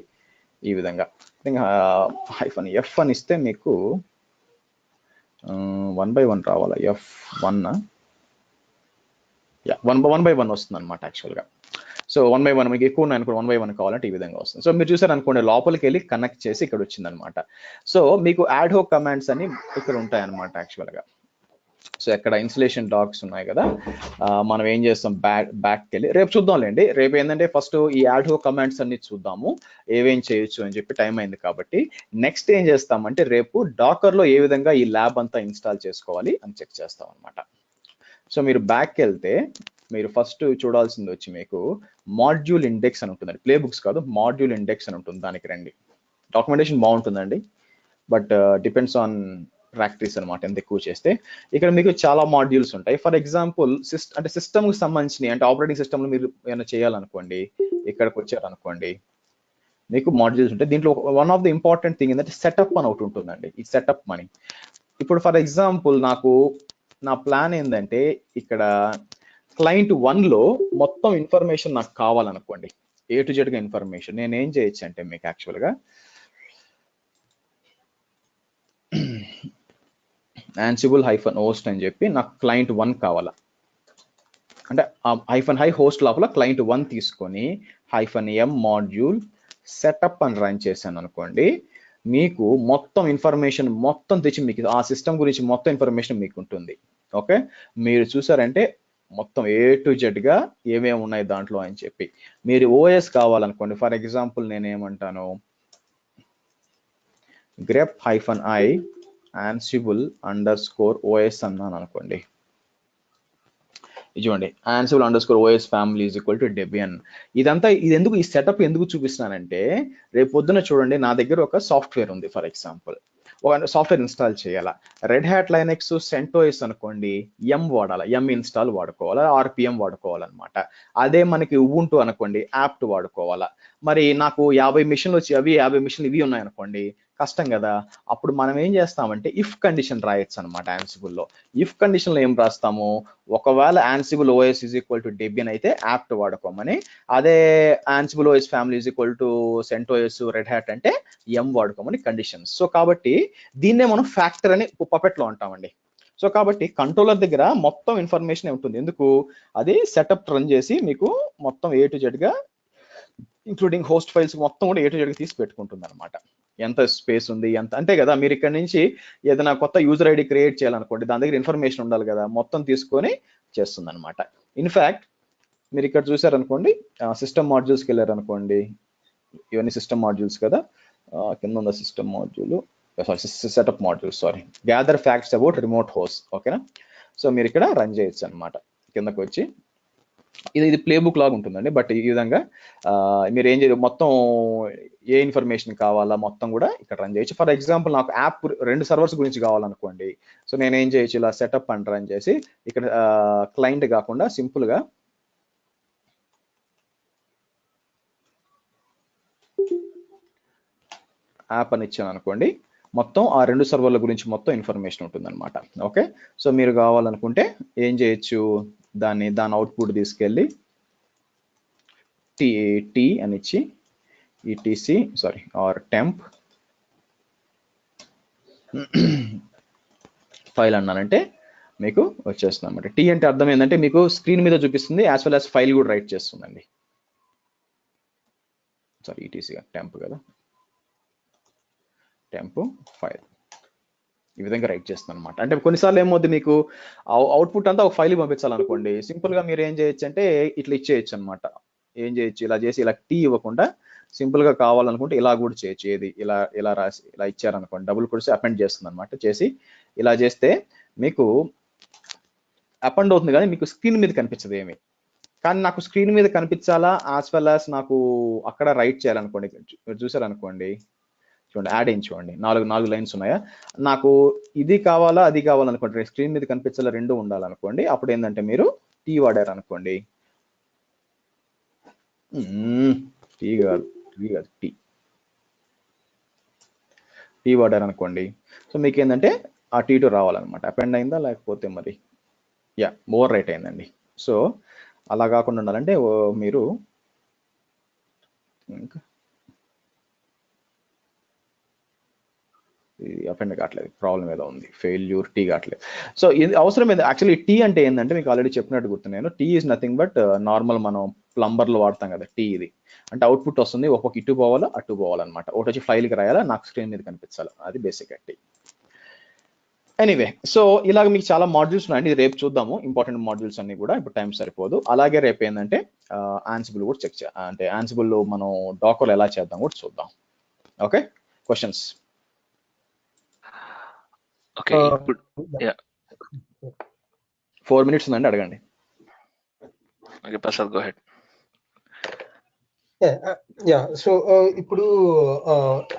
ఈ విధంగా -f అని ఇస్తే మీకు 1 by 1 రావాలా, F1 1 by 1 వస్తుంది అనమాట యాక్చువల్గా. సో 1 by 1 మీకు ఎక్కువ ఉన్నాయి అనుకోండి, 1 by 1 కావాలంటే ఈ విధంగా వస్తుంది. సో మీరు చూసారు అనుకోండి, లోపలికి వెళ్ళి కనెక్ట్ చేసి ఇక్కడ వచ్చింది అనమాట. సో మీకు యాడ్ హోక్ కమాండ్స్ అని ఇక్కడ ఉంటాయి అనమాట యాక్చువల్గా. సో ఎక్కడ ఇన్స్టలేషన్ డాక్స్ ఉన్నాయి కదా, మనం ఏం చేస్తాం, బ్యాక్కి వెళ్ళి రేపు చూద్దాంలేండి. రేపు ఏంటంటే ఫస్ట్ ఈ యాడ్ హోక్ కమాండ్స్ అన్ని చూద్దాము, ఏవేం చేయొచ్చు అని చెప్పి టైం అయింది కాబట్టి. నెక్స్ట్ ఏం చేస్తామంటే రేపు డాకర్లో ఏ విధంగా ఈ ల్యాబ్ అంతా ఇన్స్టాల్ చేసుకోవాలి అని చెక్ చేస్తాం అనమాట. సో మీరు బ్యాక్కి వెళ్తే మీరు ఫస్ట్ చూడాల్సింది వచ్చి మీకు మాడ్యూల్ ఇండెక్స్ అని ఉంటుందండి. ప్లే బుక్స్ కాదు, మాడ్యూల్ ఇండెక్స్ అని ఉంటుంది, దానికి రండి. డాక్యుమెంటేషన్ బాగుంటుందండి, బట్ డిపెండ్స్ ఆన్ ప్రాక్టీస్ అనమాట. ఎంత ఎక్కువ చేస్తే ఇక్కడ మీకు చాలా మాడ్యూల్స్ ఉంటాయి. ఫర్ ఎగ్జాంపుల్ అంటే సిస్టమ్కి సంబంధించినవి, అంటే ఆపరేటింగ్ సిస్టమ్లో మీరు ఏమైనా చేయాలనుకోండి, ఇక్కడికి వచ్చారనుకోండి మీకు మాడ్యూల్స్ ఉంటాయి. దీంట్లో one of the important thing ఏంటంటే సెటప్ అని ఒకటి ఉంటుందండి. ఈ సెటప్ మనీ ఇప్పుడు ఫర్ ఎగ్జాంపుల్ నా ప్లాన్ ఏంటంటే ఇక్కడ క్లయింట్ 1లో మొత్తం ఇన్ఫర్మేషన్ నాకు కావాలనుకోండి, A to Z గా ఇన్ఫర్మేషన్. నేను ఏం చేయొచ్చు అంటే మీకు యాక్చువల్గా Ansible -host అని చెప్పి నాకు క్లయింట్ 1 కావాలా, అంటే -i హోస్ట్ లోపల క్లయింట్ 1 తీసుకొని -m మాడ్యూల్ సెటప్ అని రన్ చేశాను అనుకోండి, మీకు మొత్తం ఇన్ఫర్మేషన్ మొత్తం తెచ్చి మీకు ఆ సిస్టమ్ గురించి మొత్తం ఇన్ఫర్మేషన్ మీకు ఉంటుంది. ఓకే, మీరు చూసారంటే మొత్తం A to Z గా ఏమేమి ఉన్నాయి దాంట్లో అని చెప్పి. మీరు OS కావాలనుకోండి, ఫర్ ఎగ్జాంపుల్ నేనేమంటాను, grep -i Ansible_OS అన్నాను అనుకోండి, ఇదిగోండి Ansible_OS family = Debian. ఇది ఎందుకు, ఈ సెటప్ ఎందుకు చూపిస్తున్నానంటే రేపు పొద్దున చూడండి, నా దగ్గర ఒక సాఫ్ట్వేర్ ఉంది. ఫర్ ఎగ్జాంపుల్ ఒక సాఫ్ట్వేర్ ఇన్స్టాల్ చేయాలా, రెడ్ హ్యాట్ లైనెక్స్ CentOS అనుకోండి, m వాడాలా, m ఇన్స్టాల్ వాడుకోవాలా, RPM వాడుకోవాలన్నమాట. అదే మనకి Ubuntu అనుకోండి, apt వాడుకోవాలా. మరి నాకు 50 మిషన్లు వచ్చి అవి 50 మిషన్లు ఇవి ఉన్నాయి అనుకోండి, కష్టం కదా. అప్పుడు మనం ఏం చేస్తామంటే ఇఫ్ కండిషన్ రాయొచ్చు అనమాట Ansibleలో. ఇఫ్ కండిషన్ లో ఏం రాస్తాము, ఒకవేళ Ansible_OS = Debian అయితే apt వాడుకోమని, అదే Ansible_OS family = CentOS red hat అంటే m వాడుకోమని కండిషన్స్. సో కాబట్టి దీన్నే మనం ఫ్యాక్టర్ అని పపెట్లో అంటామండి. సో కాబట్టి కంట్రోలర్ దగ్గర మొత్తం ఇన్ఫర్మేషన్ ఉంటుంది. ఎందుకు, అది సెటప్ రన్ చేసి మీకు మొత్తం A to Z గా ఇంక్లూడింగ్ హోస్ట్ ఫైల్స్ మొత్తం కూడా A to Z గా తీసి పెట్టుకుంటుంది అనమాట. ఎంత స్పేస్ ఉంది, ఎంత అంతే కదా. మీరు ఇక్కడ నుంచి ఏదైనా కొత్త యూజర్ ఐడి క్రియేట్ చేయాలనుకోండి, దాని దగ్గర ఇన్ఫర్మేషన్ ఉండాలి కదా, మొత్తం తీసుకొని చేస్తుంది అనమాట. ఇన్ఫాక్ట్ మీరు ఇక్కడ చూసారనుకోండి, సిస్టమ్ మాడ్యూల్స్కి వెళ్ళారనుకోండి, ఇవన్నీ సిస్టమ్ మాడ్యూల్స్ కదా, కింద ఉన్న system module, setup module, sorry, gather facts about remote host. ఓకేనా, సో మీరు ఇక్కడ రన్ చేయొచ్చు అనమాట. కిందకు వచ్చి ఇది ప్లే బుక్ లాగా ఉంటుందండి. బట్ ఈ విధంగా మీరు ఏం చేయదు, మొత్తం ఏ ఇన్ఫర్మేషన్ కావాలా మొత్తం కూడా ఇక్కడ రన్ చేయొచ్చు. ఫర్ ఎగ్జాంపుల్ నాకు యాప్ 2 సర్వర్స్ గురించి కావాలనుకోండి, సో నేను ఏం చేయొచ్చు, ఇలా సెటప్ అని రన్ చేసి ఇక్కడ క్లయింట్ కాకుండా సింపుల్గా యాప్ అని ఇచ్చాను అనుకోండి, మొత్తం ఆ 2 సర్వర్ల గురించి మొత్తం ఇన్ఫర్మేషన్ ఉంటుందన్నమాట. ఓకే, సో మీరు కావాలనుకుంటే ఏం చేయొచ్చు, దాని అవుట్పుట్ తీసుకెళ్ళి టీ అని ఇచ్చి ఈటీసీ ఆర్ టెంప్ ఫైల్ అన్నానంటే మీకు వచ్చేస్తుంది అనమాట. టీ అంటే అర్థం ఏంటంటే మీకు స్క్రీన్ మీద చూపిస్తుంది, యాజ్ వెల్ యాజ్ ఫైల్ కూడా రైట్ చేస్తుందండి. ఈటీసీ టెంప్ కదా, టెంప్ ఫైల్ ఈ విధంగా రైట్ చేస్తుంది అనమాట. అంటే కొన్నిసార్లు ఏమవుతుంది, మీకు అవుట్పుట్ అంతా ఒక ఫైల్ పంపించాలనుకోండి, సింపుల్ గా మీరు ఏం చేయొచ్చు అంటే ఇట్లా ఇచ్చేయచ్చు అనమాట. ఏం చేయొచ్చు, ఇలా చేసి ఇలా టీ ఇవ్వకుండా సింపుల్ గా కావాలనుకుంటే ఇలా కూడా చేయొచ్చు. ఏది ఇలా రాసి ఇలా ఇచ్చారనుకోండి, డబుల్ కొడిసి అపెండ్ చేస్తుంది అనమాట. చేసి ఇలా చేస్తే మీకు అపెండ్ అవుతుంది, కానీ మీకు స్క్రీన్ మీద కనిపించదు ఏమి. కానీ నాకు స్క్రీన్ మీద కనిపించాలా, యాజ్ వెల్ యాజ్ నాకు అక్కడ రైట్ చేయాలనుకోండి, మీరు చూసారనుకోండి, చూడండి యాడ్ అయింది, చూడండి 4 లైన్స్ ఉన్నాయా. నాకు ఇది కావాలా అది కావాలనుకోండి, స్క్రీన్ మీద కనిపించాలా, రెండు ఉండాలనుకోండి. అప్పుడు ఏంటంటే మీరు టీ వాడారు అనుకోండి, టీ వాడారు అనుకోండి, సో మీకు ఏంటంటే ఆ టీ2 రావాలన్నమాట. అపెండ్ అయిందా లేకపోతే మరి ఓవర్ రైట్ అయిందండి. సో అలా కాకుండా ఉండాలంటే మీరు ఇంకా ఇది అపెండ్ కావట్లేదు, ప్రాబ్లం ఏదో ఉంది, ఫెయిల్యూర్ టీ కావట్లేదు. సో ఇది అవసరం ఏంది, యాక్చువల్లీ టీ అంటే ఏంటంటే మీకు ఆల్రెడీ చెప్పినట్టు గుర్తు నేను, tee is nothing but normal మనం ప్లంబర్లో వాడతాం కదా టీ. ఇది అంటే అవుట్పుట్ వస్తుంది, ఒక్కొక్క ఇటు పోవాలా అటు పోవాలన్నమాట. ఒకటి వచ్చి ఫైల్కి రాయాలా, నాకు స్క్రీన్ మీద కనిపించాలి, అది బేసిక్ టీ. ఎనీవే, సో ఇలాగ మీకు చాలా మాడ్యూల్స్ ఉన్నాయండి, రేపు చూద్దాము ఇంపార్టెంట్ మాడ్యూల్స్ అన్ని కూడా, ఇప్పుడు టైం సరిపోదు. అలాగే రేపు ఏంటంటే ఆన్సిబుల్ కూడా చెక్ అంటే ఆన్సిబుల్ మనం డాకర్లో ఎలా చేద్దాం కూడా చూద్దాం. Okay, questions? ఓకే, ఇప్పుడు 4 minutes ఉందండి, అడగండి. Okay Prasad, go head. So ఇప్పుడు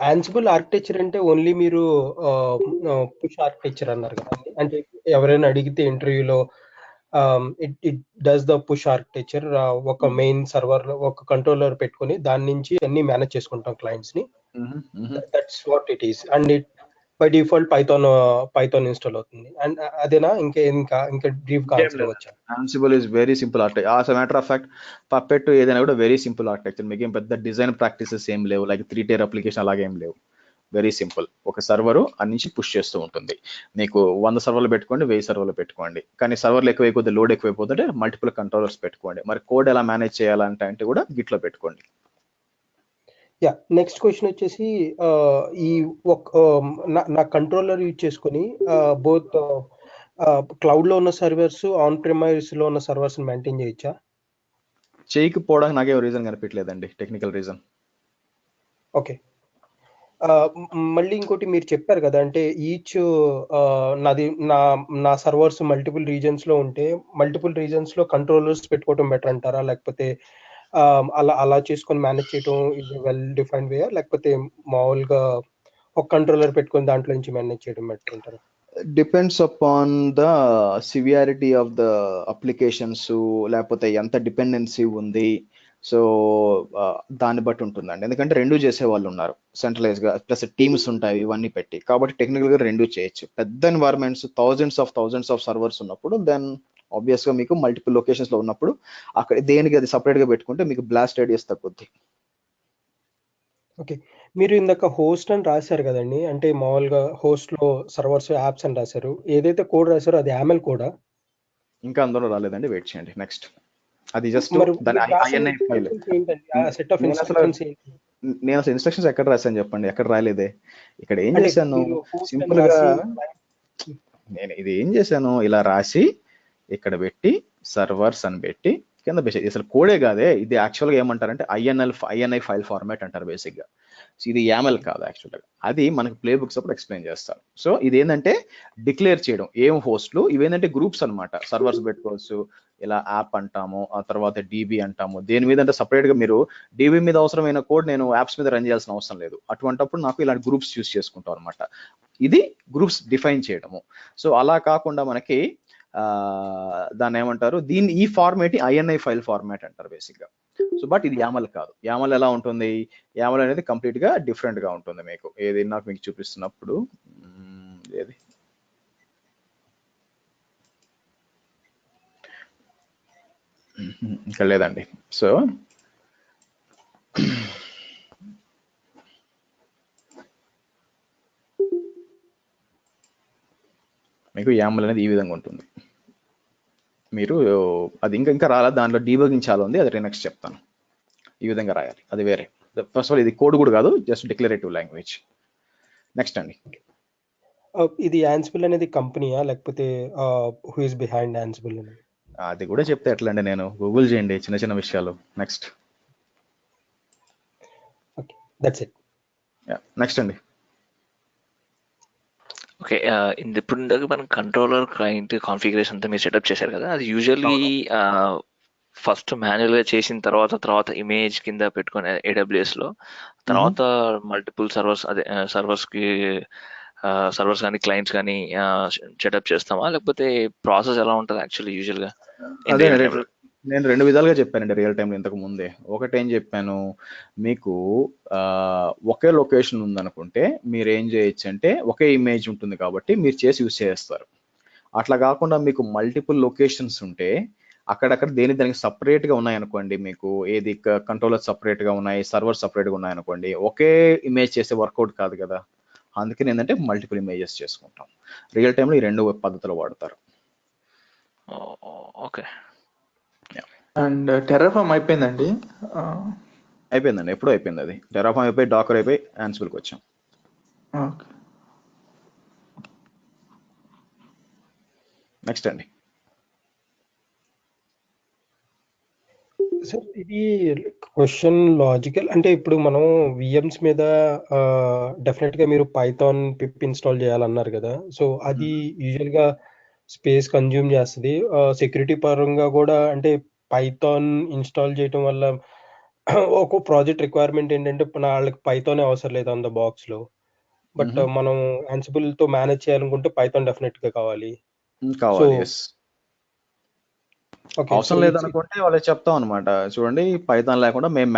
ఆన్సిబుల్ ఆర్కిటెక్చర్ అంటే ఓన్లీ మీరు పుష్ ఆర్కిటెక్చర్ అన్నారు కదండి. అంటే ఎవరైనా అడిగితే ఇంటర్వ్యూలో it does the push architecture, ఒక మెయిన్ సర్వర్ ఒక కంట్రోలర్ పెట్టుకొని దాని నుంచి అన్ని మేనేజ్ చేసుకుంటాం క్లయింట్స్ ని. That's what it is. And it by default Python install అవుతుంది. అండ్ అదేనా ఇంకా బ్రీఫ్ గా ఆన్సర్ వచ్చా? Ansible is very simple architecture. As a matter of fact, Puppet ఏదైనా కూడా వెరీ సింపుల్ ఆర్కిటెక్చర్. మీకు ఏం పెద్ద డిజైన్ ప్రాక్టీసెస్ ఏం లేవు, లైక్ 3-tier అప్లికేషన్ అలాగే ఏం లేవు. Very simple. ఒక సర్వర్ అన్నించి పుష్ చేస్తూ ఉంటుంది. మీకు 100 సర్వర్లు పెట్టుకోండి, 1000 సర్వర్లు పెట్టుకోండి, కానీ సర్వర్లు ఎక్కువైపోతే లోడ్ ఎక్కువైపోతుంటే మల్టిపుల్ కంట్రోలర్స్ పెట్టుకోండి. మరి కోడ్ ఎలా మేనేజ్ చేయాలంటే కూడా గిట్లో పెట్టుకోండి. నెక్స్ట్ క్వశ్చన్ వచ్చేసి, ఈ నా కంట్రోలర్ యూజ్ చేసుకుని బోత్ క్లౌడ్ లో ఉన్న సర్వర్స్, ఆన్ ప్రిమైస్ లో ఉన్న సర్వర్స్ మెయింటైన్ చేయొచ్చా? చేయకపోవడానికి నాకే రీజన్ కనిపించలేదండి, టెక్నికల్ రీజన్. ఓకే, మళ్ళీ ఇంకోటి మీరు చెప్పారు కదా, అంటే ఈచ్ నా సర్వర్స్ మల్టిపుల్ రీజన్స్ లో ఉంటే మల్టిపుల్ రీజన్స్ లో కంట్రోలర్స్ పెట్టుకోవడం బెటర్ అంటారా, లేకపోతే అలా చేసుకొని మేనేజ్ చేయడం ఇది వెల్ డిఫైన్డ్ వే, లేకపోతే మామూలుగా ఒక కంట్రోలర్ పెట్టుకొని దాంట్లో నుంచి మేనేజ్ చేయడం బెటర్ అంటారా? Depends upon the severity of the applications, లేకపోతే ఎంత డిపెండెన్సీ ఉంది. సో దాన్ని బట్టి ఉంటుందండి, ఎందుకంటే రెండు చేసే వాళ్ళు ఉన్నారు సెంట్రలైజ్ గా, ప్లస్ టీమ్స్ ఉంటాయి ఇవన్నీ పెట్టి. కాబట్టి టెక్నికల్ గా రెండు చేయొచ్చు. పెద్ద ఎన్వైరన్మెంట్స్ థౌజండ్స్ ఆఫ్ సర్వర్స్ ఉన్నప్పుడు దెన్ ఆబ్వియస్ గా మీకు మల్టిపుల్ లొకేషన్స్ లో ఉన్నప్పుడు అక్కడ దేనికి అది సపరేట్ గా పెట్టుకుంటే మీకు బ్లాస్ట్ రేడియస్ తగ్గుద్ది. ఓకే, మీరు ఇందాక హోస్ట్ అని రాశారు కదండి, అంటే మామూలుగా హోస్ట్ లో సర్వర్స్ యాప్స్ అని రాశారు, ఏదైతే కోడ్ రాశారో అది యామెల్ కోడా? ఇంకా అందులో రాలేదండి, వెయిట్ చేయండి. నెక్స్ట్ అది జస్ట్ ఫైల్. నేను అసలు ఇన్స్ట్రక్షన్స్ ఎక్కడ రాశాను చెప్పండి, ఎక్కడ రాలేదే. ఇక్కడ ఏం చేశాను, సింపుల్ గా నేను ఇది ఏం చేశాను, ఇలా రాసి ఇక్కడ పెట్టి సర్వర్స్ అని పెట్టి కింద బేసిక్ అసలు కోడే కాదే, ఇది యాక్చువల్గా ఏమంటారంటే ఐఎన్ఐ ఫైల్ ఫార్మాట్ అంటారు బేసిక్ గా. ఇది యామెల్ కాదు యాక్చువల్గా, అది మనకి ప్లే బుక్స్ అప్పుడు ఎక్స్ప్లెయిన్ చేస్తారు. సో ఇది ఏంటంటే డిక్లేర్ చేయడం ఏం హోస్ట్లు, ఇవేంటంటే గ్రూప్స్ అనమాట. సర్వర్స్ పెట్టుకోవచ్చు, ఇలా యాప్ అంటాము, ఆ తర్వాత డీబీ అంటాము. దేని మీద అంటే సపరేట్ గా మీరు డీబీ మీద అవసరమైన కోడ్ నేను యాప్స్ మీద రన్ చేయాల్సిన అవసరం లేదు. అటువంటిప్పుడు నాకు ఇలాంటి గ్రూప్స్ యూస్ చేసుకుంటాం అనమాట. ఇది గ్రూప్స్ డిఫైన్ చేయడము. సో అలా కాకుండా మనకి దాన్ని ఏమంటారు, ఈ ఫార్మేట్ INI ఫైల్ ఫార్మాట్ అంటారు బేసిక్ గా. సో బట్ ఇది YAML కాదు. YAML ఎలా ఉంటుంది, YAML అనేది కంప్లీట్ గా డిఫరెంట్ గా ఉంటుంది మీకు. ఏది నాకు మీకు చూపిస్తున్నప్పుడు ఏది ఇంకా లేదండి. సో మీకు YAML అనేది ఈ విధంగా ఉంటుంది. మీరు అది ఇంకా రాలేదు, దాంట్లో డీబగింగ్ చాలా ఉంది, అది నెక్స్ట్ చెప్తాను. ఈ విధంగా రాయాలి, అది వేరే. ఫస్ట్ ఆఫ్ ఆల్ ఇది కోడ్ కూడా కాదు, జస్ట్ డిక్లరేటివ్ లాంగ్వేజ్. నెక్స్ట్ అండి, ఇది యాన్సిబుల్ అనేది కంపెనీయా లేకపోతే హూ ఇస్ బిహైండ్ యాన్సిబుల్ అనేది? అది కూడా చెప్తే ఎట్లా అండి, నేను గూగుల్ చేయండి చిన్న చిన్న విషయాలు. Next, okay, that's it. Next అండి. ఓకే, ఇప్పుడు మనం కంట్రోలర్ క్లయింట్ కాన్ఫిగరేషన్ అంతా మీరు సెటప్ చేశారు కదా, అది యూజువల్లీ ఫస్ట్ మాన్యువల్ గా చేసిన తర్వాత ఇమేజ్ కింద పెట్టుకుని AWS లో, తర్వాత మల్టిపుల్ సర్వర్స్, అదే సర్వర్స్ కానీ క్లయింట్స్ కానీ సెటప్ చేస్తామా, లేకపోతే ప్రాసెస్ ఎలా ఉంటుంది యాక్చువల్లీ యూజువల్ గా? అదే నేను 2 విధాలుగా చెప్పానండి రియల్ టైంలో ఇంతకు ముందే. ఒకటి ఏం చెప్పాను మీకు, ఒకే లొకేషన్ ఉందనుకుంటే మీరు ఏం చేయొచ్చు అంటే, ఒకే ఇమేజ్ ఉంటుంది కాబట్టి మీరు చేసి యూజ్ చేస్తారు. అట్లా కాకుండా మీకు మల్టిపుల్ లొకేషన్స్ ఉంటే అక్కడక్కడ దానికి సపరేట్ గా ఉన్నాయనుకోండి, మీకు ఏది కంట్రోలర్ సపరేట్ గా ఉన్నాయి, సర్వర్ సపరేట్ గా ఉన్నాయనుకోండి, ఒకే ఇమేజ్ చేసే వర్కౌట్ కాదు కదా. అందుకని ఏంటంటే మల్టిపుల్ ఇమేజెస్ చేసుకుంటాం. రియల్ టైంలో ఈ 2 పద్ధతులు వాడతారు. ఓకే. అండ్ టెర్రాఫార్మ్ అయిపోయిందండి? అయిపోయిందండి, ఎప్పుడో అయిపోయింది అది. టెర్రాఫార్మ్ అయిపోయి, డాకర్ అయిపోయి, యాన్సిబుల్కి వచ్చాం. ఓకే. నెక్స్ట్ అండి. సార్ ఇది క్వశ్చన్ లాజికల్ అంటే, ఇప్పుడు మనం VMs మీద డెఫినెట్ గా మీరు పైథాన్ పిప్ ఇన్స్టాల్ చేయాలన్నారు కదా. సో అది యూజువల్ గా స్పేస్ కన్జ్యూమ్ చేస్తుంది. సెక్యూరిటీ పరంగా కూడా అంటే పైథాన్ ఇన్స్టాల్ చేయడం వల్ల ఒక ప్రాజెక్ట్ రిక్వైర్మెంట్ ఏంటంటే, వాళ్ళకి పైథాన్ అవసరం లేదు ఆన్ ద బాక్స్ లో. బట్ మనం యాన్సిబుల్ తో మేనేజ్ చేయాలనుకుంటే పైథాన్ డెఫినెట్ గా కావాలి. అవసరం లేదనుకుంటే వాళ్ళకి చెప్తాం అనమాట, చూడండి పైథాన్ లేకుండా మేము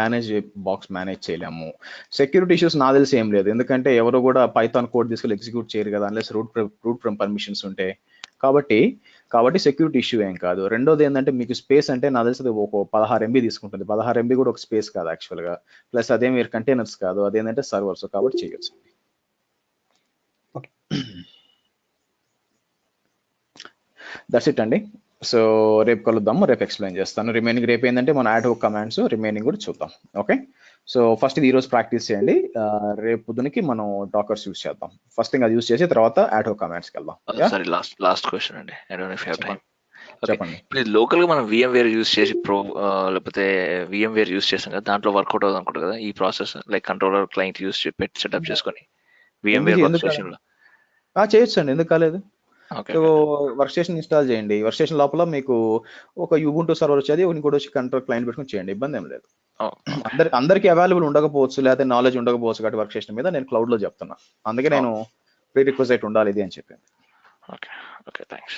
బాక్స్ మేనేజ్ చేయలేము. సెక్యూరిటీ ఇష్యూస్ నాకు తెలిసి ఏం లేదు, ఎందుకంటే ఎవరు కూడా పైథాన్ కోడ్ తీసుకెళ్ళి ఎగ్జిక్యూట్ చేయరు కదా, అన్లెస్ రూట్ ఫ్రమ్ పర్మిషన్స్ ఉంటే. కాబట్టి సెక్యూరిటీ ఇష్యూ ఏం కాదు. రెండోది ఏంటంటే, మీకు స్పేస్ అంటే నాకు తెలిసి ఒక 16 MB తీసుకుంటుంది. 16 MB కూడా ఒక స్పేస్ కాదు యాక్చువల్గా. ప్లస్ అదే మీరు కంటైనర్స్ కాదు, అదేంటంటే సర్వర్స్, కాబట్టి చేయొచ్చు. దట్స్ ఇట్ అండి. సో రేపు కలుద్దాము, రేపు ఎక్స్ప్లెయిన్ చేస్తాను. రిమైనింగ్ రేపు ఏంటంటే మన యాడ్ హుక్ కమాండ్స్ రిమైనింగ్ కూడా చూద్దాం. ఓకే, సో ఫస్ట్ ఇది ఈరోజు ప్రాక్టీస్ చేయండి, రేపు పొద్దునకి మనం డాకర్స్ యూస్ చేద్దాం. ఫస్ట్ అది యూస్ చేసి తర్వాత యాడ్ హుక్ కమాండ్స్కి వెళ్దాం. సారీ, లాస్ట్ క్వశ్చన్ అండి, I don't know if you have time. చెప్పండి. ఇప్పుడు లోకల్ గా మనం VMware యూస్ చేసి లేకపోతే VMware యూస్ చేస్తాం కదా, దాంట్లో వర్కౌట్ అవుతుంది అనుకుంటా కదా ఈ process, like controller client use పెట్టి సెటప్ చేసుకొని VMware వర్క్ స్టేషన్ లో చేయొచ్చు అండి, ఎందుకు కాలేదు. Okay, so work station install చేయండి, వర్క్ స్టేషన్ లోపల మీకు ఒక Ubuntu సర్వర్ వచ్చేది, ఇంకోటి వచ్చి కంట్రోల్ క్లయింట్ పెట్టుకుని చేయండి, ఇబ్బంది ఏం లేదు. అందరికి అవైలబుల్ ఉండకపోవచ్చు, లేకపోతే నాలెడ్జ్ ఉండకపోవచ్చు, కాబట్టి వర్క్ స్టేషన్ మీద నేను క్లౌడ్ లో చెప్తున్నా, అందుకే నేను ప్రీ రిక్వెస్ట్ ఉండాలి ఇది అని చెప్పాను. Okay, thanks.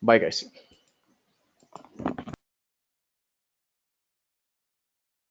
Bye guys.